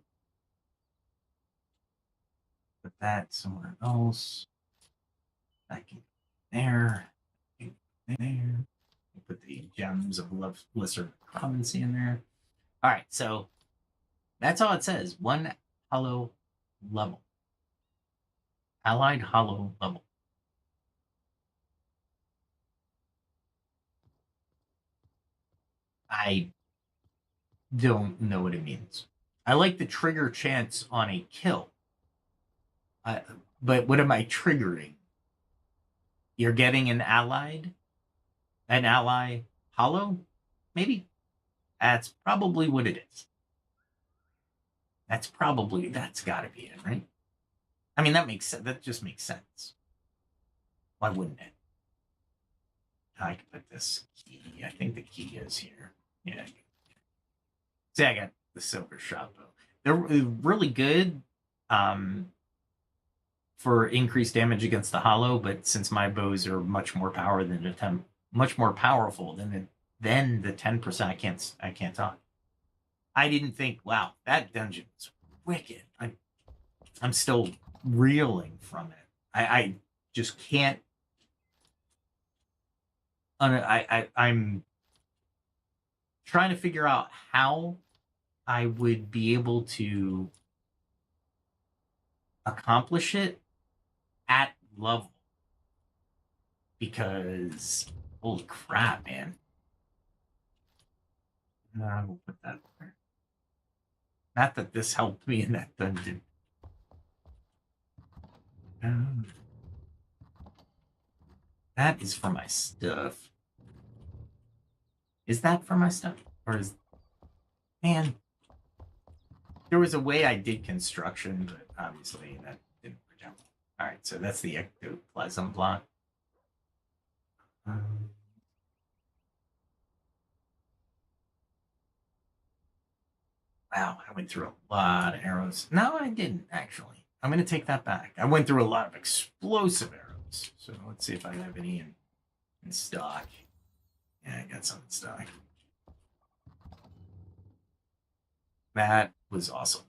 Put that somewhere else. I can there. There. Put the gems of lesser clemency in there. All right, so that's all it says. One hollow level. Allied hollow level. I don't know what it means. I like the trigger chance on a kill. But what am I triggering? You're getting an ally hollow? Maybe? That's probably what it is. That's gotta be it, right? I mean, that makes sense. That just makes sense. Why wouldn't it? I can put this key. I think the key is here. Yeah. See, I got the silver shot bow. They're really good for increased damage against the hollow, but since my bows are much more powerful than the 10%, I can't talk. I didn't think, wow, that dungeon was wicked. I'm still reeling from it. I just can't. I'm trying to figure out how I would be able to accomplish it at level. Because, holy crap, man. We'll put that there. Not that this helped me in that dungeon. That is for my stuff. Is that for my stuff? Or is... Man. There was a way I did construction, but obviously that didn't work out. Alright, so that's the ectoplasm block. Wow, I went through a lot of arrows. No, I didn't, actually. I'm going to take that back. I went through a lot of explosive arrows. So let's see if I have any in stock. Yeah, I got some in stock. That was awesome.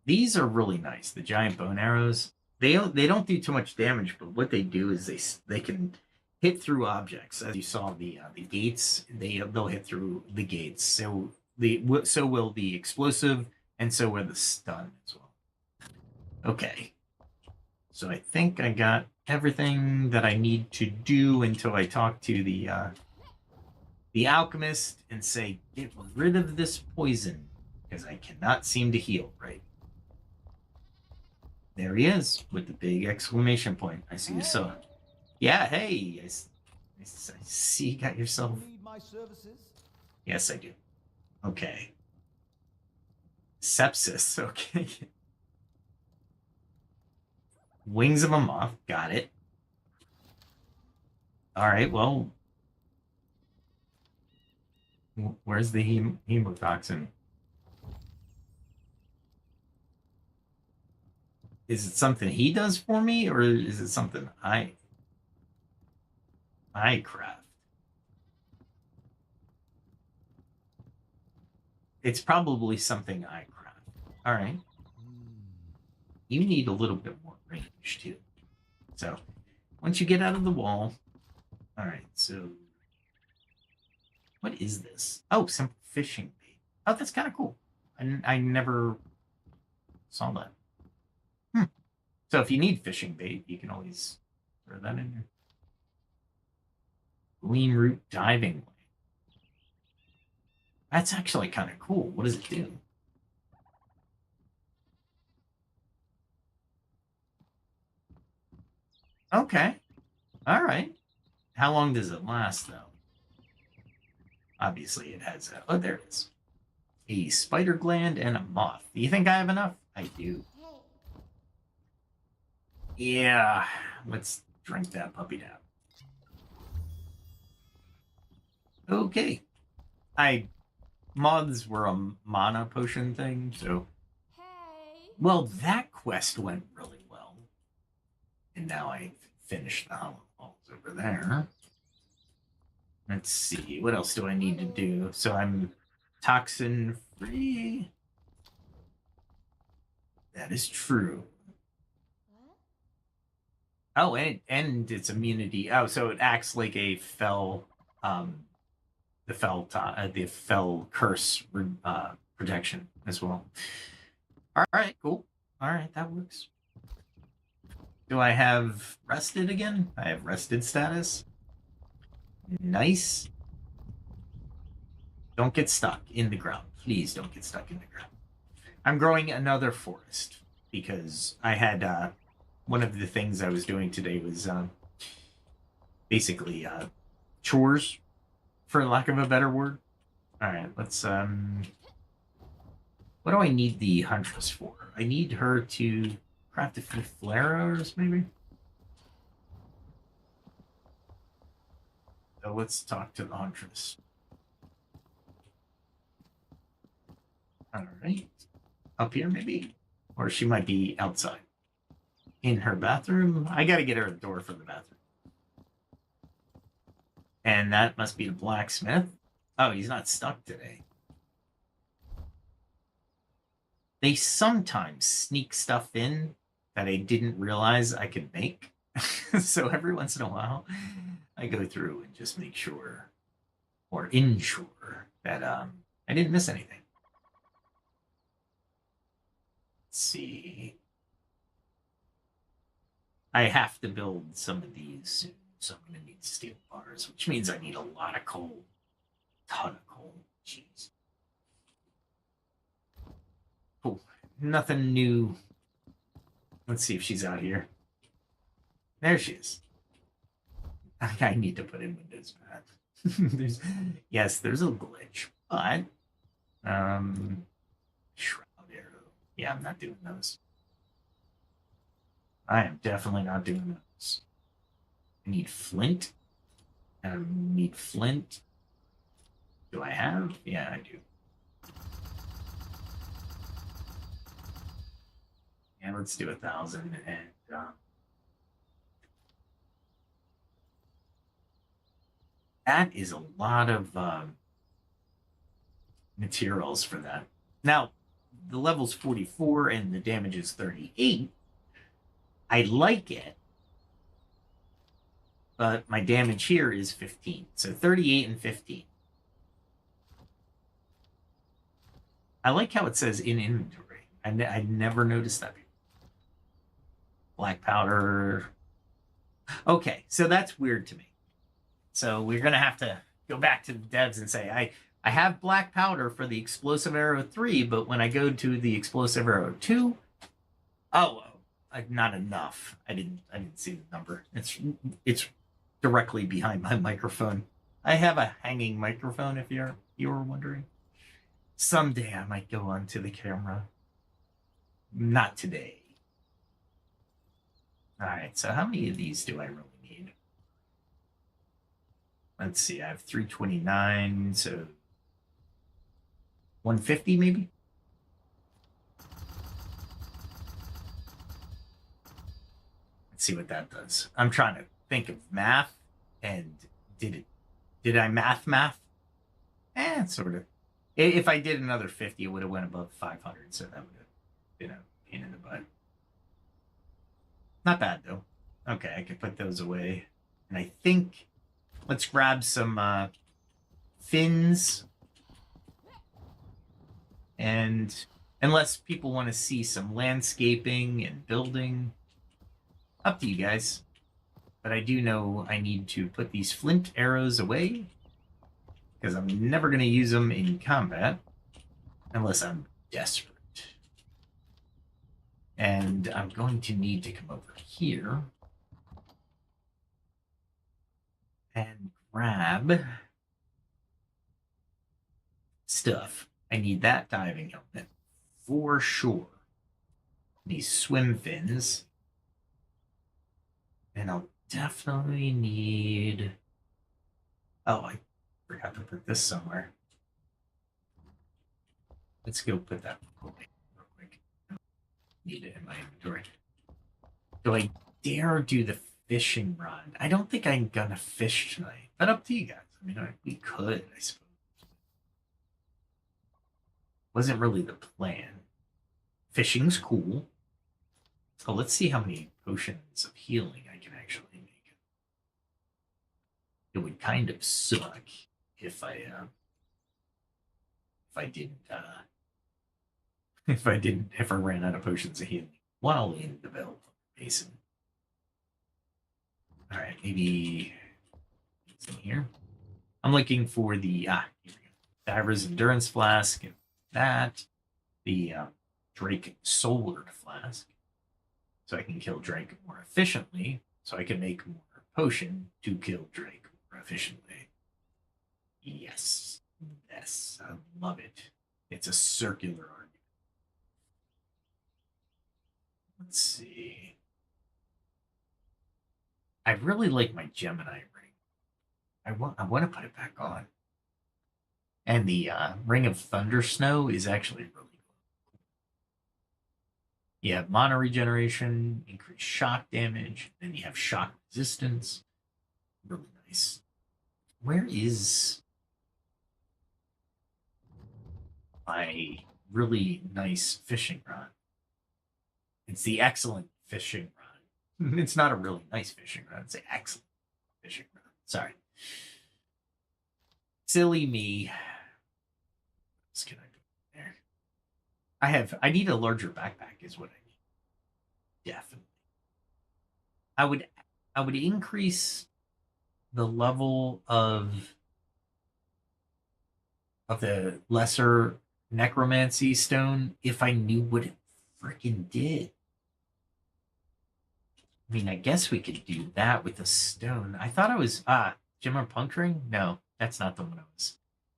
These are really nice. The giant bone arrows. They don't do too much damage, but what they do is they can hit through objects. As you saw, the gates, they'll hit through the gates. So will the explosive, and so will the stun as well. Okay, so I think I got everything that I need to do until I talk to the alchemist and say, get rid of this poison because I cannot seem to heal right. There he is with the big exclamation point. I see you. So, yeah, hey, I see you got yourself. Need my services? Yes, I do. Okay. Sepsis. Okay. Wings of a moth. Got it. All right. Well, where's the hemotoxin? Is it something he does for me, or is it something I craft? It's probably something I craft. All right. You need a little bit more range too. So once you get out of the wall, all right. So what is this? Oh, some fishing bait. Oh, that's kind of cool. I never saw that. So if you need fishing bait, you can always throw that in there. Lean root diving way. That's actually kind of cool. What does it do? Okay. All right. How long does it last, though? Obviously, it has a... Oh, there it is. A spider gland and a moth. Do you think I have enough? I do. Yeah. Let's drink that puppy down. Okay. Moths were a mana potion thing, so... Hey. Well, that quest went really well. And now I finished the hollow walls over there. Let's see, what else do I need to do? So I'm toxin free. That is true. Oh, and its immunity. Oh, so it acts like a fell, the fell curse protection as well. All right, cool. All right, that works. Do I have rested again? I have rested status. Nice. Don't get stuck in the ground. Please don't get stuck in the ground. I'm growing another forest because I had one of the things I was doing today was basically chores, for lack of a better word. All right, let's what do I need the huntress for? I need her to craft a few flare arrows, maybe. So let's talk to the huntress. All right. Up here, maybe? Or she might be outside. In her bathroom? I gotta get her a door for the bathroom. And that must be the blacksmith. Oh, he's not stuck today. They sometimes sneak stuff in that I didn't realize I could make. So every once in a while, I go through and just make sure, or ensure, that I didn't miss anything. Let's see. I have to build some of these soon, so I'm going to need steel bars, which means I need a lot of coal. Ton of coal. Jeez. Cool. Nothing new. Let's see if she's out here. There she is. I need to put in Windows Mat. Yes, there's a glitch, but shroud arrow. Yeah, I'm not doing those. I am definitely not doing those. I need flint. I need flint. Do I have? Yeah, I do. Yeah, let's do 1,000 and that is a lot of materials for that. Now, the level's 44 and the damage is 38. I like it, but my damage here is 15. So 38 and 15. I like how it says in inventory. I never noticed that before. Black powder. Okay, so that's weird to me. So we're going to have to go back to the devs and say, I have black powder for the explosive arrow 3, but when I go to the explosive arrow 2, not enough. I didn't see the number. It's directly behind my microphone. I have a hanging microphone, if you were wondering. Someday I might go onto the camera. Not today. All right, so how many of these do I really need? Let's see, I have 329, so 150 maybe? Let's see what that does. I'm trying to think of math, and did I math? Sort of. If I did another 50, it would have went above 500, so that would have been a pain in the butt. Not bad, though. Okay, I can put those away. And I think, let's grab some fins. And unless people want to see some landscaping and building, up to you guys. But I do know I need to put these flint arrows away, because I'm never going to use them in combat unless I'm desperate. And I'm going to need to come over here and grab stuff. I need that diving helmet for sure. These swim fins. And I'll definitely need... Oh, I forgot to put this somewhere. Let's go put that away real quick. Need it in my inventory. Do I dare do the fishing rod? I don't think I'm gonna fish tonight, but up to you guys. I mean, we could, I suppose. Wasn't really the plan. Fishing's cool. So let's see how many potions of healing I can actually make. It would kind of suck if I ran out of potions of healing while in the Veilwater Basin. All right, maybe it's in here. I'm looking for the here we go. Diver's Endurance Flask, and that, the Drake Sword Flask, so I can kill Drake more efficiently, so I can make more potion to kill Drake more efficiently. Yes, I love it. It's a circular argument. Let's see. I really like my Gemini ring. I want to put it back on. And the Ring of Thunder Snow is actually really cool. You have mana regeneration, increased shock damage, then you have shock resistance. Really nice. Where is my really nice fishing rod? It's the excellent fishing rod. It's not a really nice fishing rod. It's an excellent fishing rod. Sorry. Silly me. Let's get there. I need a larger backpack is what I need. Definitely. I would increase the level of the lesser necromancy stone if I knew what it freaking did. I mean, I guess we could do that with a stone. I thought I was gem or puncturing? No, That's not the one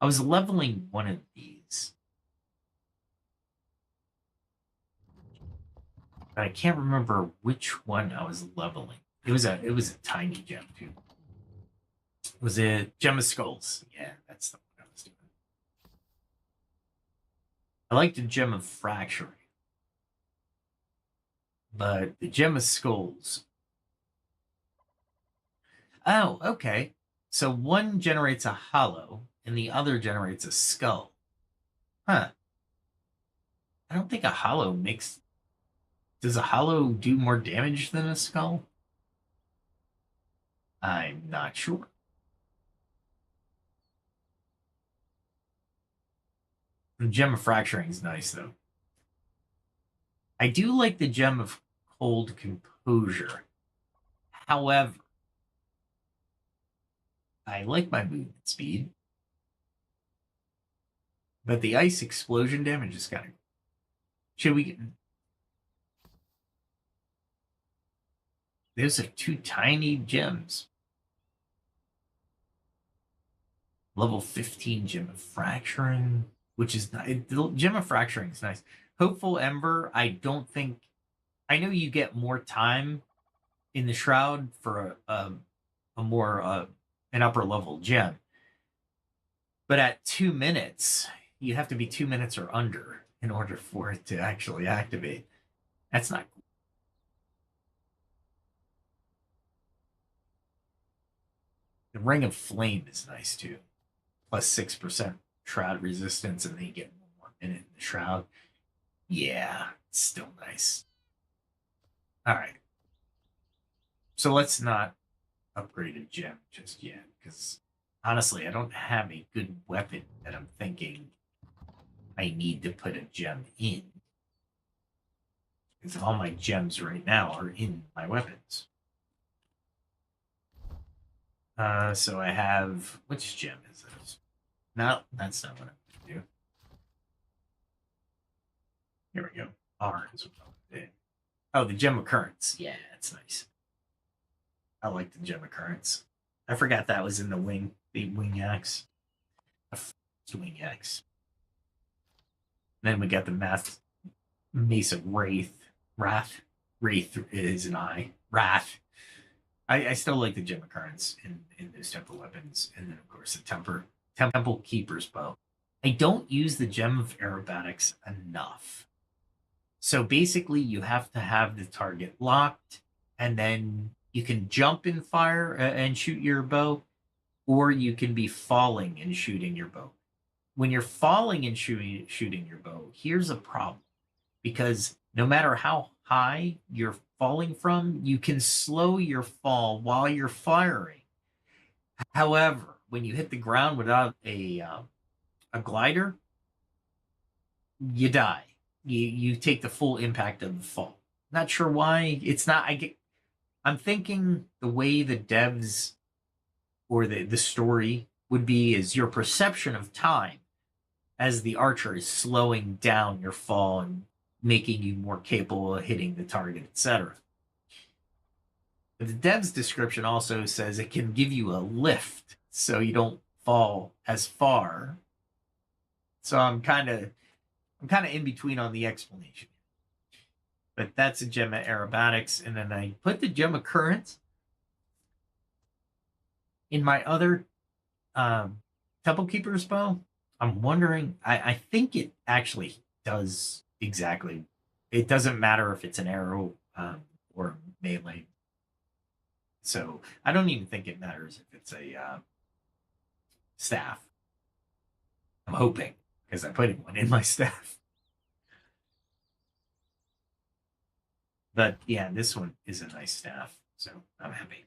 I was leveling one of these. But I can't remember which one I was leveling. It was a tiny gem too. Was it Gem of Skulls? Yeah, that's the one I was doing. I like the Gem of Fracturing. But the Gem of Skulls. Oh, okay. So one generates a hollow and the other generates a skull. Huh. I don't think a hollow makes... Does a hollow do more damage than a skull? I'm not sure. The Gem of Fracturing is nice, though. I do like the Gem of Cold Composure. However, I like my movement speed. But the ice explosion damage is kind of... Should we get... Those are two tiny gems. Level 15 Gem of Fracturing, which is nice. The Gem of Fracturing is nice. Hopeful Ember, I don't think... I know you get more time in the Shroud for a more an upper level gem. But at 2 minutes, you have to be 2 minutes or under in order for it to actually activate. That's not cool. The Ring of Flame is nice too. Plus 6% Shroud resistance, and then you get 1 more minute in the Shroud. Yeah, it's still nice. All right. So let's not upgrade a gem just yet, because honestly, I don't have a good weapon that I'm thinking I need to put a gem in. Because all my gems right now are in my weapons. So I have... Which gem is this? No, that's not what I'm going to do. Here we go. R is what I'm going to do. Oh, the Gem of Currents. Yeah, that's nice. I like the Gem of Currents. I forgot that was in the wing axe. The first wing axe. Then we got the Mace of Wrath. Wraith is an eye. Wrath. I still like the Gem of Currents in those type of weapons. And then, of course, the Temple Keeper's Bow. I don't use the Gem of Aerobatics enough. So basically, you have to have the target locked, and then you can jump and fire and shoot your bow, or you can be falling and shooting your bow. When you're falling and shooting your bow, here's a problem. Because no matter how high you're falling from, you can slow your fall while you're firing. However, when you hit the ground without a glider, you die. You take the full impact of the fall. Not sure why. It's not... I'm thinking the way the devs or the story would be is your perception of time as the archer is slowing down your fall and making you more capable of hitting the target, etc. But the dev's description also says it can give you a lift so you don't fall as far. So I'm kind of in between on the explanation. But that's a Gem of Aerobatics. And then I put the Gem of Currents in my other Temple Keeper's Bow. I'm wondering, I think it actually does exactly. It doesn't matter if it's an arrow or melee. So I don't even think it matters if it's a staff. I'm hoping, because I put one in my staff. But yeah, this one is a nice staff, so I'm happy.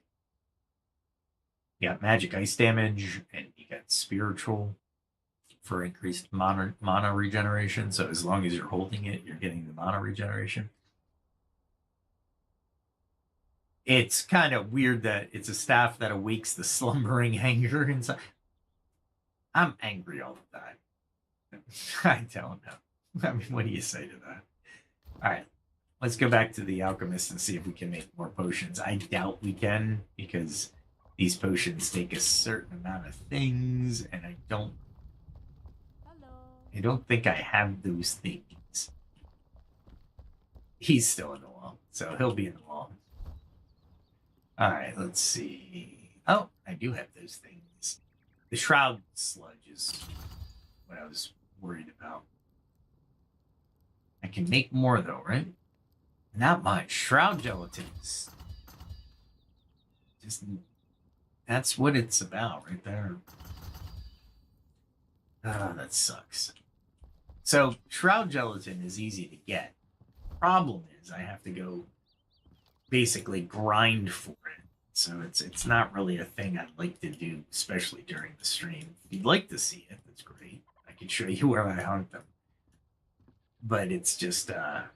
You got magic ice damage, and you got spiritual for increased mana regeneration. So as long as you're holding it, you're getting the mana regeneration. It's kind of weird that it's a staff that awakes the slumbering anger inside. I'm angry all the time. I don't know. I mean, what do you say to that? All right. Let's go back to the alchemist and see if we can make more potions. I doubt we can, because These potions take a certain amount of things, and I don't think I have those things. He's still in the wall, so he'll be in the wall. All right, let's see. Oh, I do have those things. The shroud sludge is what I was worried about. I can make more though, right? Not much. Shroud gelatins. Just that's what it's about right there. Ah, that sucks. So shroud gelatin is easy to get. Problem is I have to go basically grind for it. So it's not really a thing I'd like to do, especially during the stream. If you'd like to see it, that's great. I can show you where I hunt them. But it's just that.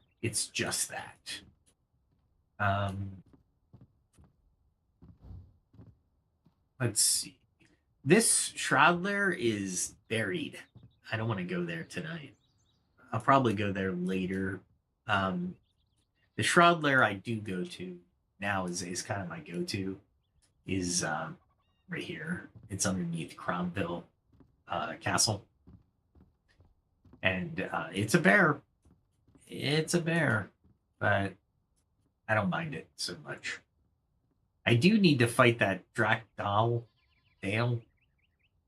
Let's see. This shroud lair is buried. I don't want to go there tonight. I'll probably go there later. The shroud lair I do go to now is kind of my go-to. Is right here. It's underneath Cromville Castle, and it's a bear. It's a bear, but I don't mind it so much. I do need to fight that Dale,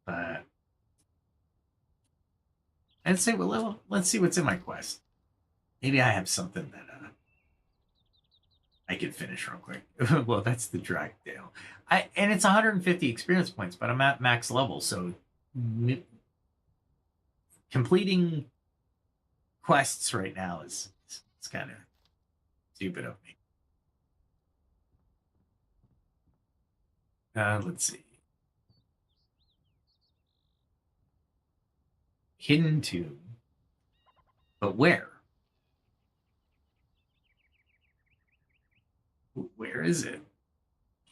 but let's see what's in my quest. Maybe I have something that I can finish real quick. Well, that's the Dale. And it's 150 experience points, but I'm at max level, so completing quests right now is it's kind of stupid of me. Let's see. Hidden tomb. But where? Where is it?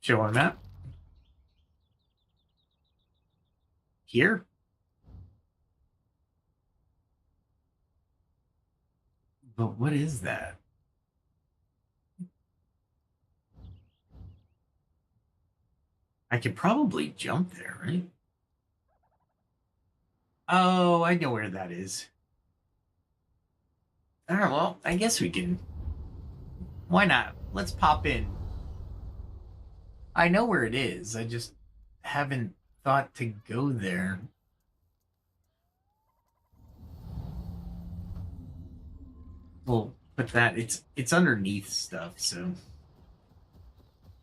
Show on map. Here? But what is that? I could probably jump there, right? Oh, I know where that is. All right, well, I guess we can. Why not? Let's pop in. I know where it is. I just haven't thought to go there. Well, put that. It's underneath stuff, so.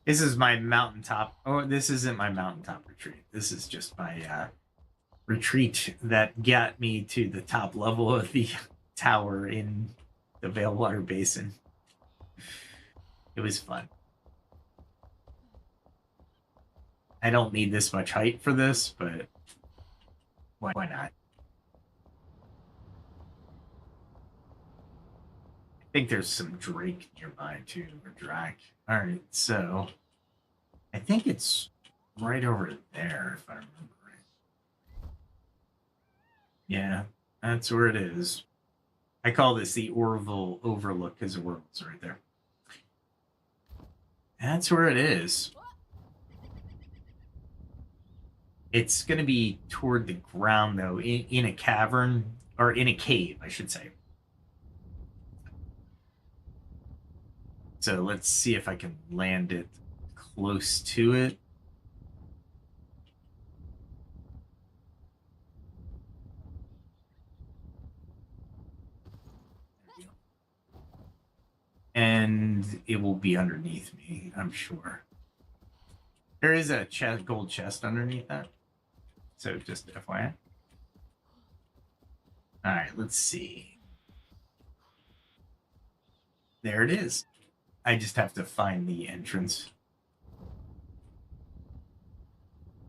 This is my mountaintop. Oh, this isn't my mountaintop retreat. This is just my retreat that got me to the top level of the tower in the Veilwater Basin. It was fun. I don't need this much height for this, but why not? I think there's some drake nearby too, or drake. All right, so I think it's right over there, if I remember right. Yeah, that's where it is. I call this the Orville Overlook because the world's right there. That's where it is. It's going to be toward the ground, though, in a cavern, or in a cave, I should say. So let's see if I can land it close to it. And it will be underneath me, I'm sure. There is a gold chest underneath that. So just FYI. All right, let's see. There it is. I just have to find the entrance.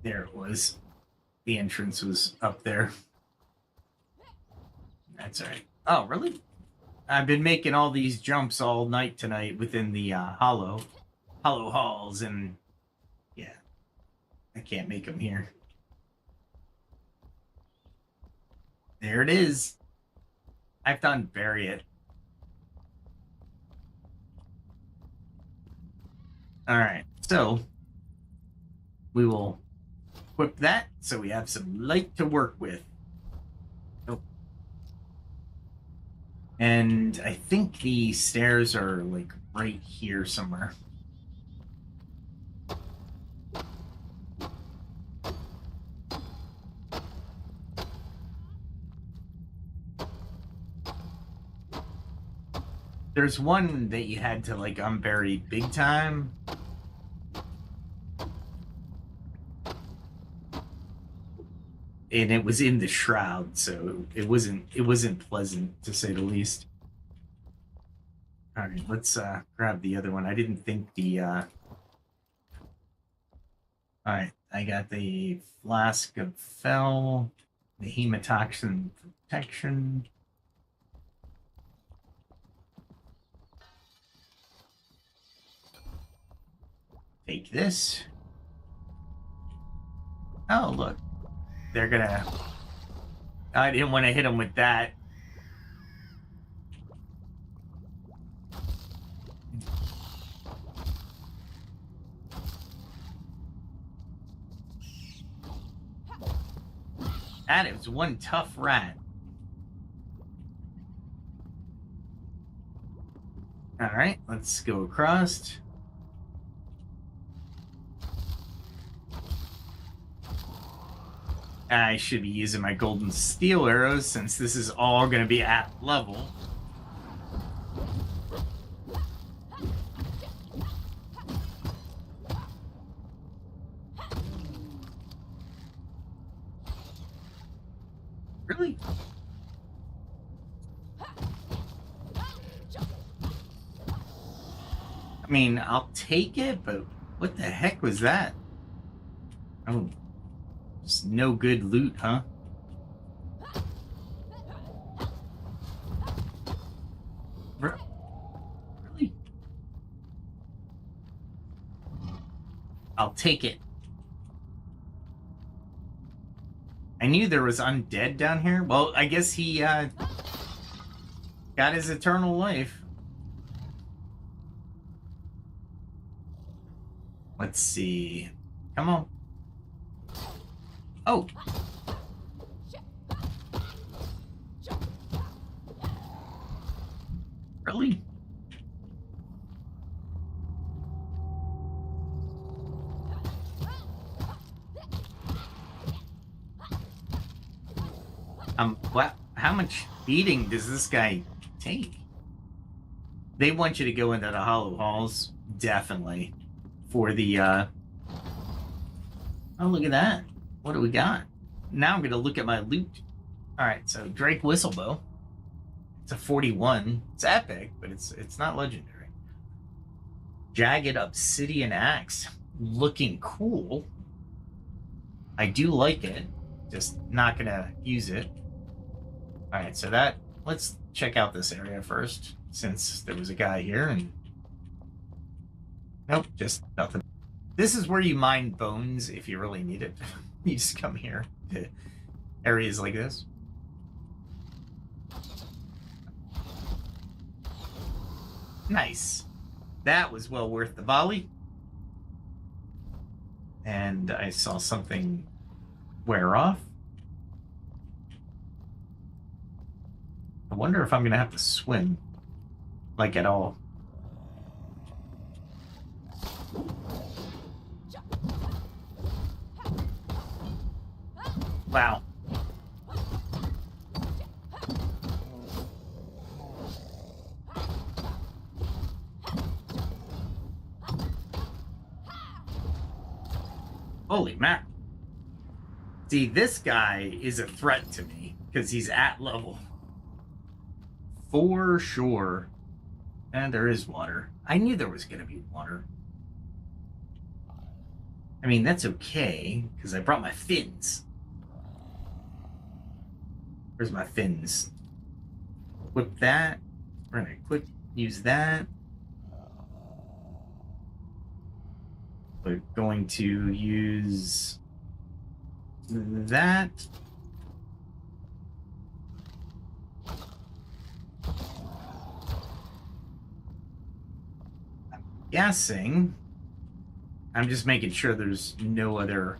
There it was. The entrance was up there. That's all right. Oh, really? I've been making all these jumps all night tonight within the hollow halls, and yeah, I can't make them here. There it is. I've done bury it. All right, so We will equip that so we have some light to work with. Oh. And I think the stairs are like right here somewhere. There's one that you had to like unbury big time. And it was in the shroud, so it wasn't pleasant to say the least. All right, let's grab the other one. I didn't think the all right, I got the flask of fel, the hemotoxin protection. Take this. Oh, look. They're gonna... I didn't want to hit them with that. That is one tough rat. All right, let's go across. I should be using my golden steel arrows since this is all going to be at level. Really? I mean, I'll take it, but what the heck was that? Oh, just no good loot, huh? Really? I'll take it. I knew there was undead down here. Well, I guess he got his eternal life. Let's see. Come on. Oh. Really? What? How much beating does this guy take? They want you to go into the hollow halls, definitely, for the, oh, look at that. What do we got? Now I'm going to look at my loot. All right, so Drake Whistlebow. It's a 41. It's epic, but it's not legendary. Jagged Obsidian Axe. Looking cool. I do like it. Just not going to use it. All right, so that, let's check out this area first, since there was a guy here, and nope, just nothing. This is where you mine bones if you really need it. You just come here to areas like this. Nice. That was well worth the volley. And I saw something wear off. I wonder if I'm going to have to swim, like at all. Wow. Holy mackerel. See, this guy is a threat to me because he's at level. For sure. And there is water. I knew there was going to be water. I mean, that's okay, because I brought my fins. Where's my fins? Equip that. We're going to use that. We're going to use that. I'm guessing I'm just making sure there's no other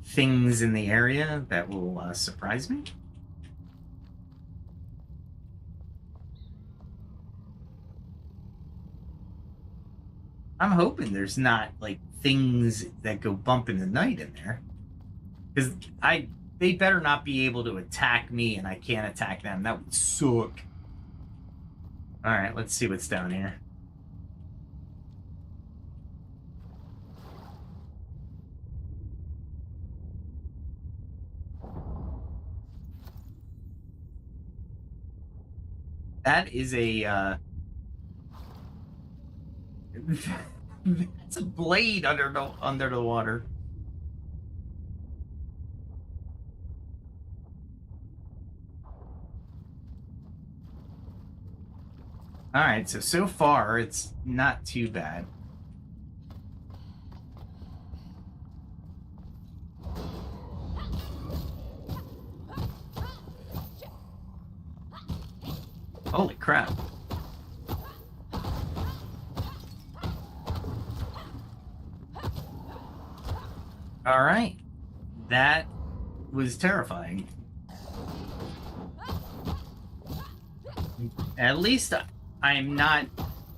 things in the area that will surprise me. I'm hoping there's not like things that go bump in the night in there, because they better not be able to attack me and I can't attack them. That would suck. All right, let's see what's down here. That is a that's a blade under the water. All right, so far it's not too bad. Holy crap. All right. That was terrifying. At least I'm not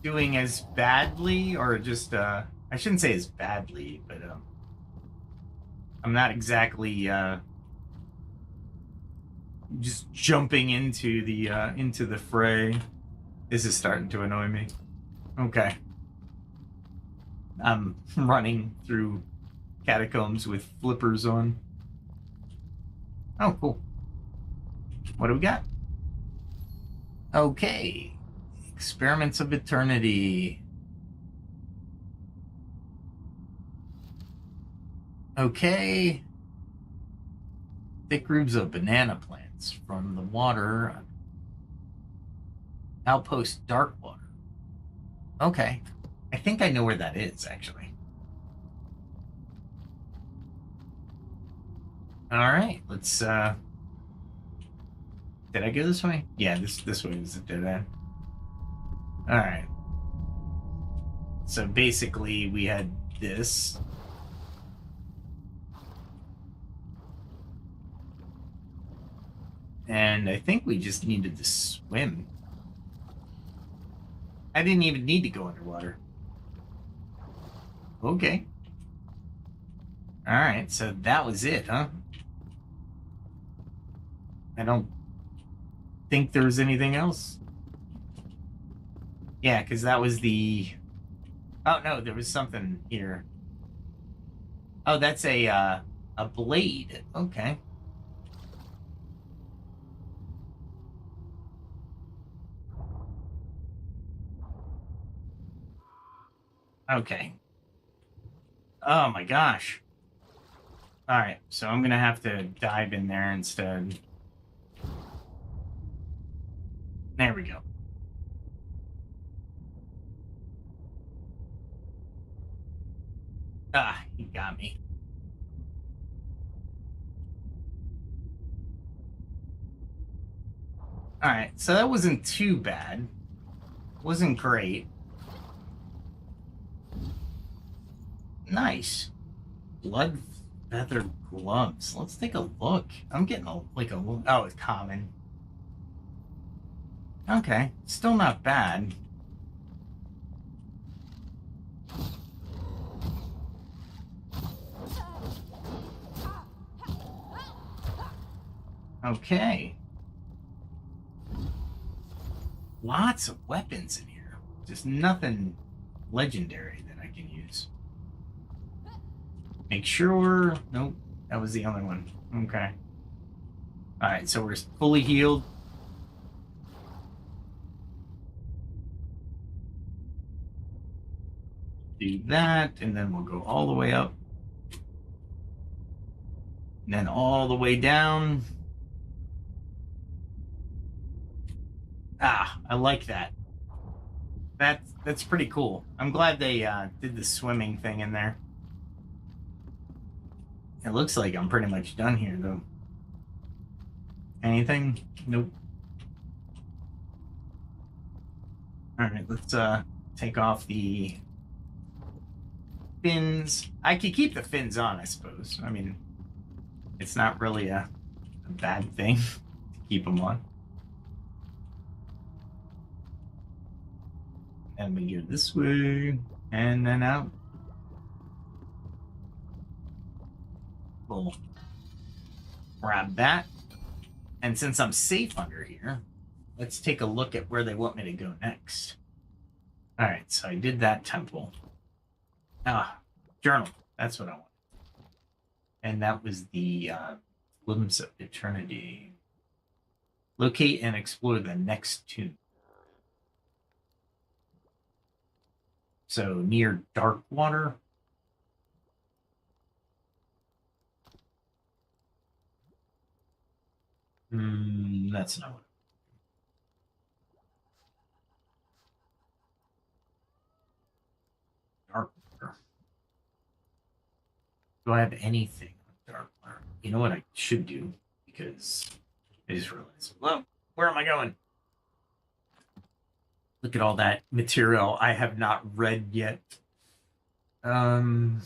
doing as badly, or just, I shouldn't say as badly, but I'm not exactly just jumping into the fray. This is starting to annoy me. Okay. I'm running through catacombs with flippers on. Oh, cool. What do we got? Okay. Experiments of Eternity. Okay. Thick roots of banana plants from the water. Outpost Darkwater. Okay. I think I know where that is, actually. All right, let's did I go this way? Yeah, this way is a dead end. All right. So basically we had this. And I think we just needed to swim. I didn't even need to go underwater. Okay. All right, so that was it, huh? I don't think there was anything else. Yeah, because that was the... Oh, no, there was something here. Oh, that's a blade. Okay. Okay. Oh, my gosh. All right, so I'm going to have to dive in there instead. There we go. Ah, he got me. All right, so that wasn't too bad. Wasn't great. Nice. Blood feather gloves. Let's take a look. I'm getting oh, it's common. Okay, still not bad. Okay. Lots of weapons in here. Just nothing legendary that I can use. Make sure... Nope, that was the other one. Okay. Alright, so we're fully healed. Do that, and then we'll go all the way up. And then all the way down. Ah, I like that. That's pretty cool. I'm glad they did the swimming thing in there. It looks like I'm pretty much done here, though. Anything? Nope. All right, let's take off the fins. I could keep the fins on, I suppose. I mean, it's not really a bad thing to keep them on. And we go this way, and then out. We'll grab that. And since I'm safe under here, let's take a look at where they want me to go next. All right, so I did that temple. Journal. That's what I want. And that was the Limbs of Eternity. Locate and explore the next tomb. So near Darkwater. That's not what. Darkwater. Do I have anything on Darkwater? You know what I should do? Because I just realized, well, where am I going? Look at all that material I have not read yet. We'll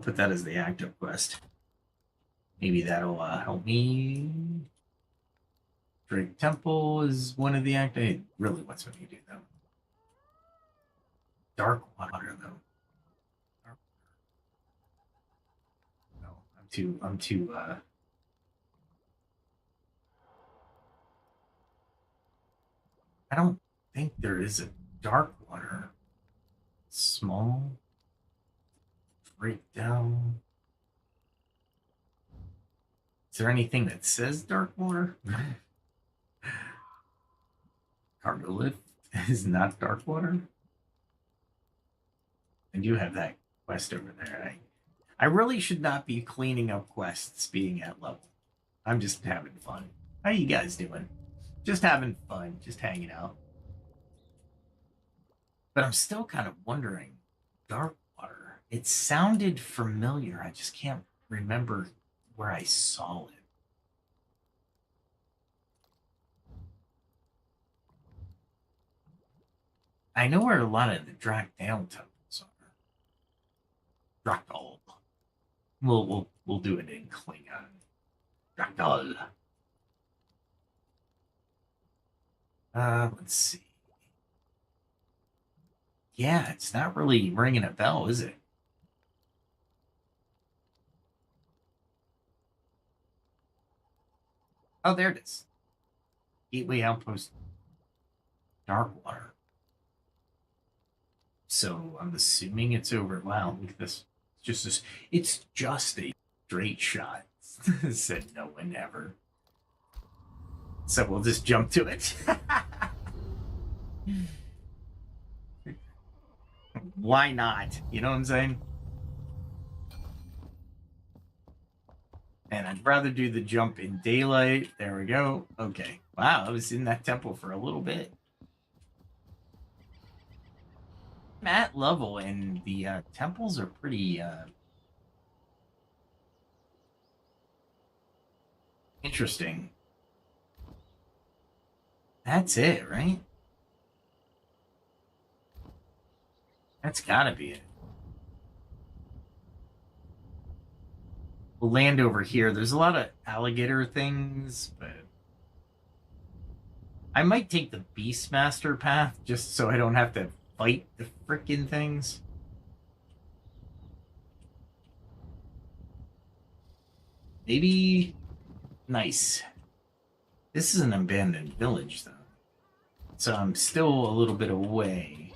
put that as the active quest. Maybe that'll help me. Drake Temple is one of the active. It really wants me to do that. Dark water though. Dark water. No, I'm too I don't think there is a dark water. Small breakdown. Is there anything that says dark water? Cargo lift is not dark water. I do have that quest over there. I really should not be cleaning up quests being at level. I'm just having fun. How you guys doing? Just having fun, just hanging out. But I'm still kind of wondering, Darkwater. It sounded familiar. I just can't remember where I saw it. I know where a lot of the Drakdale temples are. Drakdal. We'll do it in Klingon. Drakdal. Let's see. Yeah, it's not really ringing a bell, is it? Oh, there it is. Gateway Outpost. Darkwater. So I'm assuming it's over. Wow, look at this. It's just a straight shot. Said no one ever. So we'll just jump to it. Why not? You know what I'm saying? And I'd rather do the jump in daylight. There we go. Okay. Wow, I was in that temple for a little bit. I'm at level, and the temples are pretty interesting. That's it, right? That's gotta be it. We'll land over here. There's a lot of alligator things, but I might take the Beastmaster path just so I don't have to fight the frickin' things. Maybe. Nice. This is an abandoned village, though. So I'm still a little bit away.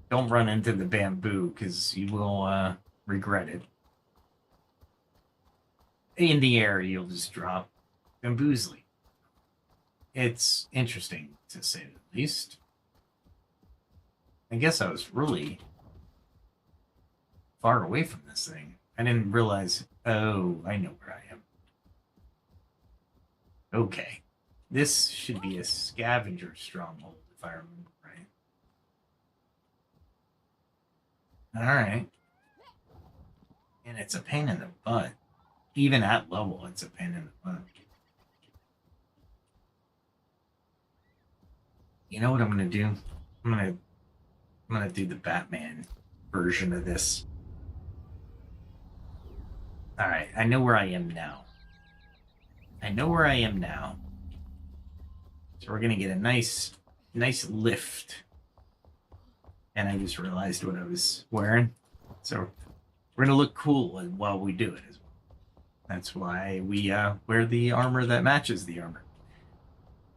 Don't run into the bamboo, because you will regret it. In the air, you'll just drop bamboozly. It's interesting, to say the least. I guess I was really far away from this thing. I didn't realize, oh, I know where I am. Okay. This should be a scavenger stronghold, if I remember right. Alright. And it's a pain in the butt. Even at level, it's a pain in the butt. You know what I'm gonna do? I'm gonna do the Batman version of this. All right, I know where I am now. So we're gonna get a nice lift. And I just realized what I was wearing. So we're gonna look cool while we do it as well. That's why we wear the armor that matches the armor.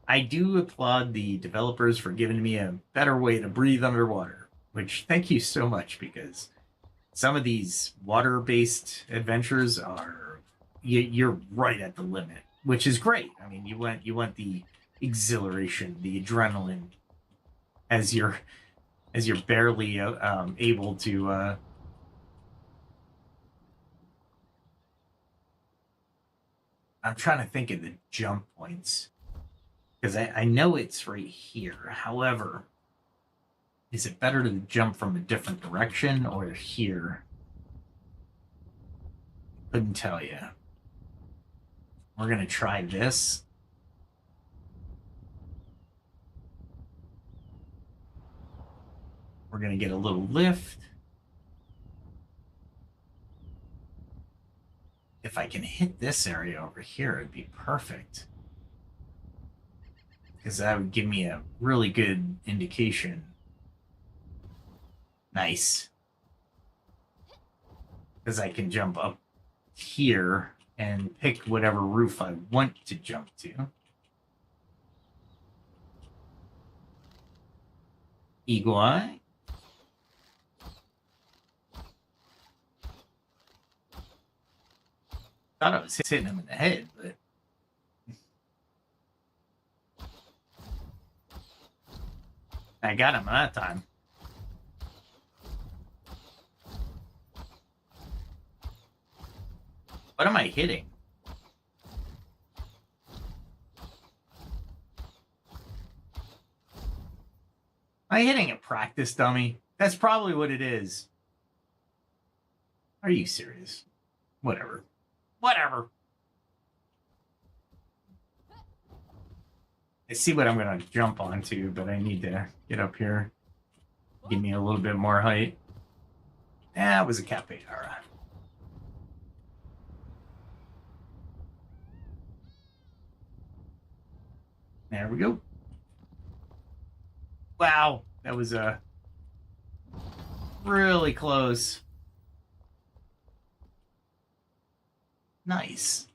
I do applaud the developers for giving me a better way to breathe underwater, which thank you so much, because some of these water-based adventures are you're right at the limit, which is great. I mean, you want the exhilaration, the adrenaline as you're barely able to I'm trying to think of the jump points, because I know it's right here. However, is it better to jump from a different direction or here? Couldn't tell you. We're gonna try this. We're gonna get a little lift. If I can hit this area over here, it'd be perfect, because that would give me a really good indication. Nice. Because I can jump up here and pick whatever roof I want to jump to. Eagle Eye. Thought I was hitting him in the head, but I got him that time. What am I hitting? Am I hitting a practice dummy? That's probably what it is. Are you serious? Whatever. Whatever. I see what I'm going to jump onto, but I need to get up here. Give me a little bit more height. That was a Capybara. There we go. Wow, that was really close. Nice.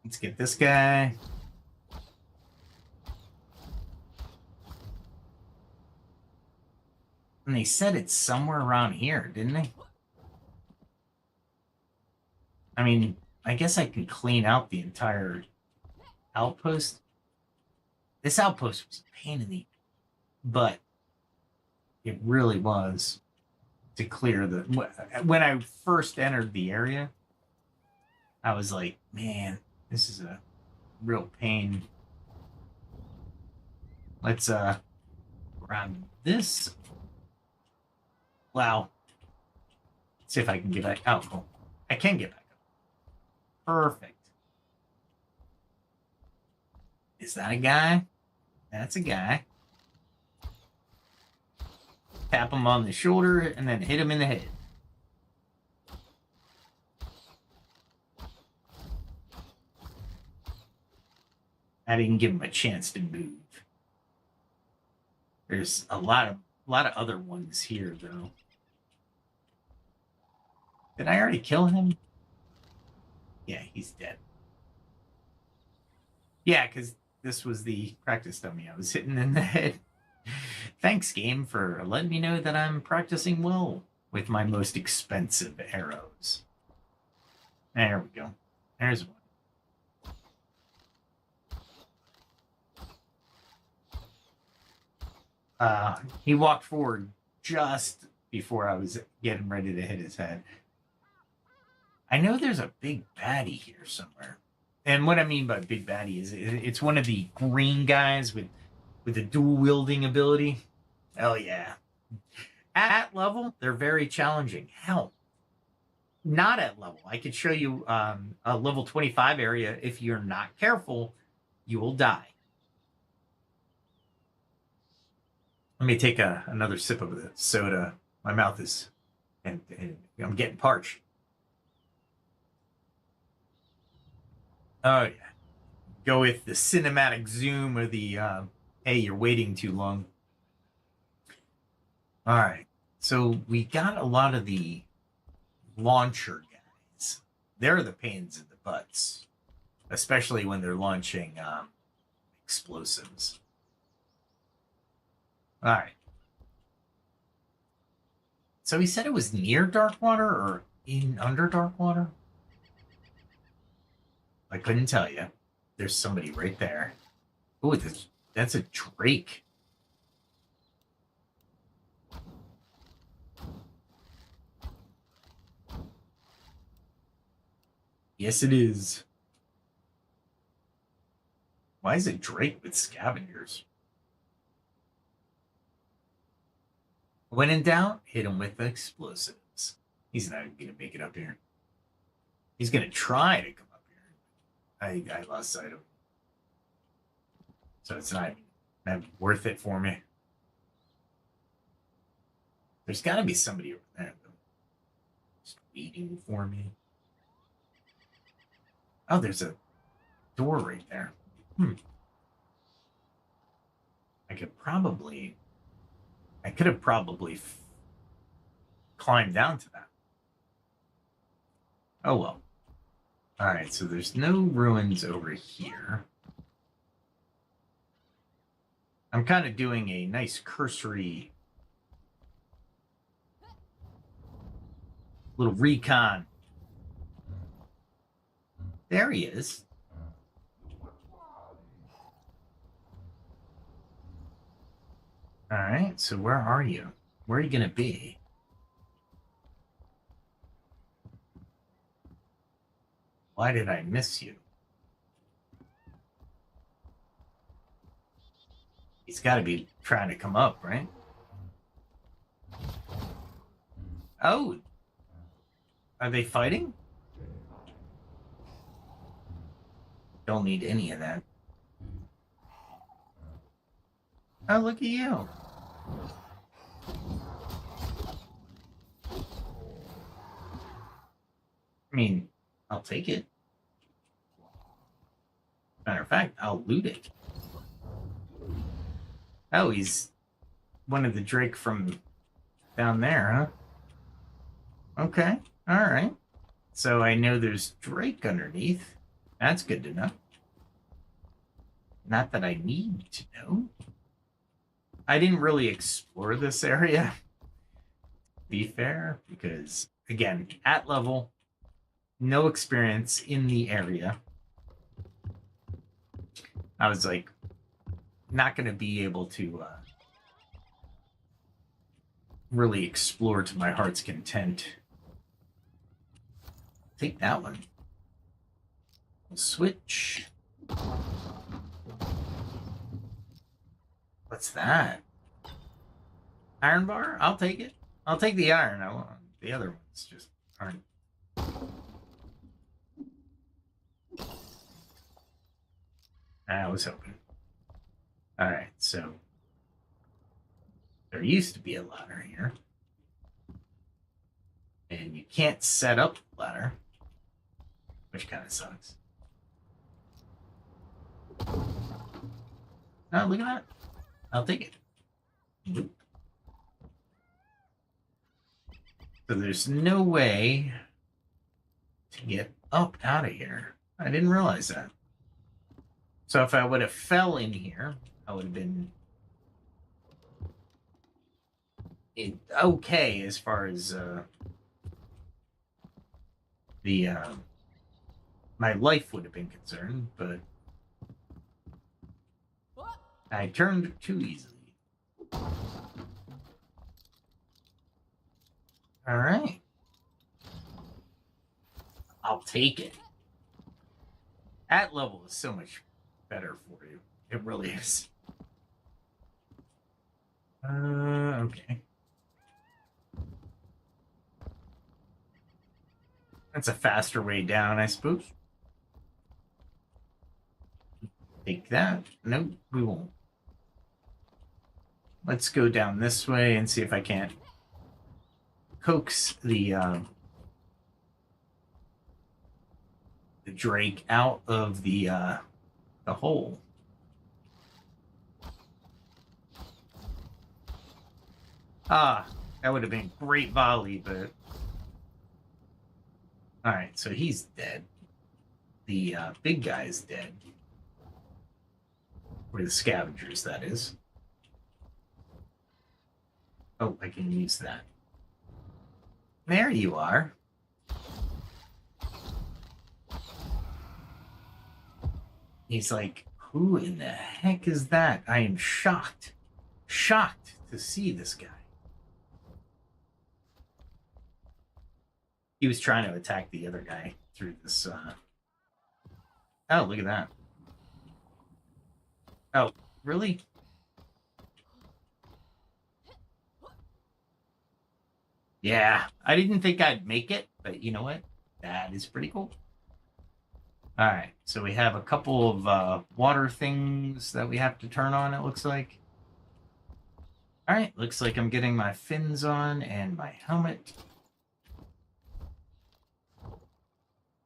Let's get this guy. And they said it's somewhere around here, didn't they? I mean, I guess I can clean out the entire outpost. This outpost was a pain in the butt. It really was, to clear the... When I first entered the area, I was like, man, this is a real pain. Let's grab this. Wow. Let's see if I can get back. Oh, cool. I can get back up. Perfect. Is that a guy? That's a guy. Tap him on the shoulder and then hit him in the head. I didn't give him a chance to move. There's a lot of other ones here, though. Did I already kill him? Yeah, he's dead. Yeah, because this was the practice dummy I was hitting in the head. Thanks, game, for letting me know that I'm practicing well with my most expensive arrows. There we go. There's one. He walked forward just before I was getting ready to hit his head. I know there's a big baddie here somewhere. And what I mean by big baddie is it's one of the green guys with a dual wielding ability. Hell yeah. At that level, they're very challenging. Hell, not at level. I could show you a level 25 area. If you're not careful, you will die. Let me take another sip of the soda. My mouth is, and I'm getting parched. Oh, yeah. Go with the cinematic zoom or the, hey, you're waiting too long. All right. So we got a lot of the launcher guys. They're the pains in the butts, especially when they're launching explosives. All right. So he said it was near Darkwater or under Darkwater? I couldn't tell you. There's somebody right there. Oh, that's a drake. Yes, it is. Why is it Drake with scavengers? When in doubt, hit him with the explosives. He's not going to make it up here. He's going to try to come up here. I lost sight of him. So it's not worth it for me. There's got to be somebody over there, though. Just waiting for me. Oh, there's a door right there. I could have probably climbed down to that. Oh, well. All right, so there's no ruins over here. I'm kind of doing a nice cursory little recon. There he is. All right, so where are you? Where are you going to be? Why did I miss you? He's got to be trying to come up, right? Oh. Are they fighting? Don't need any of that. Oh, look at you. I mean, I'll take it. Matter of fact, I'll loot it. Oh, he's one of the Drake from down there, huh? Okay, all right. So I know there's Drake underneath. That's good to know. Not that I need to know. I didn't really explore this area, to be fair, because, again, at level, no experience in the area. I was like, not going to be able to really explore to my heart's content. Take that one. We'll switch. What's that? Iron bar? I'll take it. I'll take the iron. The other ones just aren't. I was hoping. All right, so there used to be a ladder here. And you can't set up the ladder, which kind of sucks. Oh, look at that. I'll take it. So there's no way to get up out of here. I didn't realize that. So if I would have fell in here, I would have been okay as far as my life would have been concerned, but I turned too easily. All right. I'll take it. At level is so much better for you. It really is. Okay. That's a faster way down, I suppose. Take that. Nope, we won't. Let's go down this way and see if I can't coax the drake out of the hole. Ah, that would have been a great volley, but... Alright, so he's dead. The big guy's dead. Or the scavengers, that is. Oh, I can use that. There you are. He's like, who in the heck is that? I am shocked. Shocked to see this guy. He was trying to attack the other guy through this. Oh, look at that. Oh, really? Yeah, I didn't think I'd make it, but you know what? That is pretty cool. All right, so we have a couple of water things that we have to turn on, it looks like. All right, looks like I'm getting my fins on and my helmet.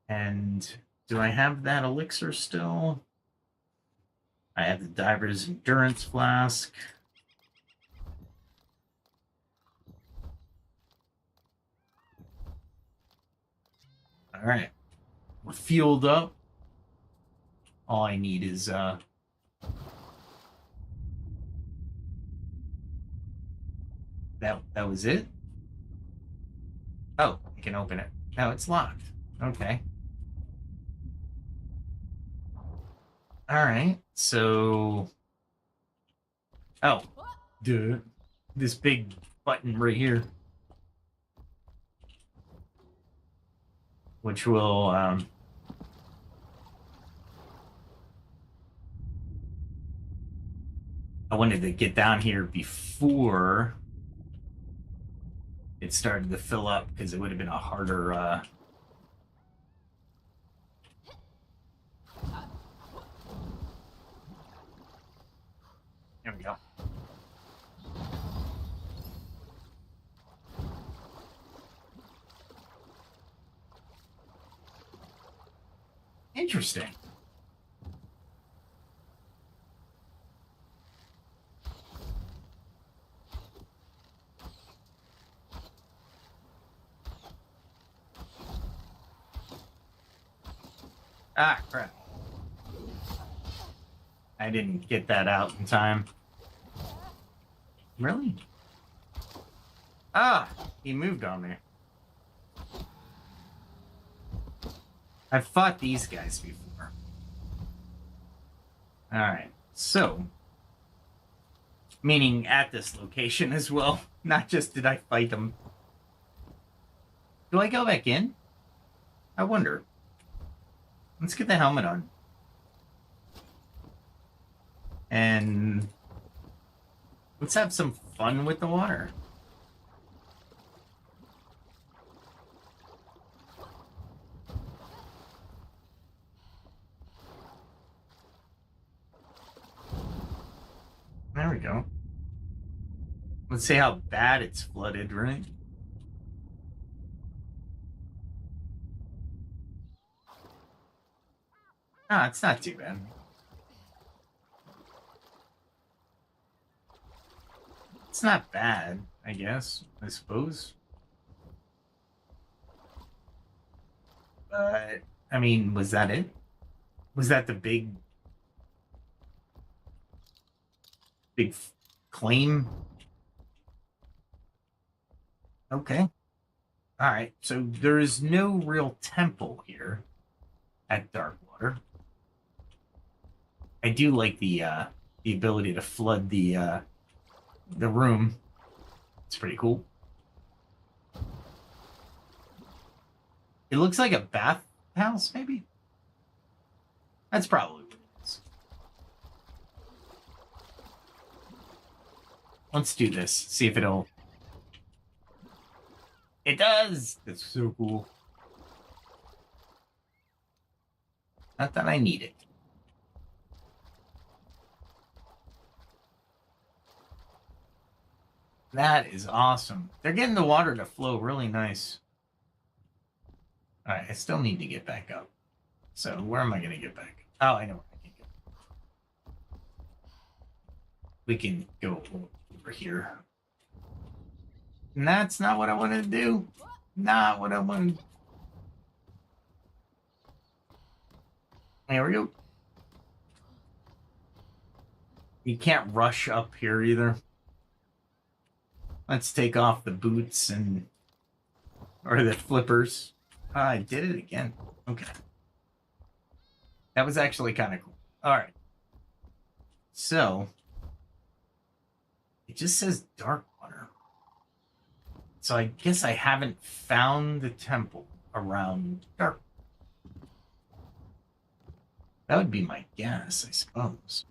And do I have that elixir still? I have the diver's endurance flask. All right, we're fueled up. All I need is that was it. Oh, I can open it. No, it's locked. Okay. All right, so... Oh, dude. This big button right here. Which will, I wanted to get down here before it started to fill up, because it would have been a harder, There we go. Interesting. Ah, crap. I didn't get that out in time. Really? Ah, he moved on me. I've fought these guys before. Alright, so... Meaning at this location as well. Not just did I fight them. Do I go back in? I wonder. Let's get the helmet on. And... let's have some fun with the water. There we go. Let's see how bad it's flooded, right? Ah, it's not too bad. It's not bad, I guess, I suppose. But, I mean, was that it? Was that the big claim? Okay. All right, so there is no real temple here at Darkwater. I do like the ability to flood the room. It's pretty cool. It looks like a bathhouse, maybe? That's probably what it is. Let's do this. See if it'll... It does! That's so cool. Not that I need it. That is awesome. They're getting the water to flow really nice. All right, I still need to get back up. So where am I going to get back? Oh, I know where I can go. We can go over here. And that's not what I wanted to do. Not what I wanted. There we go. You can't rush up here either. Let's take off the boots and... or the flippers. I did it again. Okay. That was actually kind of cool. All right. So... it just says dark water. So I guess I haven't found the temple around dark. That would be my guess, I suppose.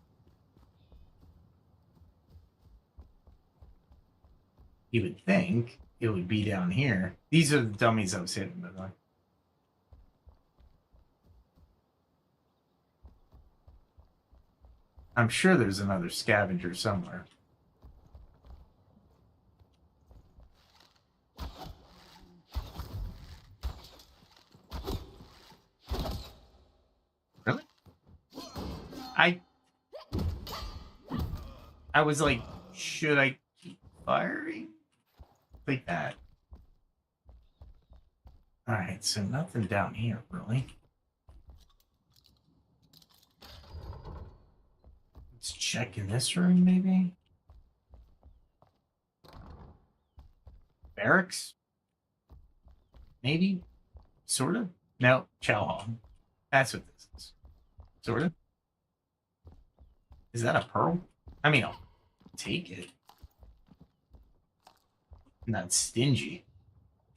You would think it would be down here. These are the dummies I was hitting, by the way. I'm sure there's another scavenger somewhere. Really? I was like, should I keep firing? Like that. Alright, so nothing down here, really. Let's check in this room, maybe? Barracks? Maybe? Sort of? No, chow hall. That's what this is. Sort of? Is that a pearl? I mean, I'll take it. I'm not stingy.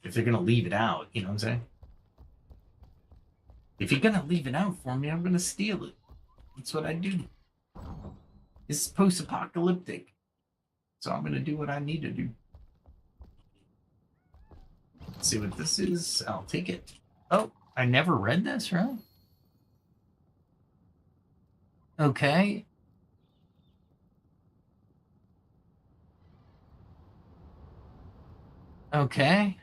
If they're going to leave it out, you know what I'm saying? If you're going to leave it out for me, I'm going to steal it. That's what I do. This is post-apocalyptic. So I'm going to do what I need to do. Let's see what this is. I'll take it. Oh, I never read this, right? Okay. Okay.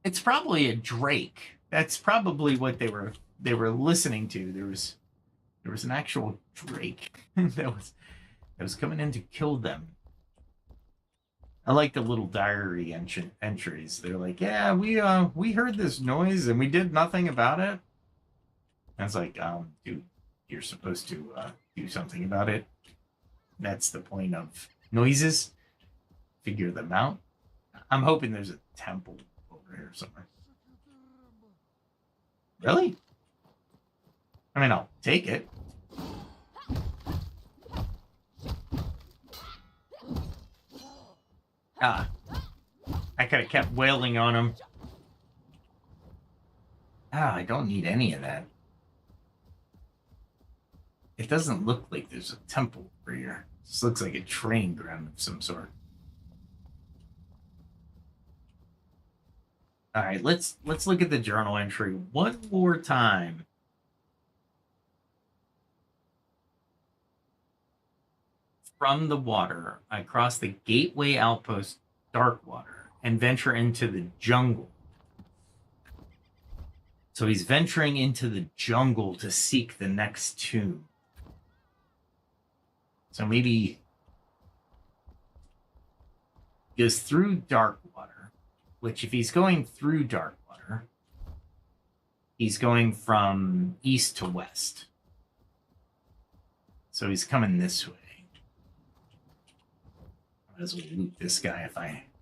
It's probably a drake. That's probably what they were listening to. There was an actual drake that was coming in to kill them. I like the little diary entries. They're like, yeah, we heard this noise and we did nothing about it. And it's like, dude, you're supposed to do something about it. That's the point of noises. Figure them out. I'm hoping there's a temple over here somewhere. Really? I mean, I'll take it. I could have kept wailing on him. I don't need any of that. It doesn't look like there's a temple over here. This looks like a training ground of some sort. All right, let's look at the journal entry one more time. From the water, I cross the gateway outpost, Darkwater, and venture into the jungle. So he's venturing into the jungle to seek the next tomb. So maybe he goes through Darkwater, which if he's going through Darkwater, he's going from east to west. So he's coming this way. I might as well loot this guy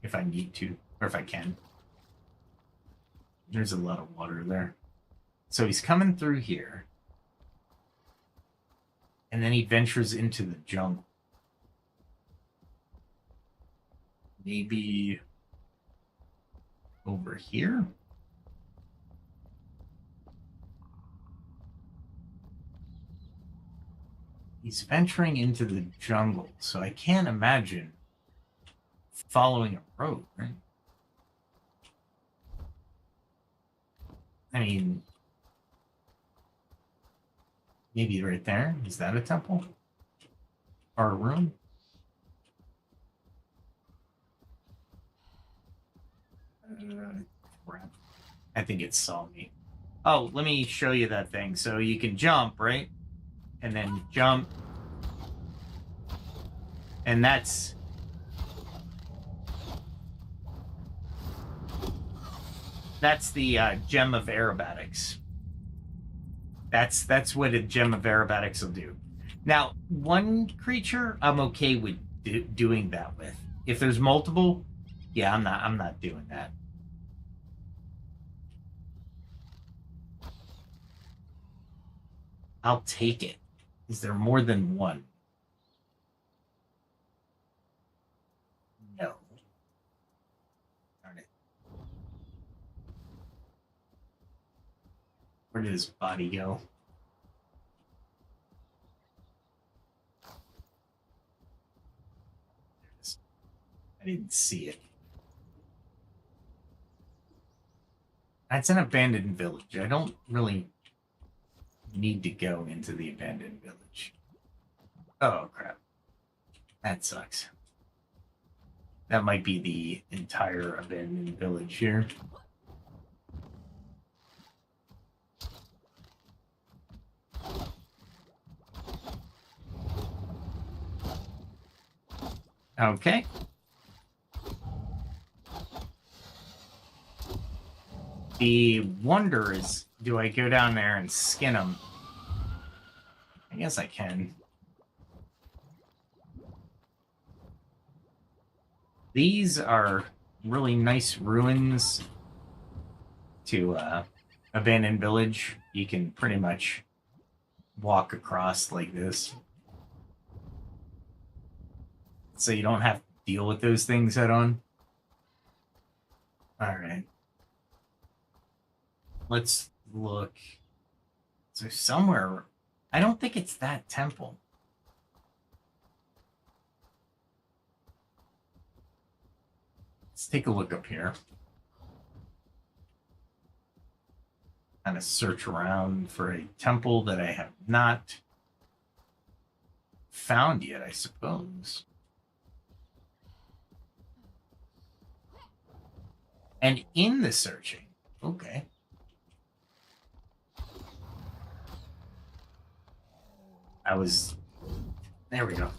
if I need to, or if I can. There's a lot of water there. So he's coming through here. And then he ventures into the jungle. Maybe over here? He's venturing into the jungle, so I can't imagine following a road, right? I mean, maybe right there. Is that a temple? Or a room? Crap. I think it saw me. Oh, let me show you that thing. So you can jump, right? And then jump. And that's... That's the Gem of Aerobatics. That's what a Gem of Aerobatics will do. Now, one creature I'm okay with doing that with. If there's multiple, yeah, I'm not doing that. I'll take it. Is there more than one? No. Darn it. Where did his body go? There it is. I didn't see it. That's an abandoned village. I don't really need to go into the abandoned village. Oh, crap. That sucks. That might be the entire abandoned village here. Okay. The wonder is, do I go down there and skin them? I guess I can. These are really nice ruins to abandoned village. You can pretty much walk across like this. So you don't have to deal with those things head on. All right. Let's look. So somewhere, I don't think it's that temple. Let's take a look up here. Kind of search around for a temple that I have not found yet, I suppose. And in the searching, okay. There we go.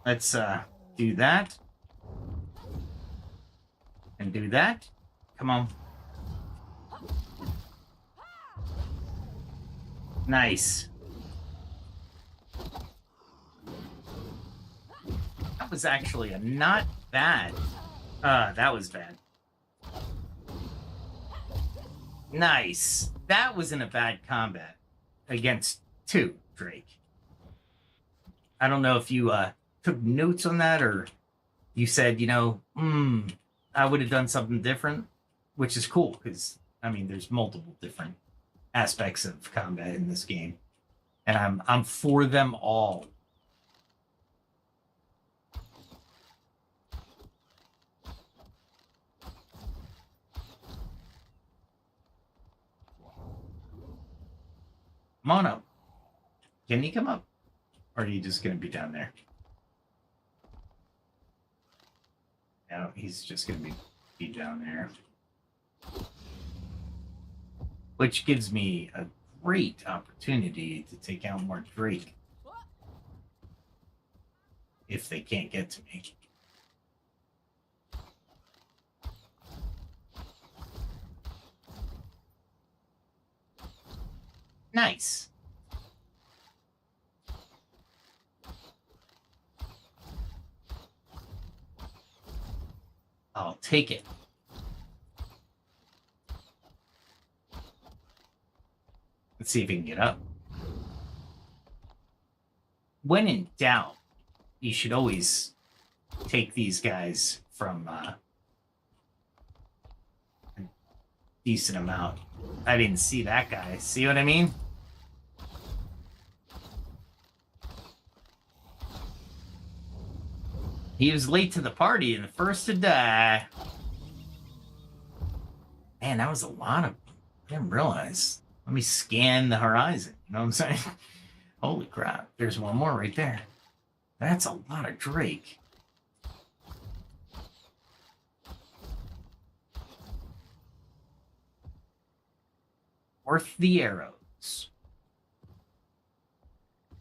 Let's do that. And do that. Come on. Nice. That was actually not bad. That was bad. Nice. That wasn't a bad combat against 2 Drake. I don't know if you took notes on that or you said, you know, I would have done something different, which is cool because, I mean, there's multiple different aspects of combat in this game, and I'm for them all. Come on up. Can you come up? Or are you just going to be down there? No, he's just going to be down there. Which gives me a great opportunity to take out more Drake. If they can't get to me. Nice. I'll take it. Let's see if he can get up. When in doubt, you should always take these guys from... I decent amount. I didn't see that guy. See what I mean? He was late to the party and the first to die. Man, that was a lot of... I didn't realize. Let me scan the horizon. You know what I'm saying? Holy crap. There's one more right there. That's a lot of Drake. Worth the arrows.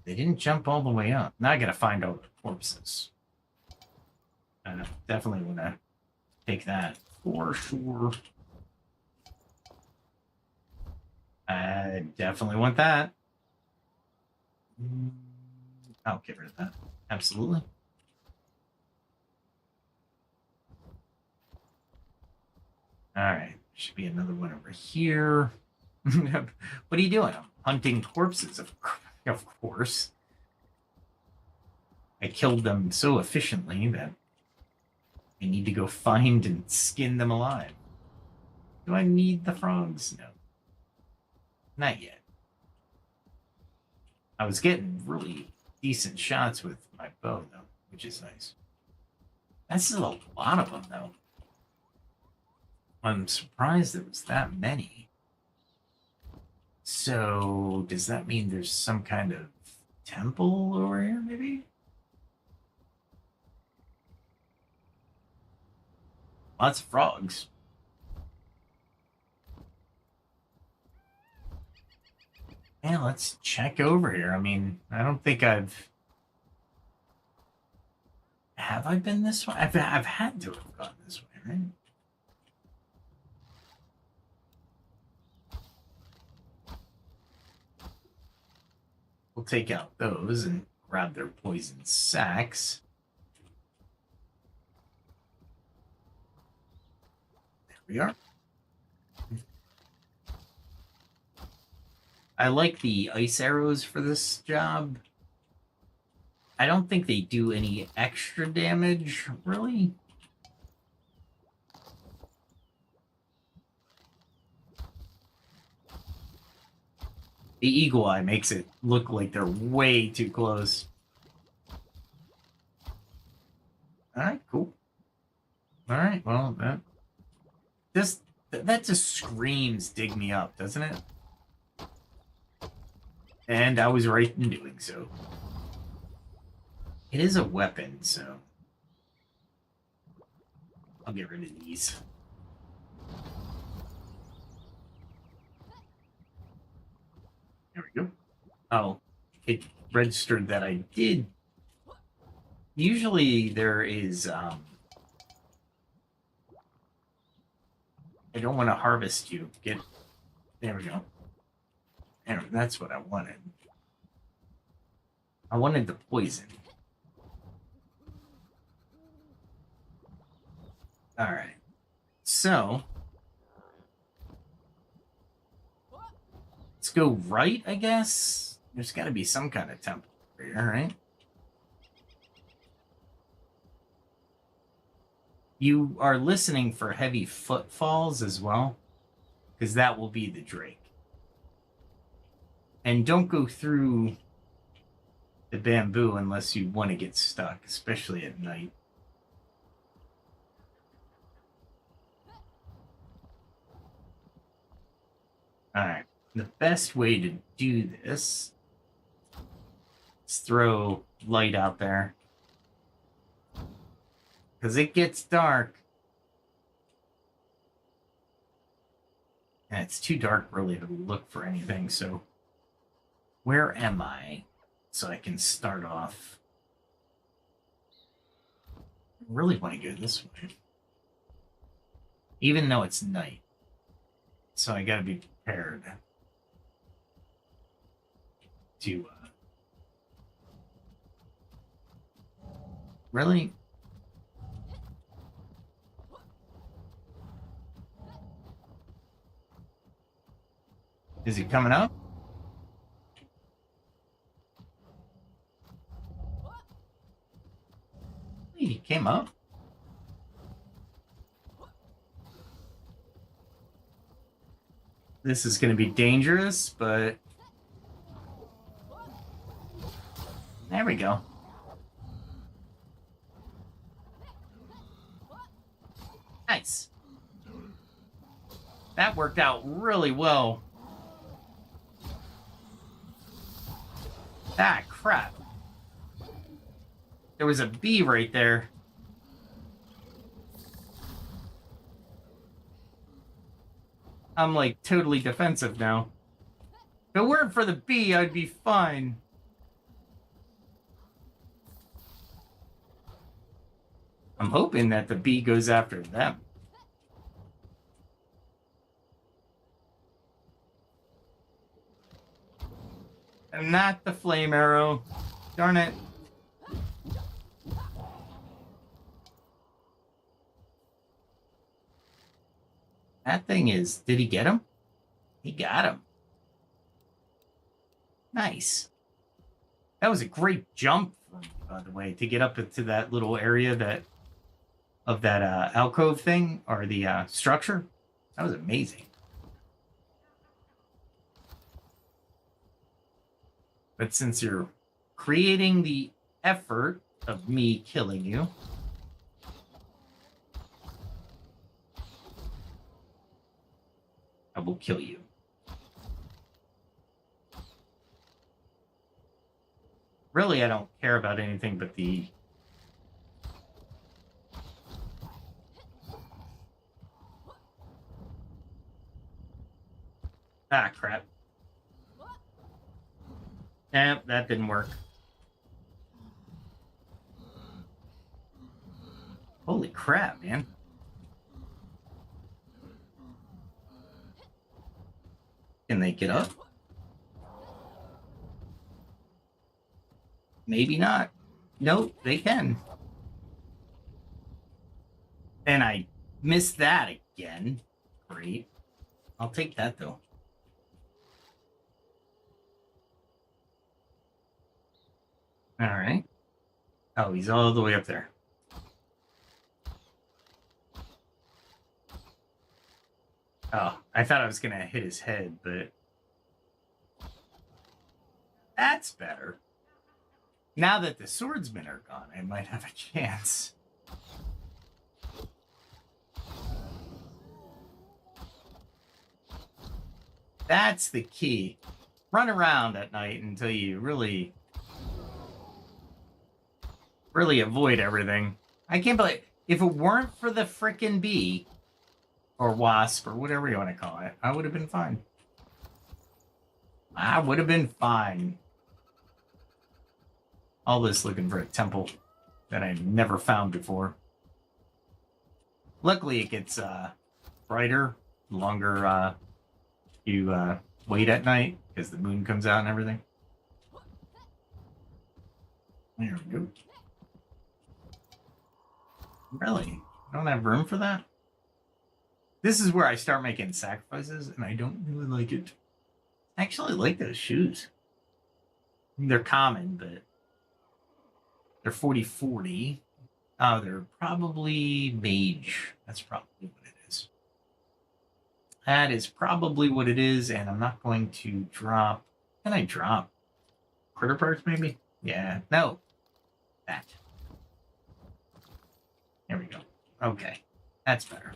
They didn't jump all the way up. Now I gotta find all the corpses. I definitely want to take that for sure. I definitely want that. I'll get rid of that. Absolutely. All right. Should be another one over here. What are you doing? I'm hunting corpses, of course. I killed them so efficiently that I need to go find and skin them alive. Do I need the frogs? No. Not yet. I was getting really decent shots with my bow, though, which is nice. That's a lot of them, though. I'm surprised there was that many. So, does that mean there's some kind of temple over here, maybe? Lots of frogs. Yeah, let's check over here. I mean, I don't think I've... Have I been this way? I've had to have gone this way, right? We'll take out those and grab their poison sacks. There we are. I like the ice arrows for this job. I don't think they do any extra damage, really. The eagle eye makes it look like they're way too close. All right, cool. All right, well, that just screams dig me up, doesn't it? And I was right in doing so. It is a weapon, so I'll get rid of these. There we go. Oh, it registered that I did. Usually there is, I don't want to harvest you. There we go. There, that's what I wanted. I wanted the poison. All right. So let's go right, I guess. There's got to be some kind of temple here, right? You are listening for heavy footfalls as well, because that will be the Drake. And don't go through the bamboo unless you want to get stuck, especially at night. All right. The best way to do this is throw light out there. Because it gets dark. And it's too dark really to look for anything, so where am I? So I can start off. I really want to go this way. Even though it's night. So I gotta be prepared to really? Is he coming up? He came up. This is going to be dangerous, but there we go. Nice. That worked out really well. Ah, crap. There was a bee right there. I'm like totally defensive now. If it weren't for the bee, I'd be fine. I'm hoping that the bee goes after them. And not the flame arrow. Darn it. That thing is... Did he get him? He got him. Nice. That was a great jump, by the way, to get up into that little area that... of that alcove thing, or the structure. That was amazing. But since you're creating the effort of me killing you, I will kill you. Really, I don't care about anything but the... Ah, crap. Eh, that didn't work. Holy crap, man. Can they get up? Maybe not. Nope, they can. And I missed that again. Great. I'll take that, though. All right. Oh, he's all the way up there. Oh, I thought I was going to hit his head, but... That's better. Now that the swordsmen are gone, I might have a chance. That's the key. Run around at night until you really avoid everything. I can't believe... If it weren't for the frickin' bee, or wasp, or whatever you want to call it, I would have been fine. I would have been fine. All this looking for a temple that I never found before. Luckily, it gets brighter the longer you wait at night, because the moon comes out and everything. There we go. Really? I don't have room for that? This is where I start making sacrifices, and I don't really like it. I actually like those shoes. They're common, but they're 40-40. Oh, they're probably mage. That's probably what it is. That is probably what it is, and I'm not going to drop... Can I drop critter parts, maybe? Yeah. No. That. There we go. Okay. That's better.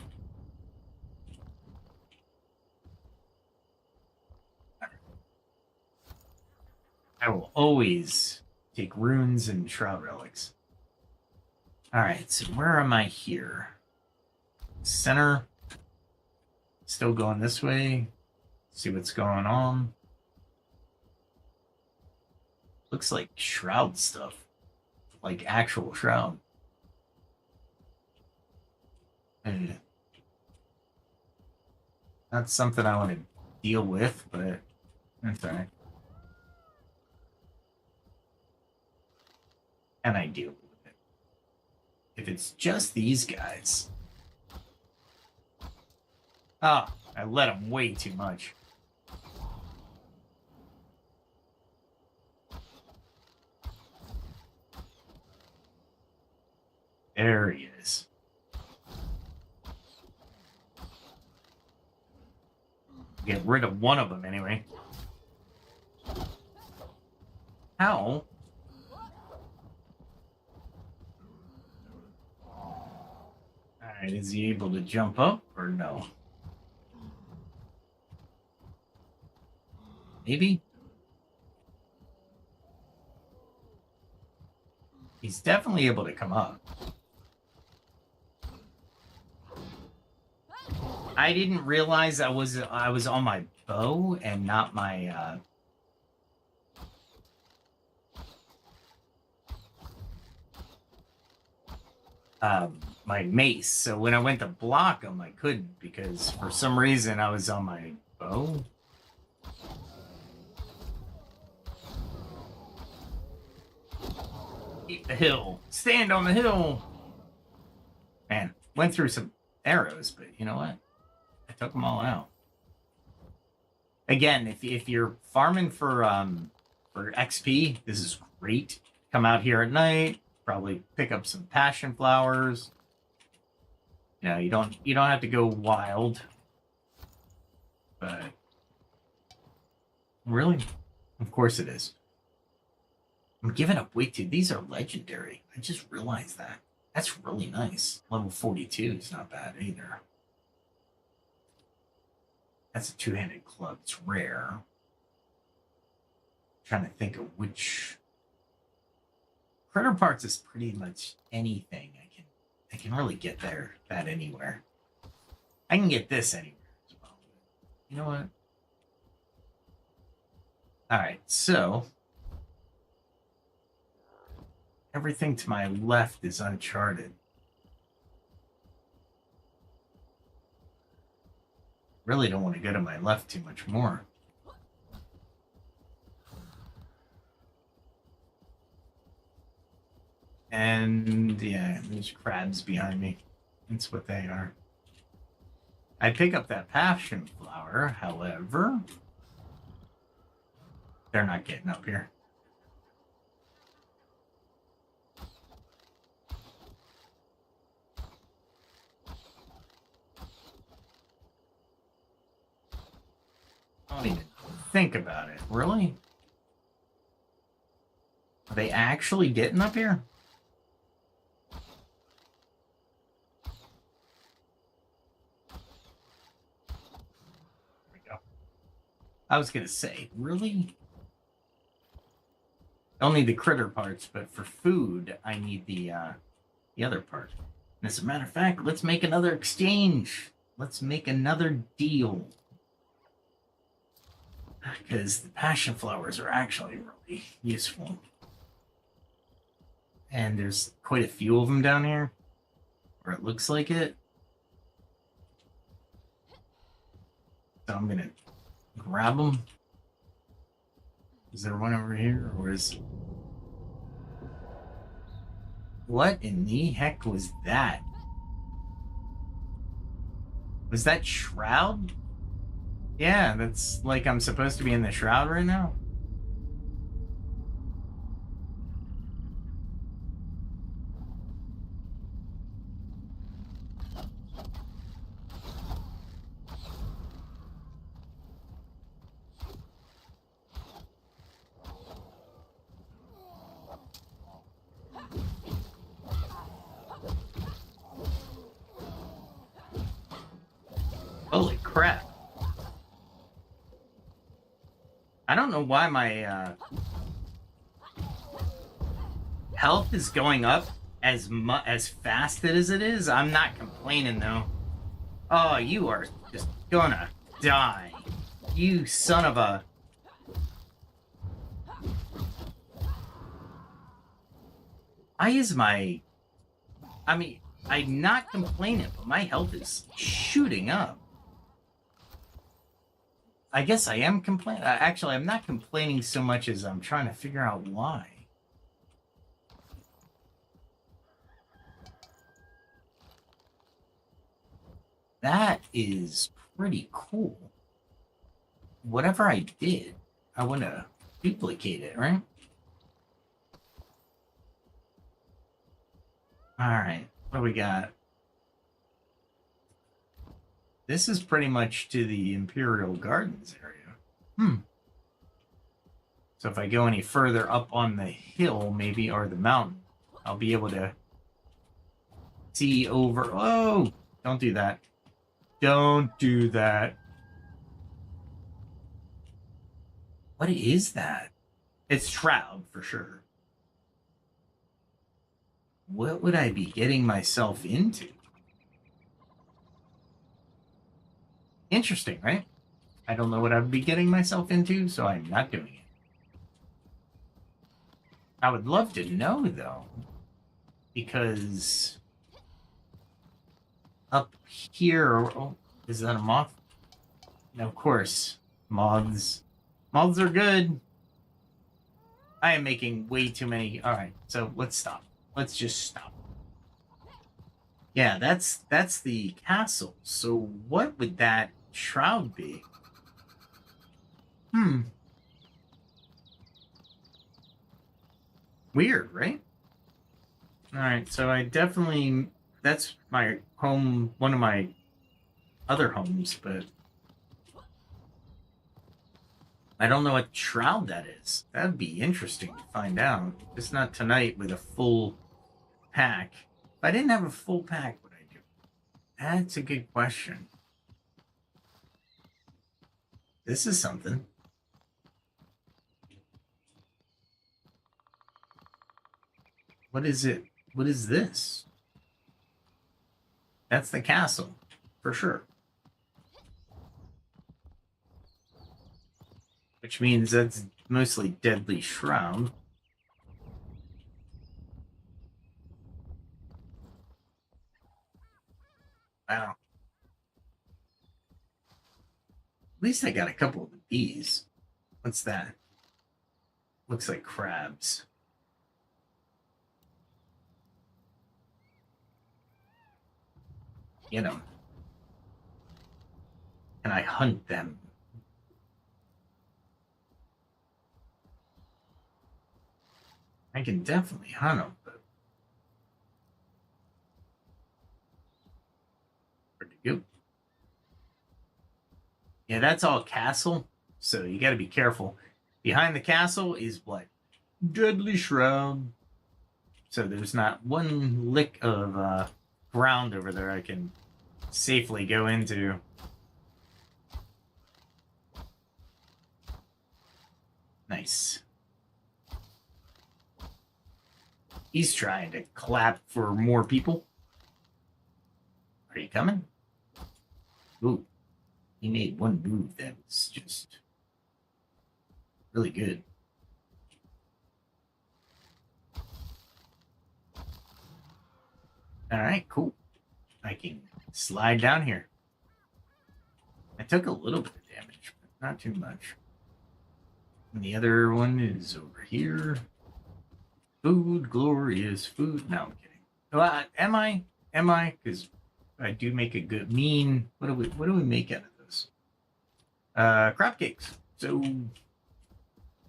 I will always take runes and shroud relics. Alright, so where am I here? Center. Still going this way. See what's going on. Looks like shroud stuff. Like actual shroud. And that's something I want to deal with, but that's alright. And I deal with it. If it's just these guys... Oh, I let them way too much. There he is. Get rid of one of them anyway. How? Alright, is he able to jump up or no? Maybe? He's definitely able to come up. I didn't realize I was on my bow and not my my mace. So when I went to block him, I couldn't because for some reason I was on my bow. Eat the hill. Stand on the hill. Man, went through some arrows, but you know what? I took them all out. Again, if you're farming for XP, this is great. Come out here at night, probably pick up some passion flowers. You know, you don't have to go wild. But really, of course it is. I'm giving up weight too. These are legendary. I just realized that. That's really nice. Level 42 is not bad either. That's a two-handed club. It's rare. I'm trying to think of which critter parts is pretty much anything. I can really get that anywhere. I can get this anywhere as well. You know what? Alright, so everything to my left is uncharted. Really don't want to go to my left too much more. And yeah, there's crabs behind me. That's what they are. I pick up that passion flower, however, they're not getting up here. I don't even think about it. Really? Are they actually getting up here? There we go. I was going to say, really? I'll need the critter parts, but for food, I need the other part. And as a matter of fact, let's make another exchange. Let's make another deal. Because the passion flowers are actually really useful. And there's quite a few of them down here, or it looks like it. So I'm gonna grab them. Is there one over here, or is... What in the heck was that? Was that Shroud? Yeah, that's like I'm supposed to be in the Shroud right now. Holy crap. I don't know why my health is going up as fast as it is. I'm not complaining though. Oh, you are just gonna die. You son of a... Why is my... I mean, I'm not complaining, but my health is shooting up. I guess I am complaining. Actually, I'm not complaining so much as I'm trying to figure out why. That is pretty cool. Whatever I did, I want to duplicate it, right? All right, what do we got? This is pretty much to the Imperial Gardens area. So if I go any further up on the hill, maybe, or the mountain, I'll be able to see over. Oh, don't do that. Don't do that. What is that? It's Shroud for sure. What would I be getting myself into? Interesting, right? I don't know what I'd be getting myself into, so I'm not doing it. I would love to know, though, because up here, oh, is that a moth? No, of course, moths. Moths are good. I am making way too many. All right, so let's stop. Let's just stop. Yeah, that's the castle. So what would that shroud be? Weird, right? All right, so I definitely, that's my home, one of my other homes, but I don't know what shroud that is. That'd be interesting to find out. Just not tonight with a full pack. If I didn't have a full pack, what would I do? That's a good question. This is something. What is it? What is this? That's the castle, for sure. Which means that's mostly Deadly Shroud. Wow. At least I got a couple of these. What's that? Looks like crabs. Get them. Can I hunt them? I can definitely hunt them, but where'd they go? Yeah, that's all castle, so you got to be careful. Behind the castle is what? Deadly Shroud. So there's not one lick of ground over there I can safely go into. Nice. He's trying to clap for more people. Are you coming? Ooh. He made one move that was just really good. All right, cool. I can slide down here. I took a little bit of damage, but not too much. And the other one is over here. Food, glorious food. No, I'm kidding. Well, am I? Am I? Because I do make a good mean. What do we make out of this? Crab cakes. So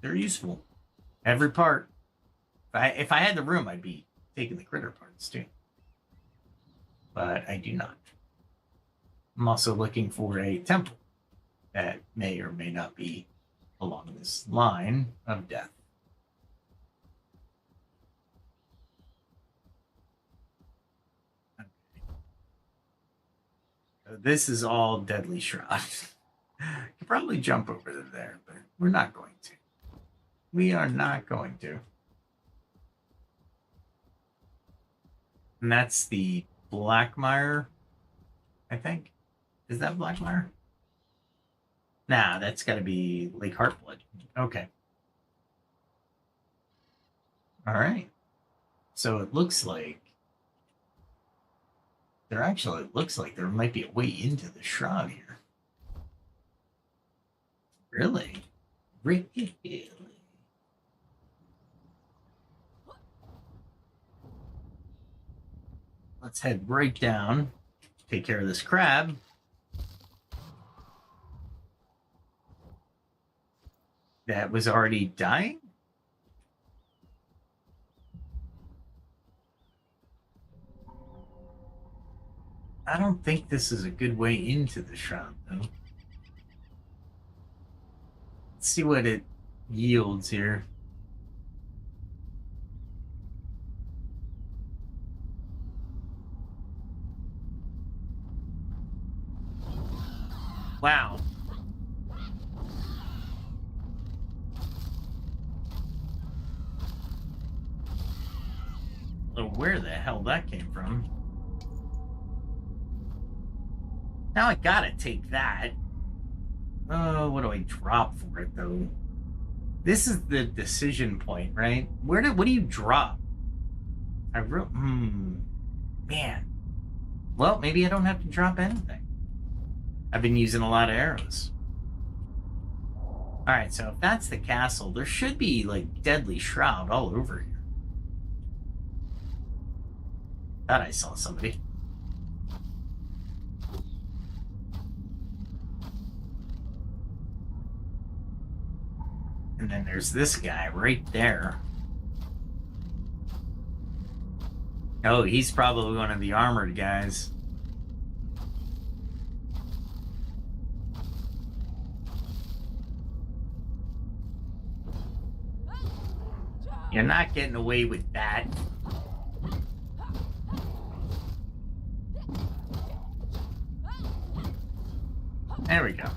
they're useful. Every part. If I had the room, I'd be taking the critter parts too. But I do not. I'm also looking for a temple that may or may not be along this line of death. Okay. So this is all Deadly Shroud. Could probably jump over there, but we're not going to. We are not going to. And that's the Blackmire, I think. Is that Blackmire? Nah, that's got to be Lake Heartblood. Okay. All right. So it looks like looks like there might be a way into the shroud here. Really? Really? Let's head right down. Take care of this crab. That was already dying? I don't think this is a good way into the shroud, though. Let's see what it yields here. Wow. Oh, where the hell that came from? Now I gotta take that. Oh, what do I drop for it, though? This is the decision point, right? What do you drop? Man. Well, maybe I don't have to drop anything. I've been using a lot of arrows. All right, so if that's the castle, there should be like deadly shroud all over here. Thought I saw somebody. And then there's this guy right there. Oh, he's probably one of the armored guys. You're not getting away with that. There we go.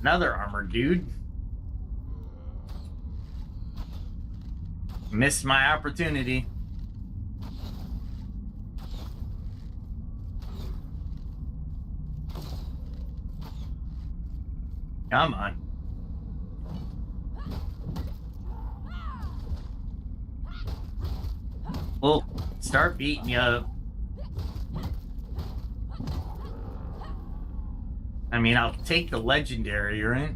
Another armored dude. Missed my opportunity. Come on. Well, start beating you up. I mean, I'll take the legendary, right?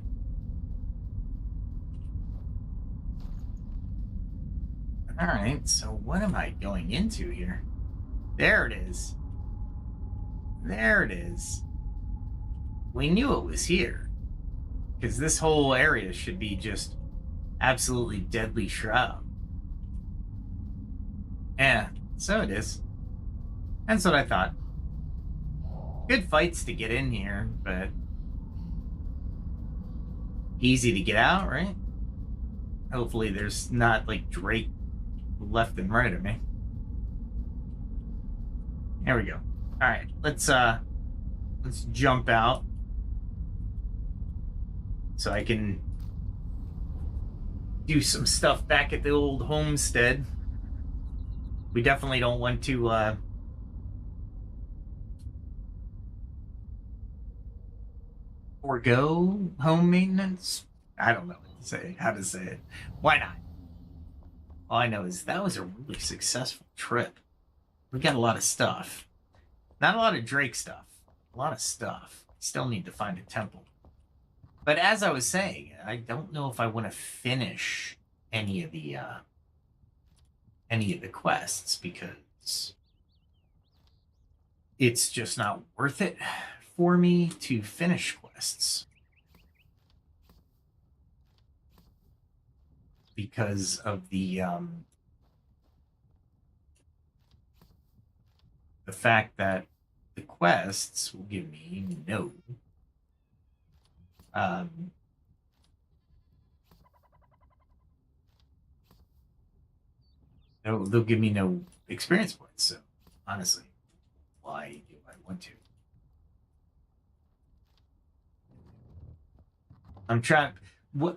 All right, so what am I going into here? There it is. There it is. We knew it was here. Because this whole area should be just absolutely deadly shroud. Yeah, so it is. That's what I thought. Good fights to get in here, but easy to get out, right? Hopefully there's not like Drake left and right of me. There we go. All right, let's jump out so I can do some stuff back at the old homestead. We definitely don't want to forego home maintenance. I don't know what to say, how to say it. Why not? All I know is that was a really successful trip. We got a lot of stuff. Not a lot of Drake stuff. A lot of stuff. Still need to find a temple. But as I was saying, I don't know if I want to finish any of the quests because it's just not worth it for me to finish quests. Because of the fact that the quests will give me no they'll give me no experience points. So honestly, why do I want to? I'm trying.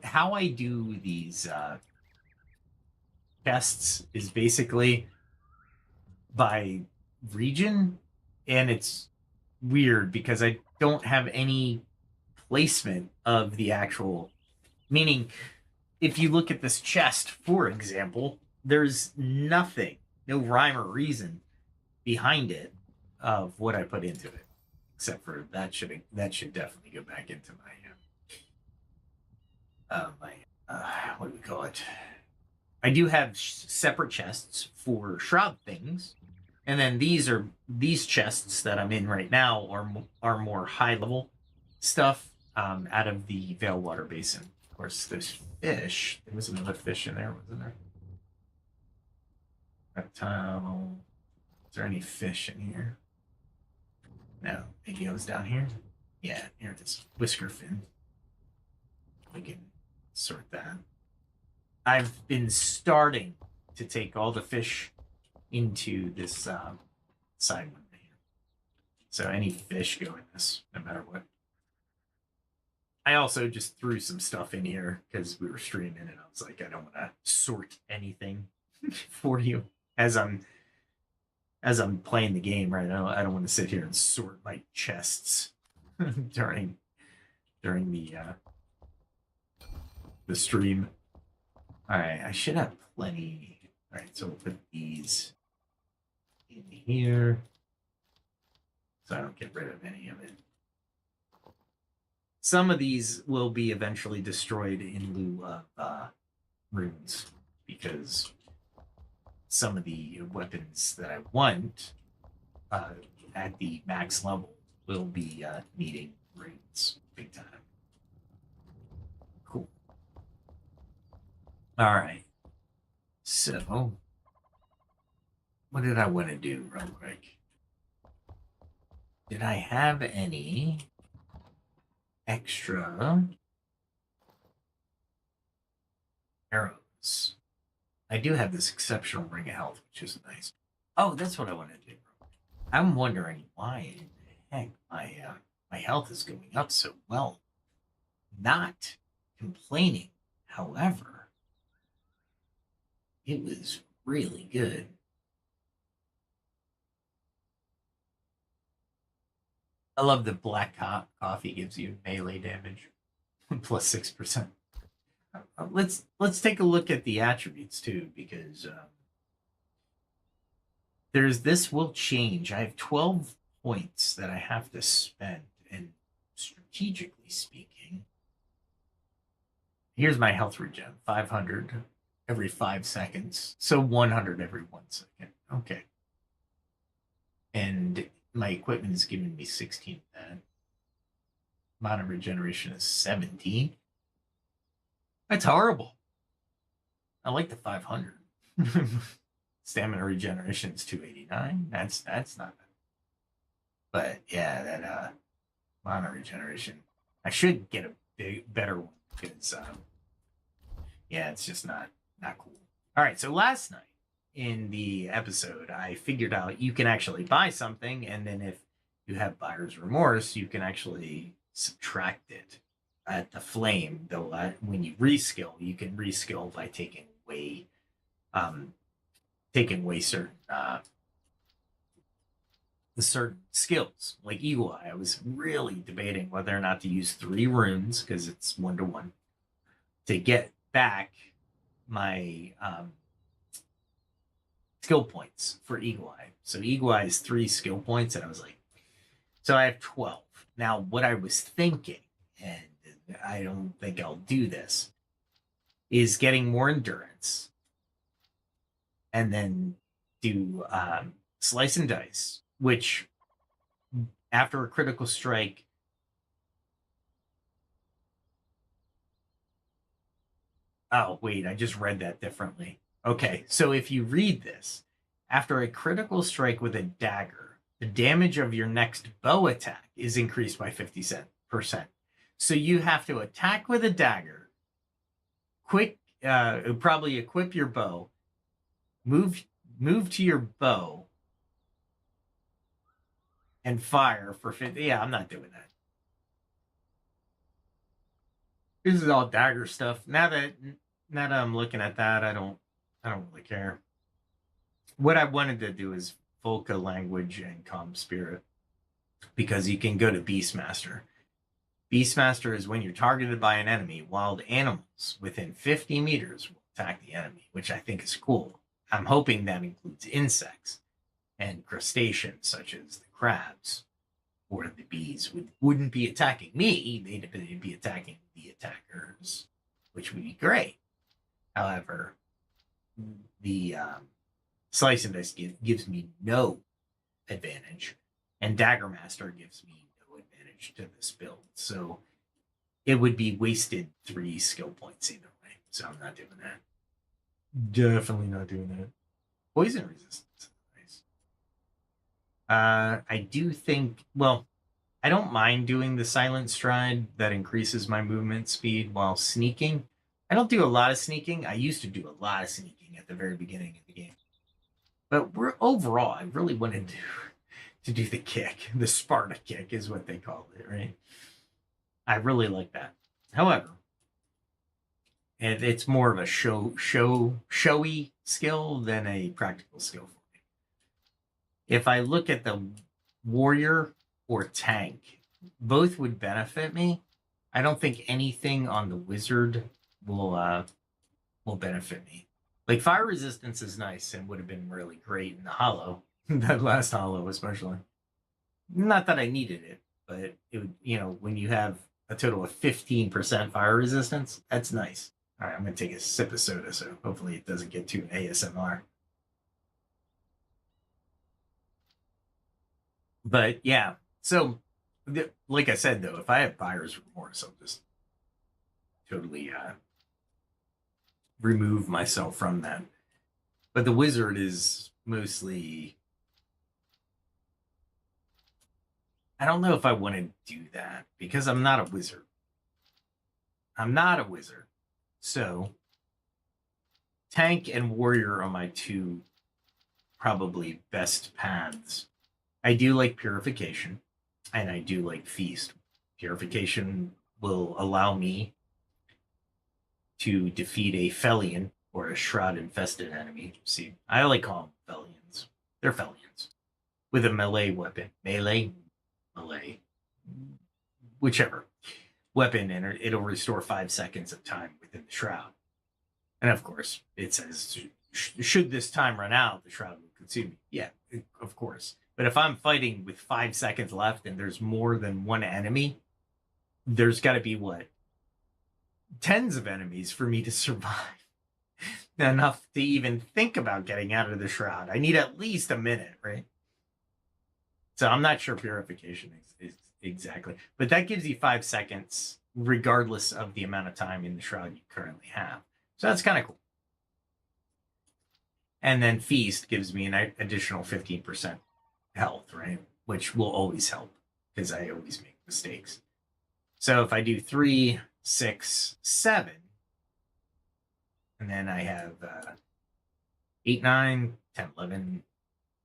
How I do these tests is basically by region, and it's weird because I don't have any placement of the actual, meaning if you look at this chest, for example, there's nothing, no rhyme or reason behind it of what I put into it, except for that should definitely go back into my what do we call it? I do have separate chests for shroud things, and then these chests that I'm in right now are more high level stuff out of the Veilwater Basin. Of course, there's fish. There was another fish in there, wasn't there? Reptile. Is there any fish in here? No. Maybe it was down here? Yeah, here it is. Whisker fin. We can sort that. I've been starting to take all the fish into this side one here. So any fish go in this, no matter what. I also just threw some stuff in here because we were streaming and I was like, I don't want to sort anything for you as I'm playing the game right now. I don't want to sit here and sort my chests during the stream. All right, I should have plenty. All right, so we'll put these in here so I don't get rid of any of it. Some of these will be eventually destroyed in lieu of runes because some of the weapons that I want at the max level will be needing runes big time. Cool. All right. So, what did I want to do real quick? Did I have any extra arrows? I do have this exceptional ring of health, which is nice. Oh, that's what I want to do. I'm wondering why in the heck my health is going up so well. Not complaining, however, it was really good. I love that black coffee gives you melee damage plus 6%. Let's take a look at the attributes too, because there's this will change. I have 12 points that I have to spend, and strategically speaking, here's my health regen: 500 every 5 seconds, so 100 every 1 second. Okay, and my equipment is giving me 16. Amount of regeneration is 17. That's horrible. I like the 500. Stamina regeneration is 289. That's not bad. But yeah, that mana regeneration. I should get a better one because yeah, it's just not cool. All right, so last night in the episode, I figured out you can actually buy something, and then if you have buyer's remorse, you can actually subtract it at the flame. Though when you reskill, you can reskill by taking away certain skills like Eagle Eye. I was really debating whether or not to use 3 runes because it's 1-to-1 to get back my skill points for Eagle Eye. So Eagle Eye is 3 skill points, and I was like, so I have 12. Now, what I was thinking, and I don't think I'll do this, is getting more endurance and then do slice and dice, which after a critical strike, oh wait, I just read that differently. Okay, so if you read this, after a critical strike with a dagger, the damage of your next bow attack is increased by 50%. So you have to attack with a dagger, probably equip your bow, move to your bow, and fire for 50. Yeah, I'm not doing that. This is all dagger stuff. Now that I'm looking at that, I don't really care. What I wanted to do is Volca language and calm spirit, because you can go to Beastmaster. Beastmaster is when you're targeted by an enemy, wild animals within 50 meters will attack the enemy, which I think is cool. I'm hoping that includes insects and crustaceans such as the crabs or the bees wouldn't be attacking me. They'd be attacking the attackers, which would be great. However, the slice and dice gives me no advantage, and Dagger Master gives me no advantage to this build. So it would be wasted 3 skill points either way. So I'm not doing that. Definitely not doing that. Poison resistance. Nice. I do think, well, I don't mind doing the silent stride that increases my movement speed while sneaking. I don't do a lot of sneaking. I used to do a lot of sneaking at the very beginning of the game. But overall, I really wanted to do the kick. The Sparta kick is what they call it, right? I really like that. However, it's more of a showy skill than a practical skill for me. If I look at the warrior or tank, both would benefit me. I don't think anything on the wizard will benefit me. Like fire resistance is nice and would have been really great in the hollow, that last hollow especially. Not that I needed it, but it would, when you have a total of 15% fire resistance, that's nice. All right, I'm gonna take a sip of soda, so hopefully it doesn't get too ASMR. But yeah, so like I said though, if I have buyer's remorse, I'll just totally remove myself from that. But the wizard is mostly, I don't know if I want to do that because I'm not a wizard. I'm not a wizard. So tank and warrior are my two probably best paths. I do like purification and I do like feast. Purification will allow me to defeat a Fellion or a shroud-infested enemy. See, I like calling them Fellions. They're Fellions. With a melee weapon. Melee? Whichever weapon, and it'll restore 5 seconds of time within the shroud. And of course, it says, should this time run out, the shroud will consume me. Yeah, of course. But if I'm fighting with 5 seconds left and there's more than one enemy, there's got to be, tens of enemies for me to survive. Enough to even think about getting out of the shroud. I need at least a minute, right? So I'm not sure purification is exactly. But that gives you 5 seconds, regardless of the amount of time in the shroud you currently have. So that's kind of cool. And then feast gives me an additional 15% health, right? Which will always help because I always make mistakes. So if I do 3, 6, 7, and then I have 8, 9, 10, 11,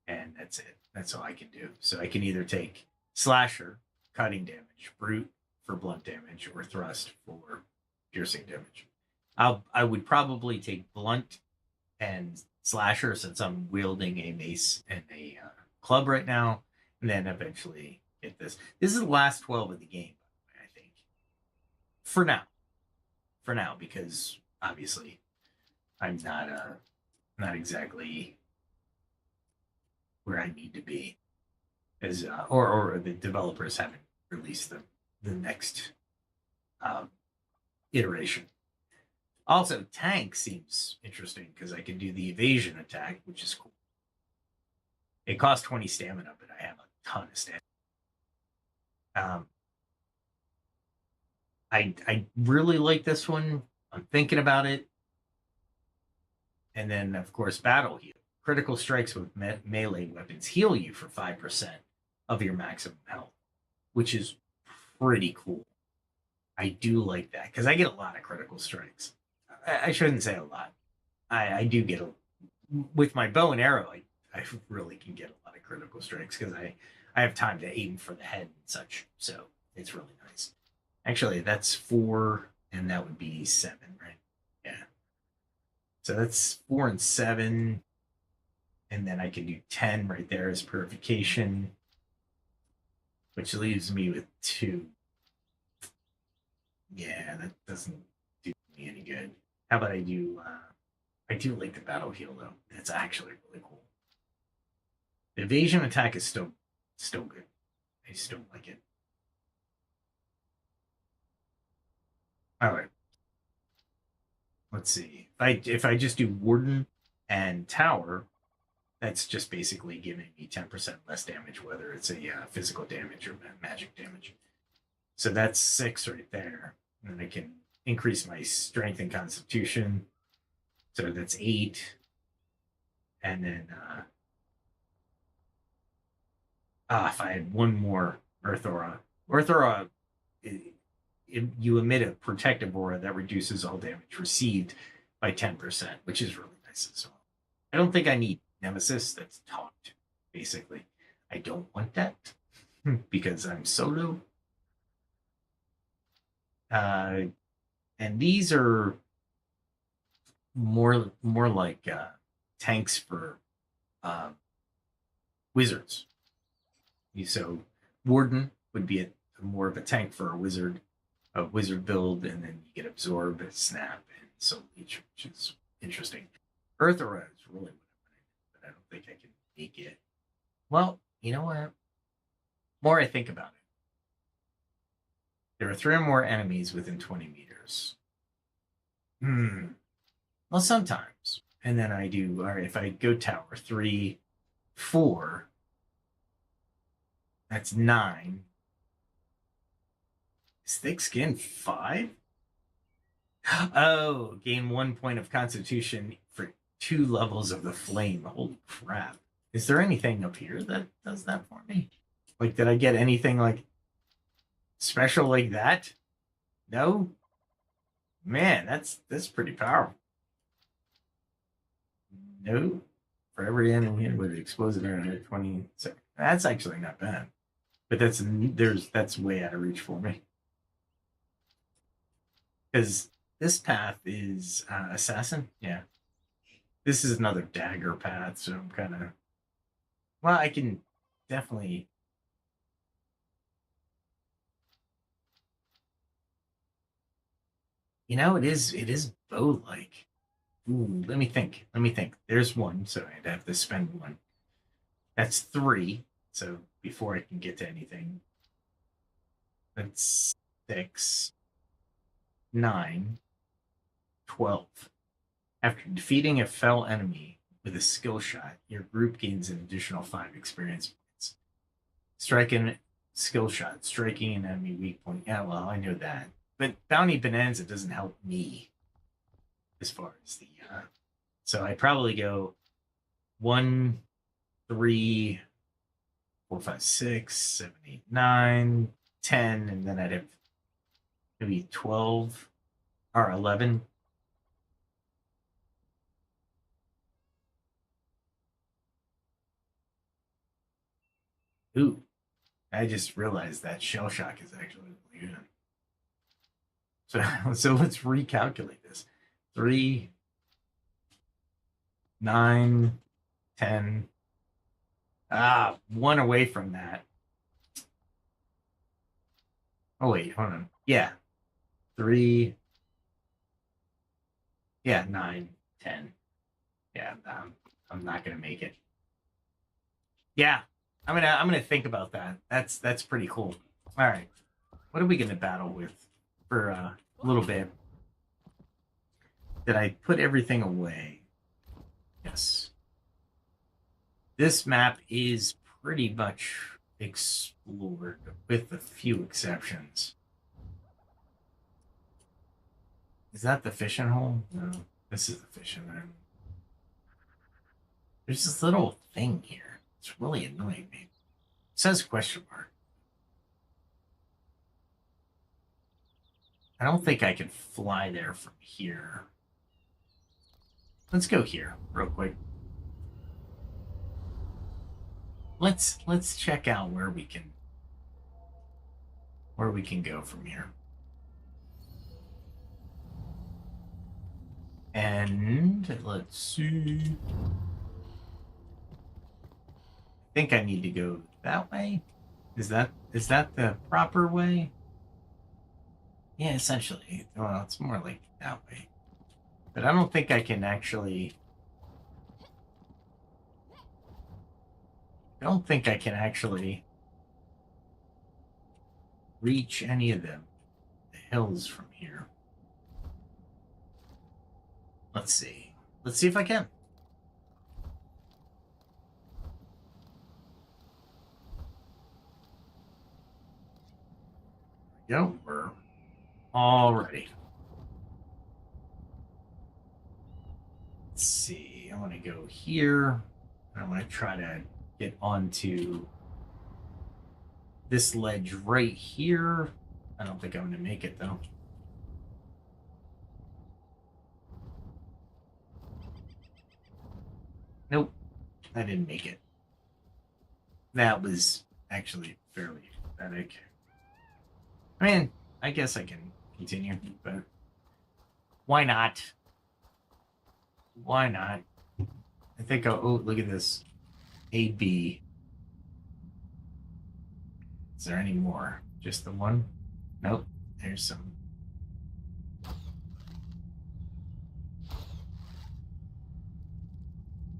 and that's it. That's all I can do. So I can either take slasher, cutting damage, brute for blunt damage, or thrust for piercing damage. I would probably take blunt and slasher since I'm wielding a mace and a club right now, and then eventually get this. This is the last 12 of the game, I think. For now, because obviously I'm not exactly where I need to be, as or the developers haven't released the next iteration. Also, tank seems interesting because I can do the evasion attack, which is cool. It costs 20 stamina, but I have a ton of stamina. I really like this one. I'm thinking about it. And then, of course, battle heal. Critical strikes with melee weapons heal you for 5% of your maximum health, which is pretty cool. I do like that because I get a lot of critical strikes. I shouldn't say a lot. I do get with my bow and arrow, I really can get a lot of critical strikes because I have time to aim for the head and such. So it's really nice. Actually, that's 4, and that would be 7, right? Yeah. So that's 4 and 7. And then I can do 10 right there as purification, which leaves me with 2. Yeah, that doesn't do me any good. How about I do like the battle heal though. That's actually really cool. The evasion attack is still good. I still like it. All right. Let's see. If I just do warden and tower, that's just basically giving me 10% less damage, whether it's a physical damage or magic damage. So that's 6 right there. And then I can increase my strength and constitution. So that's 8. And then if I had one more Earth Aura. Earth Aura, you emit a protective aura that reduces all damage received by 10%, which is really nice as well. I don't think I need Nemesis that's talked, basically. I don't want that because I'm solo. And these are more like tanks for wizards. So Warden would be more of a tank for a wizard build, and then you get Absorb, Snap, and Soul Leech, which is interesting. Earth Aura is really what I'm running, but I don't think I can make it. Well, you know what? More I think about it. There are 3 or more enemies within 20 meters. Well, sometimes. And then I do, all right, if I go tower 3, 4, that's 9. Is thick skin 5? Oh, gain 1 point of constitution for 2 levels of the flame. Holy crap. Is there anything up here that does that for me? Like, did I get anything like special like that? No? Man, that's pretty powerful. No? For every enemy with explosive arrow, 20 seconds. That's actually not bad. But that's way out of reach for me. Because this path is assassin. Yeah. This is another dagger path, so I'm kind of... Well, I can definitely... You know, it is bow-like. Ooh, let me think. There's 1, so I'd have to spend 1. That's 3, so before I can get to anything. That's 6, 9, 12. After defeating a fell enemy with a skill shot, your group gains an additional 5 experience points. Striking skill shot, striking an enemy weak point. Yeah, well, I know that. But Bounty Bonanza doesn't help me as far as the... so I probably go 1, 3, 4, 5, 6, 7, 8, 9, 10, and then I'd have maybe 12 or 11. Ooh, I just realized that shell shock is actually really good. So let's recalculate this. 3, 9, 10. 1 away from that. Oh wait, hold on. Yeah. 3. Yeah, 9, 10. Yeah, I'm not gonna make it. Yeah, I'm gonna think about that. That's pretty cool. All right, what are we gonna battle with for a little bit? Did I put everything away? Yes. This map is pretty much explored with a few exceptions. Is that the fishing hole? No, this is the fishing hole. There's this little thing here. It's really annoying me. It says question mark. I don't think I can fly there from here. Let's go here real quick. Let's check out where we can go from here. And let's see. I think I need to go that way. Is that the proper way? Yeah, essentially. Well, it's more like that way. But I don't think I can actually... I don't think I can actually reach any of the hills from here. Let's see. Let's see if I can. Go. We're all ready. Let's see. I want to go here. I want to try to get onto this ledge right here. I don't think I'm going to make it, though. Nope, I didn't make it. That was actually fairly pathetic. I mean, I guess I can continue, but why not? Why not? I think oh, look at this. A, B. Is there any more? Just the one? Nope. There's some.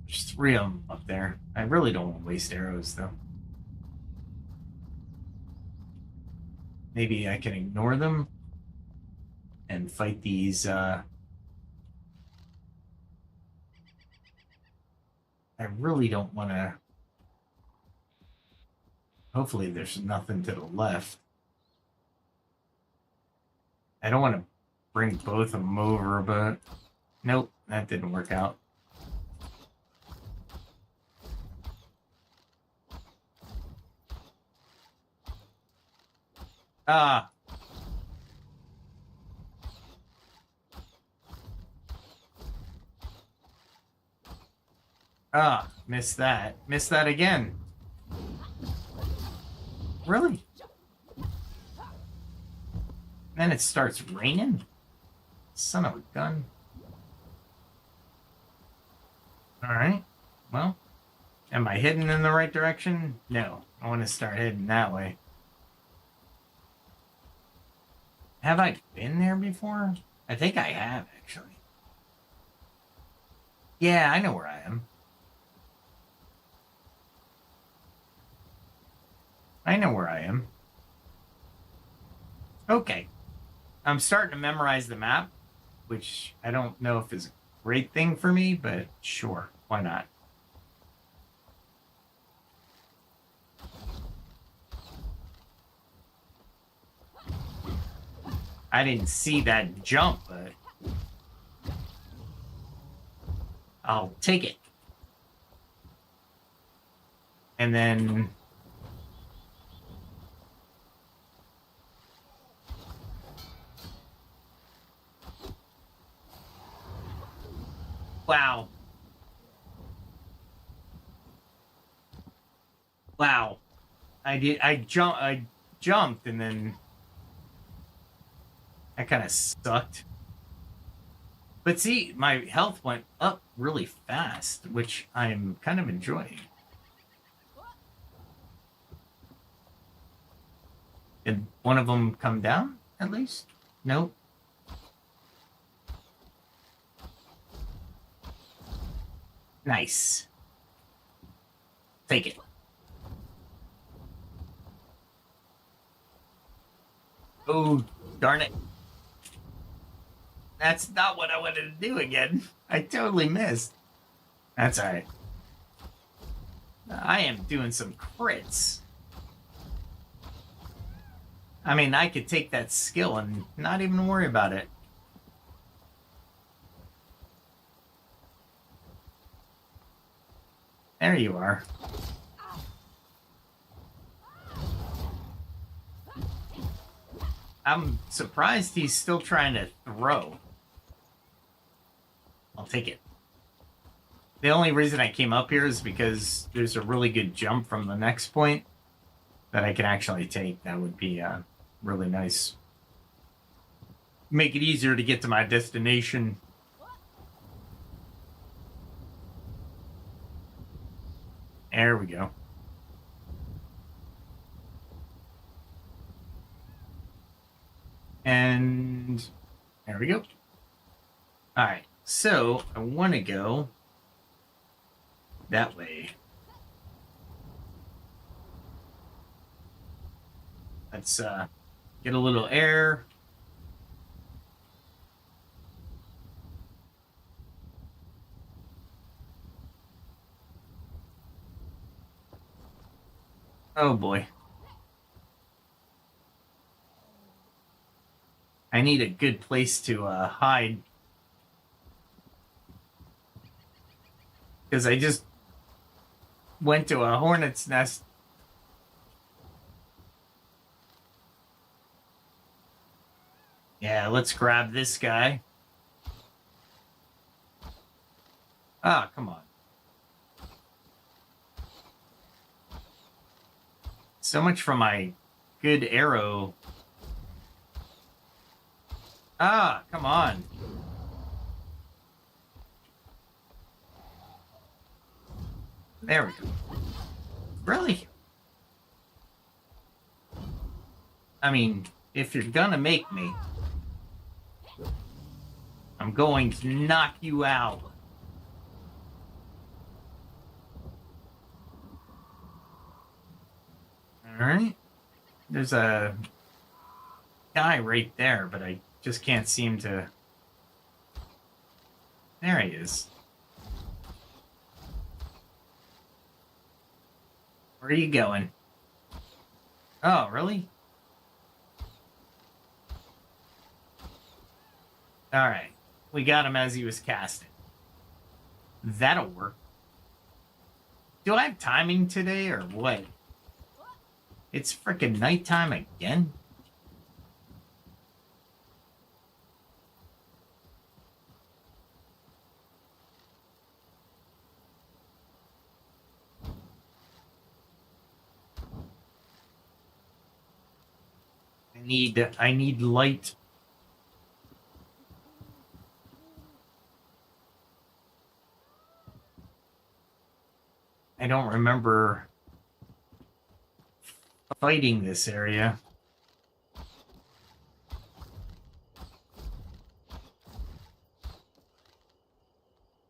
There's 3 of them up there. I really don't want to waste arrows, though. Maybe I can ignore them and fight these. I really don't want to. Hopefully there's nothing to the left. I don't want to bring both of them over, but nope, that didn't work out. Ah. Ah, missed that. Missed that again. Really? Then it starts raining? Son of a gun. Alright. Well, am I heading in the right direction? No. I want to start heading that way. Have I been there before? I think I have, actually. Yeah, I know where I am. I know where I am. Okay. I'm starting to memorize the map, which I don't know if is a great thing for me, but sure, why not? I didn't see that jump, but I'll take it. And then wow. Wow. I jumped and then that kind of sucked. But see, my health went up really fast, which I'm kind of enjoying. Did one of them come down, at least? Nope. Nice. Take it. Oh, darn it. That's not what I wanted to do again. I totally missed. That's all right. I am doing some crits. I mean, I could take that skill and not even worry about it. There you are. I'm surprised he's still trying to throw. I'll take it. The only reason I came up here is because there's a really good jump from the next point that I can actually take. That would be really nice. Make it easier to get to my destination. There we go. And there we go. All right, so I want to go that way. Let's get a little air. Oh boy. I need a good place to hide. Because I just went to a hornet's nest. Yeah, let's grab this guy. Ah, come on. So much for my good arrow. Ah, come on. There we go. Really? I mean, if you're gonna make me, I'm going to knock you out. Alright. There's a guy right there, but I just can't seem to... There he is. Where are you going? Oh, really? Alright. We got him as he was casting. That'll work. Do I have timing today or what? It's freaking nighttime again? I need light. I don't remember fighting this area.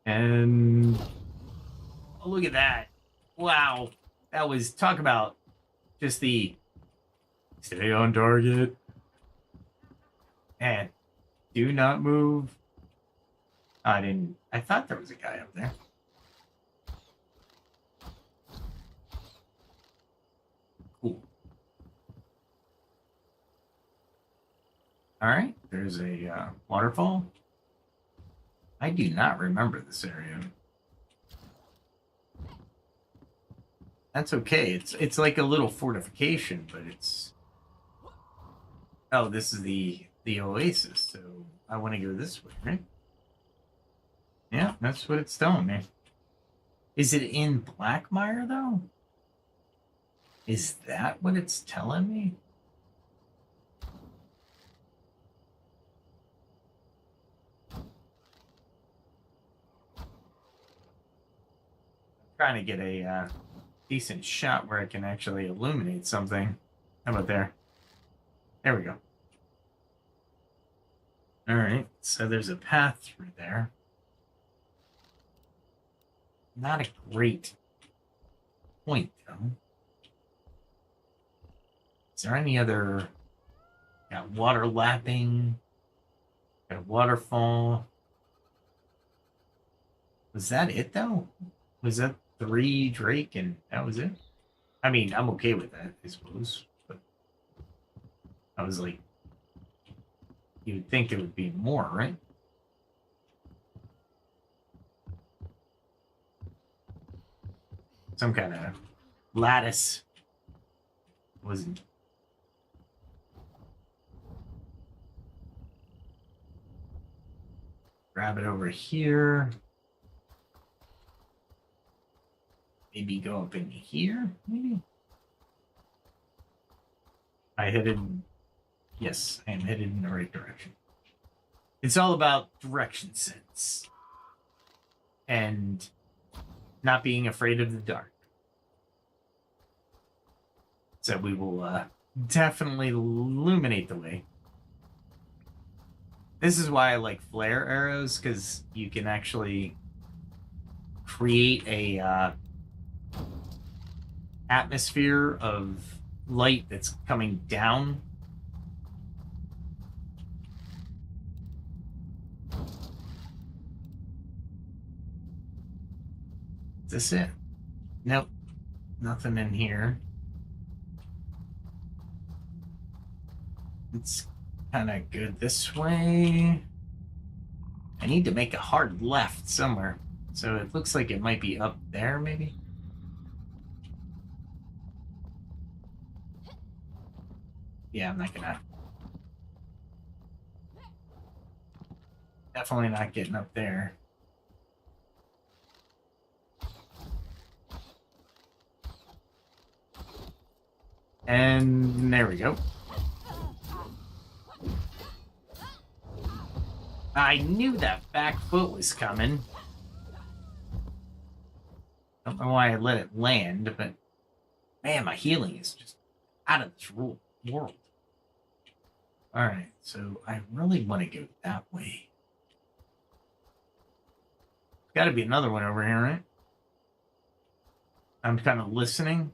And oh, look at that. Wow. That was, talk about just the stay on target and do not move. I thought there was a guy up there. Cool. All right, there's a waterfall. I do not remember this area. That's okay. It's like a little fortification, but it's... Oh, this is the oasis, so I want to go this way, right? Yeah, that's what it's telling me. Is it in Blackmire, though? Is that what it's telling me? I'm trying to get a decent shot where I can actually illuminate something. How about there? There we go. All right, so there's a path through there. Not a great point, though. Is there any other... Got water lapping. Got a waterfall. Was that it, though? Was that 3 Drake and that was it? I mean, I'm okay with that, I suppose. But I was like... You would think there would be more, right? Some kind of lattice. Wasn't. Grab it over here. Maybe go up in here, maybe? I headed... Yes, I am headed in the right direction. It's all about direction sense. And not being afraid of the dark. So we will definitely illuminate the way. This is why I like flare arrows, because you can actually create a atmosphere of light that's coming down. Is this it? Nope. Nothing in here. It's kind of good this way. I need to make a hard left somewhere. So it looks like it might be up there, maybe? Yeah, I'm not gonna... Definitely not getting up there. And there we go. I knew that back foot was coming. Don't know why I let it land, but man, my healing is just out of this world. All right, so I really want to go that way. Got to be another one over here, right? I'm kind of listening.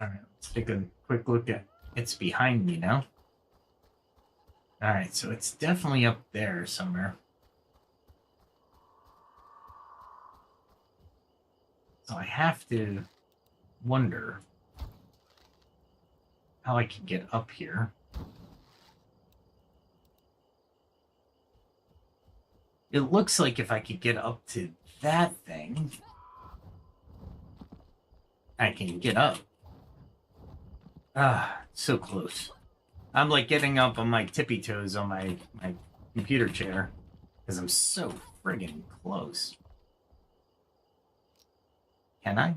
All right, let's take a quick look at it's behind me now. All right, so it's definitely up there somewhere. So I have to wonder how I can get up here. It looks like if I could get up to that thing, I can get up. Ah, so close. I'm like getting up on my tippy toes on my computer chair because I'm so friggin' close. Can I?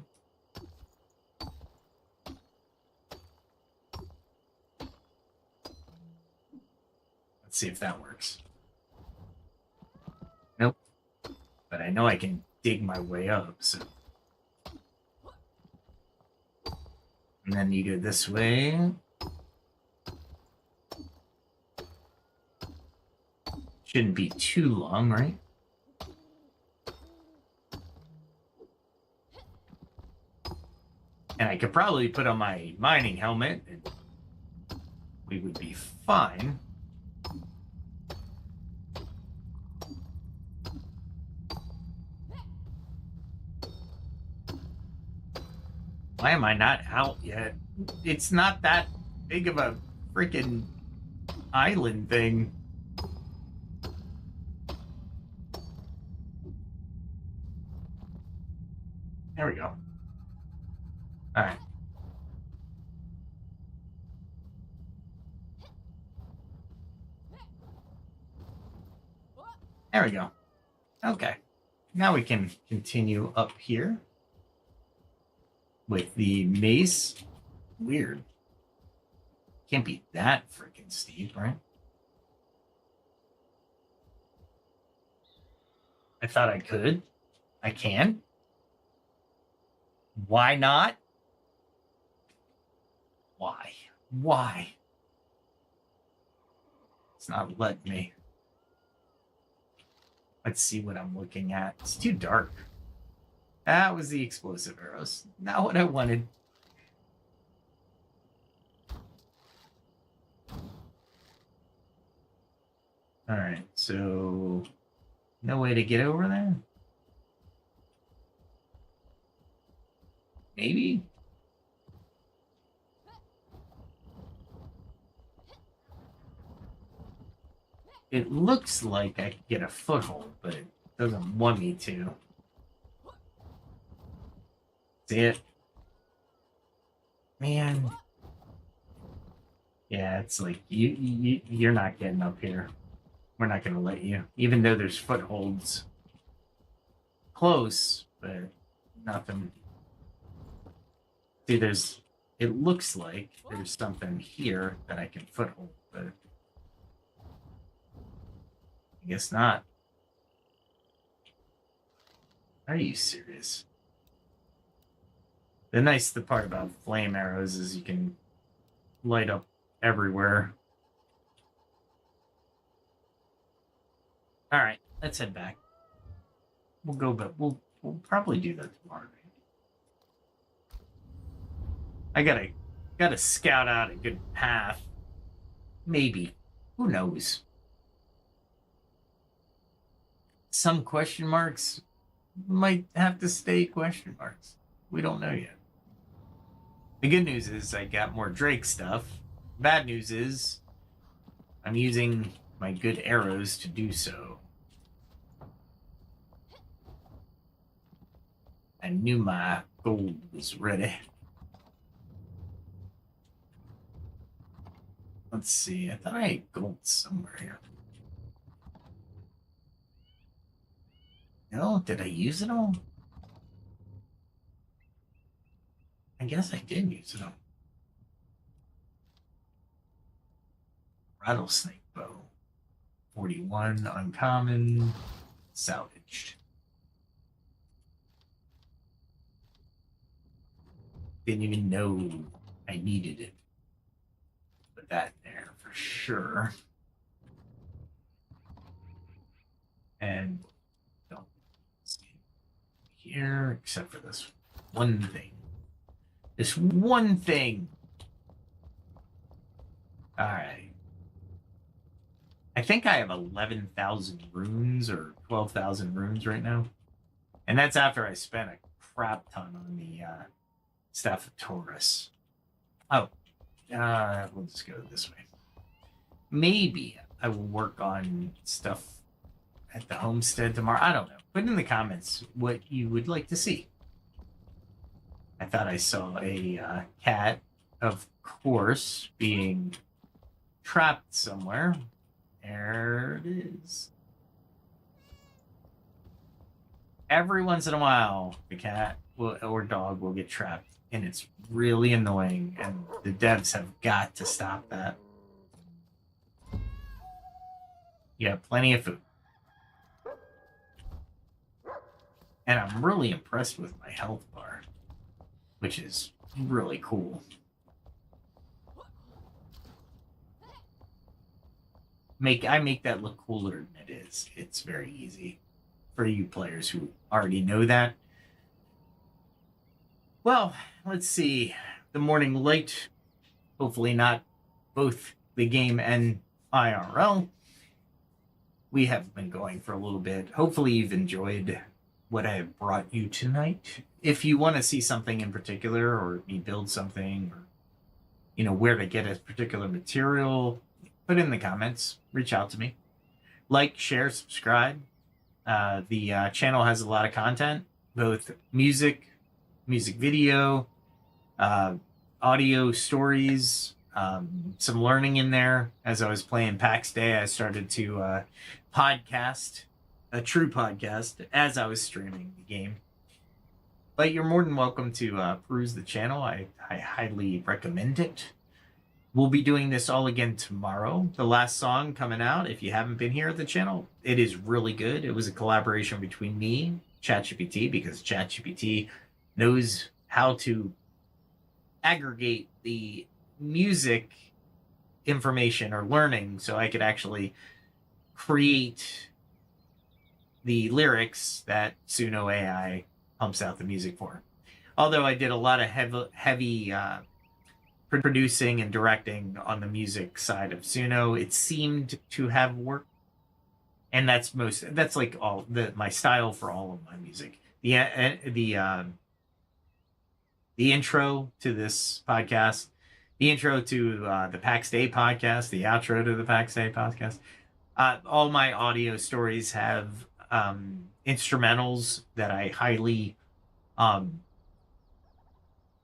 Let's see if that works. Nope. But I know I can dig my way up, so. And then you go this way. Shouldn't be too long, right? And I could probably put on my mining helmet and we would be fine. Why am I not out yet? It's not that big of a freaking island thing. There we go. All right. There we go. Okay. Now we can continue up here with the maze. Weird. Can't be that freaking steep, right? I thought I could. I can. Why not? Why? Why? It's not letting me. Let's see what I'm looking at. It's too dark. That was the explosive arrows. Not what I wanted. All right, so no way to get over there? Maybe? It looks like I could get a foothold, but it doesn't want me to. See it? Man. Yeah, it's like, you're not getting up here. We're not going to let you. Even though there's footholds. Close, but nothing. See, it looks like there's something here that I can foothold, but I guess not. Are you serious? The part about flame arrows is you can light up everywhere. All right, let's head back. We'll go, but we'll probably do that tomorrow. I gotta scout out a good path. Maybe. Who knows? Some question marks might have to stay question marks. We don't know yet. The good news is I got more Drake stuff. Bad news is I'm using my good arrows to do so. I knew my gold was ready. Let's see. I thought I had gold somewhere here. No, did I use it all? I guess I did use it all. Rattlesnake bow. 41 uncommon, salvaged. Didn't even know I needed it. Put that in there for sure. And don't see here except for this one thing. This one thing. All right. I think I have 11,000 runes or 12,000 runes right now. And that's after I spent a crap ton on the Staff of Taurus. Oh, we'll just go this way. Maybe I will work on stuff at the homestead tomorrow. I don't know. Put in the comments what you would like to see. I thought I saw a cat, of course, being trapped somewhere. There it is. Every once in a while, the cat or dog will get trapped, and it's really annoying, and the devs have got to stop that. You have plenty of food. And I'm really impressed with my health bar, which is really cool. I make that look cooler than it is. It's very easy for you players who already know that. Well, let's see. The morning light, hopefully not both the game and IRL. We have been going for a little bit. Hopefully you've enjoyed what I have brought you tonight. If you want to see something in particular, or me build something, or you know where to get a particular material, put in the comments. Reach out to me. Like, share, subscribe. The channel has a lot of content, both music video, audio stories, some learning in there. As I was playing PAX Day, I started to podcast, a true podcast, as I was streaming the game. But you're more than welcome to peruse the channel. I highly recommend it. We'll be doing this all again tomorrow. The last song coming out, if you haven't been here at the channel, it is really good. It was a collaboration between me, ChatGPT, because ChatGPT knows how to aggregate the music information or learning so I could actually create the lyrics that Suno AI pumps out the music for. Although I did a lot of heavy producing and directing on the music side of Suno, it seemed to have worked. And that's like all my style for all of my music. The intro to this podcast, the intro to the PAX Day podcast, the outro to the PAX Day podcast. All my audio stories have instrumentals that I highly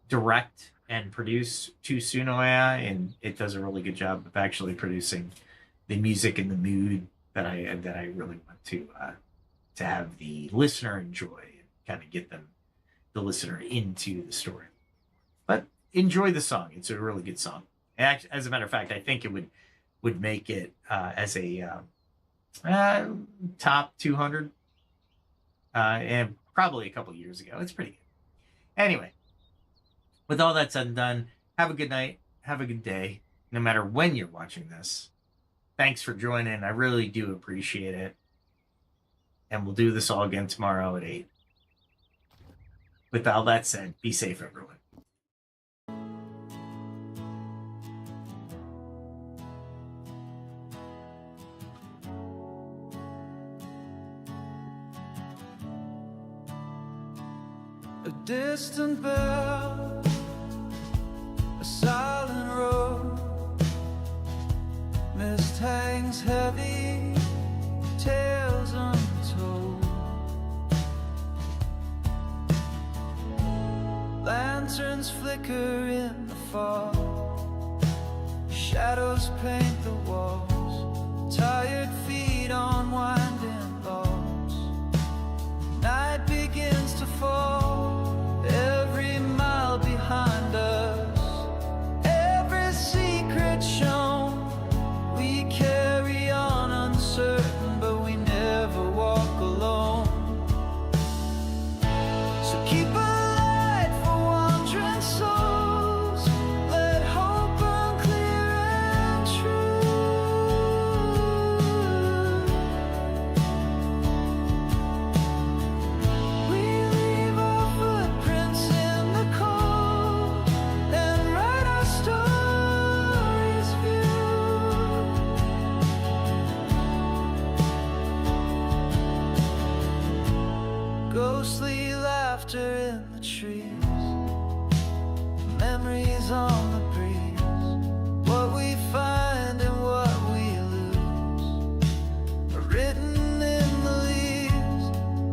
direct and produce to Suno AI, and it does a really good job of actually producing the music and the mood that I really want to have the listener enjoy and kind of get the listener into the story. But enjoy the song. It's a really good song. As a matter of fact, I think it would make it as a top 200 and probably a couple years ago. It's pretty good. Anyway, with all that said and done, have a good night. Have a good day. No matter when you're watching this. Thanks for joining. I really do appreciate it. And we'll do this all again tomorrow at 8. With all that said, be safe, everyone. A distant bell, a silent road, mist past hangs heavy, tales untold. Lanterns flicker in the fog, shadows paint the walls, tired feet on winding logs. Night begins to fall, every mile behind us, every secret shown. We carry on uncertain, but we never walk alone. So keep a light for wandering souls, let hope burn clear and true. We leave our footprints in the cold and write our stories view. Ghostly laughter in the trees, memories on the breeze. What we find and what we lose are written in the leaves.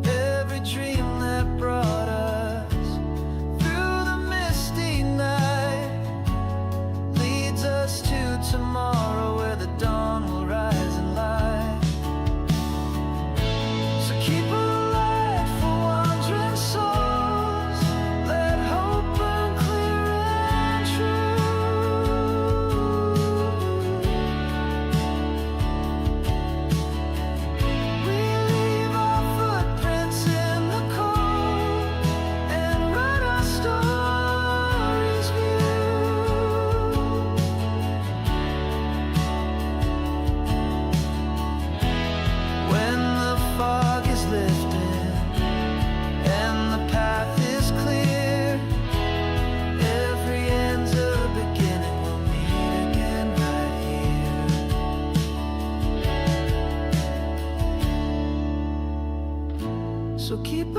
Every dream that brought us through the misty night leads us to tomorrow, where the dawn will rise in light. So keep a light for wandering souls, let hope burn clear and true. We leave our footprints in the cold and write our stories view. When the fog is lifted and the path is clear, every end's a beginning. We'll meet again right here. So keep a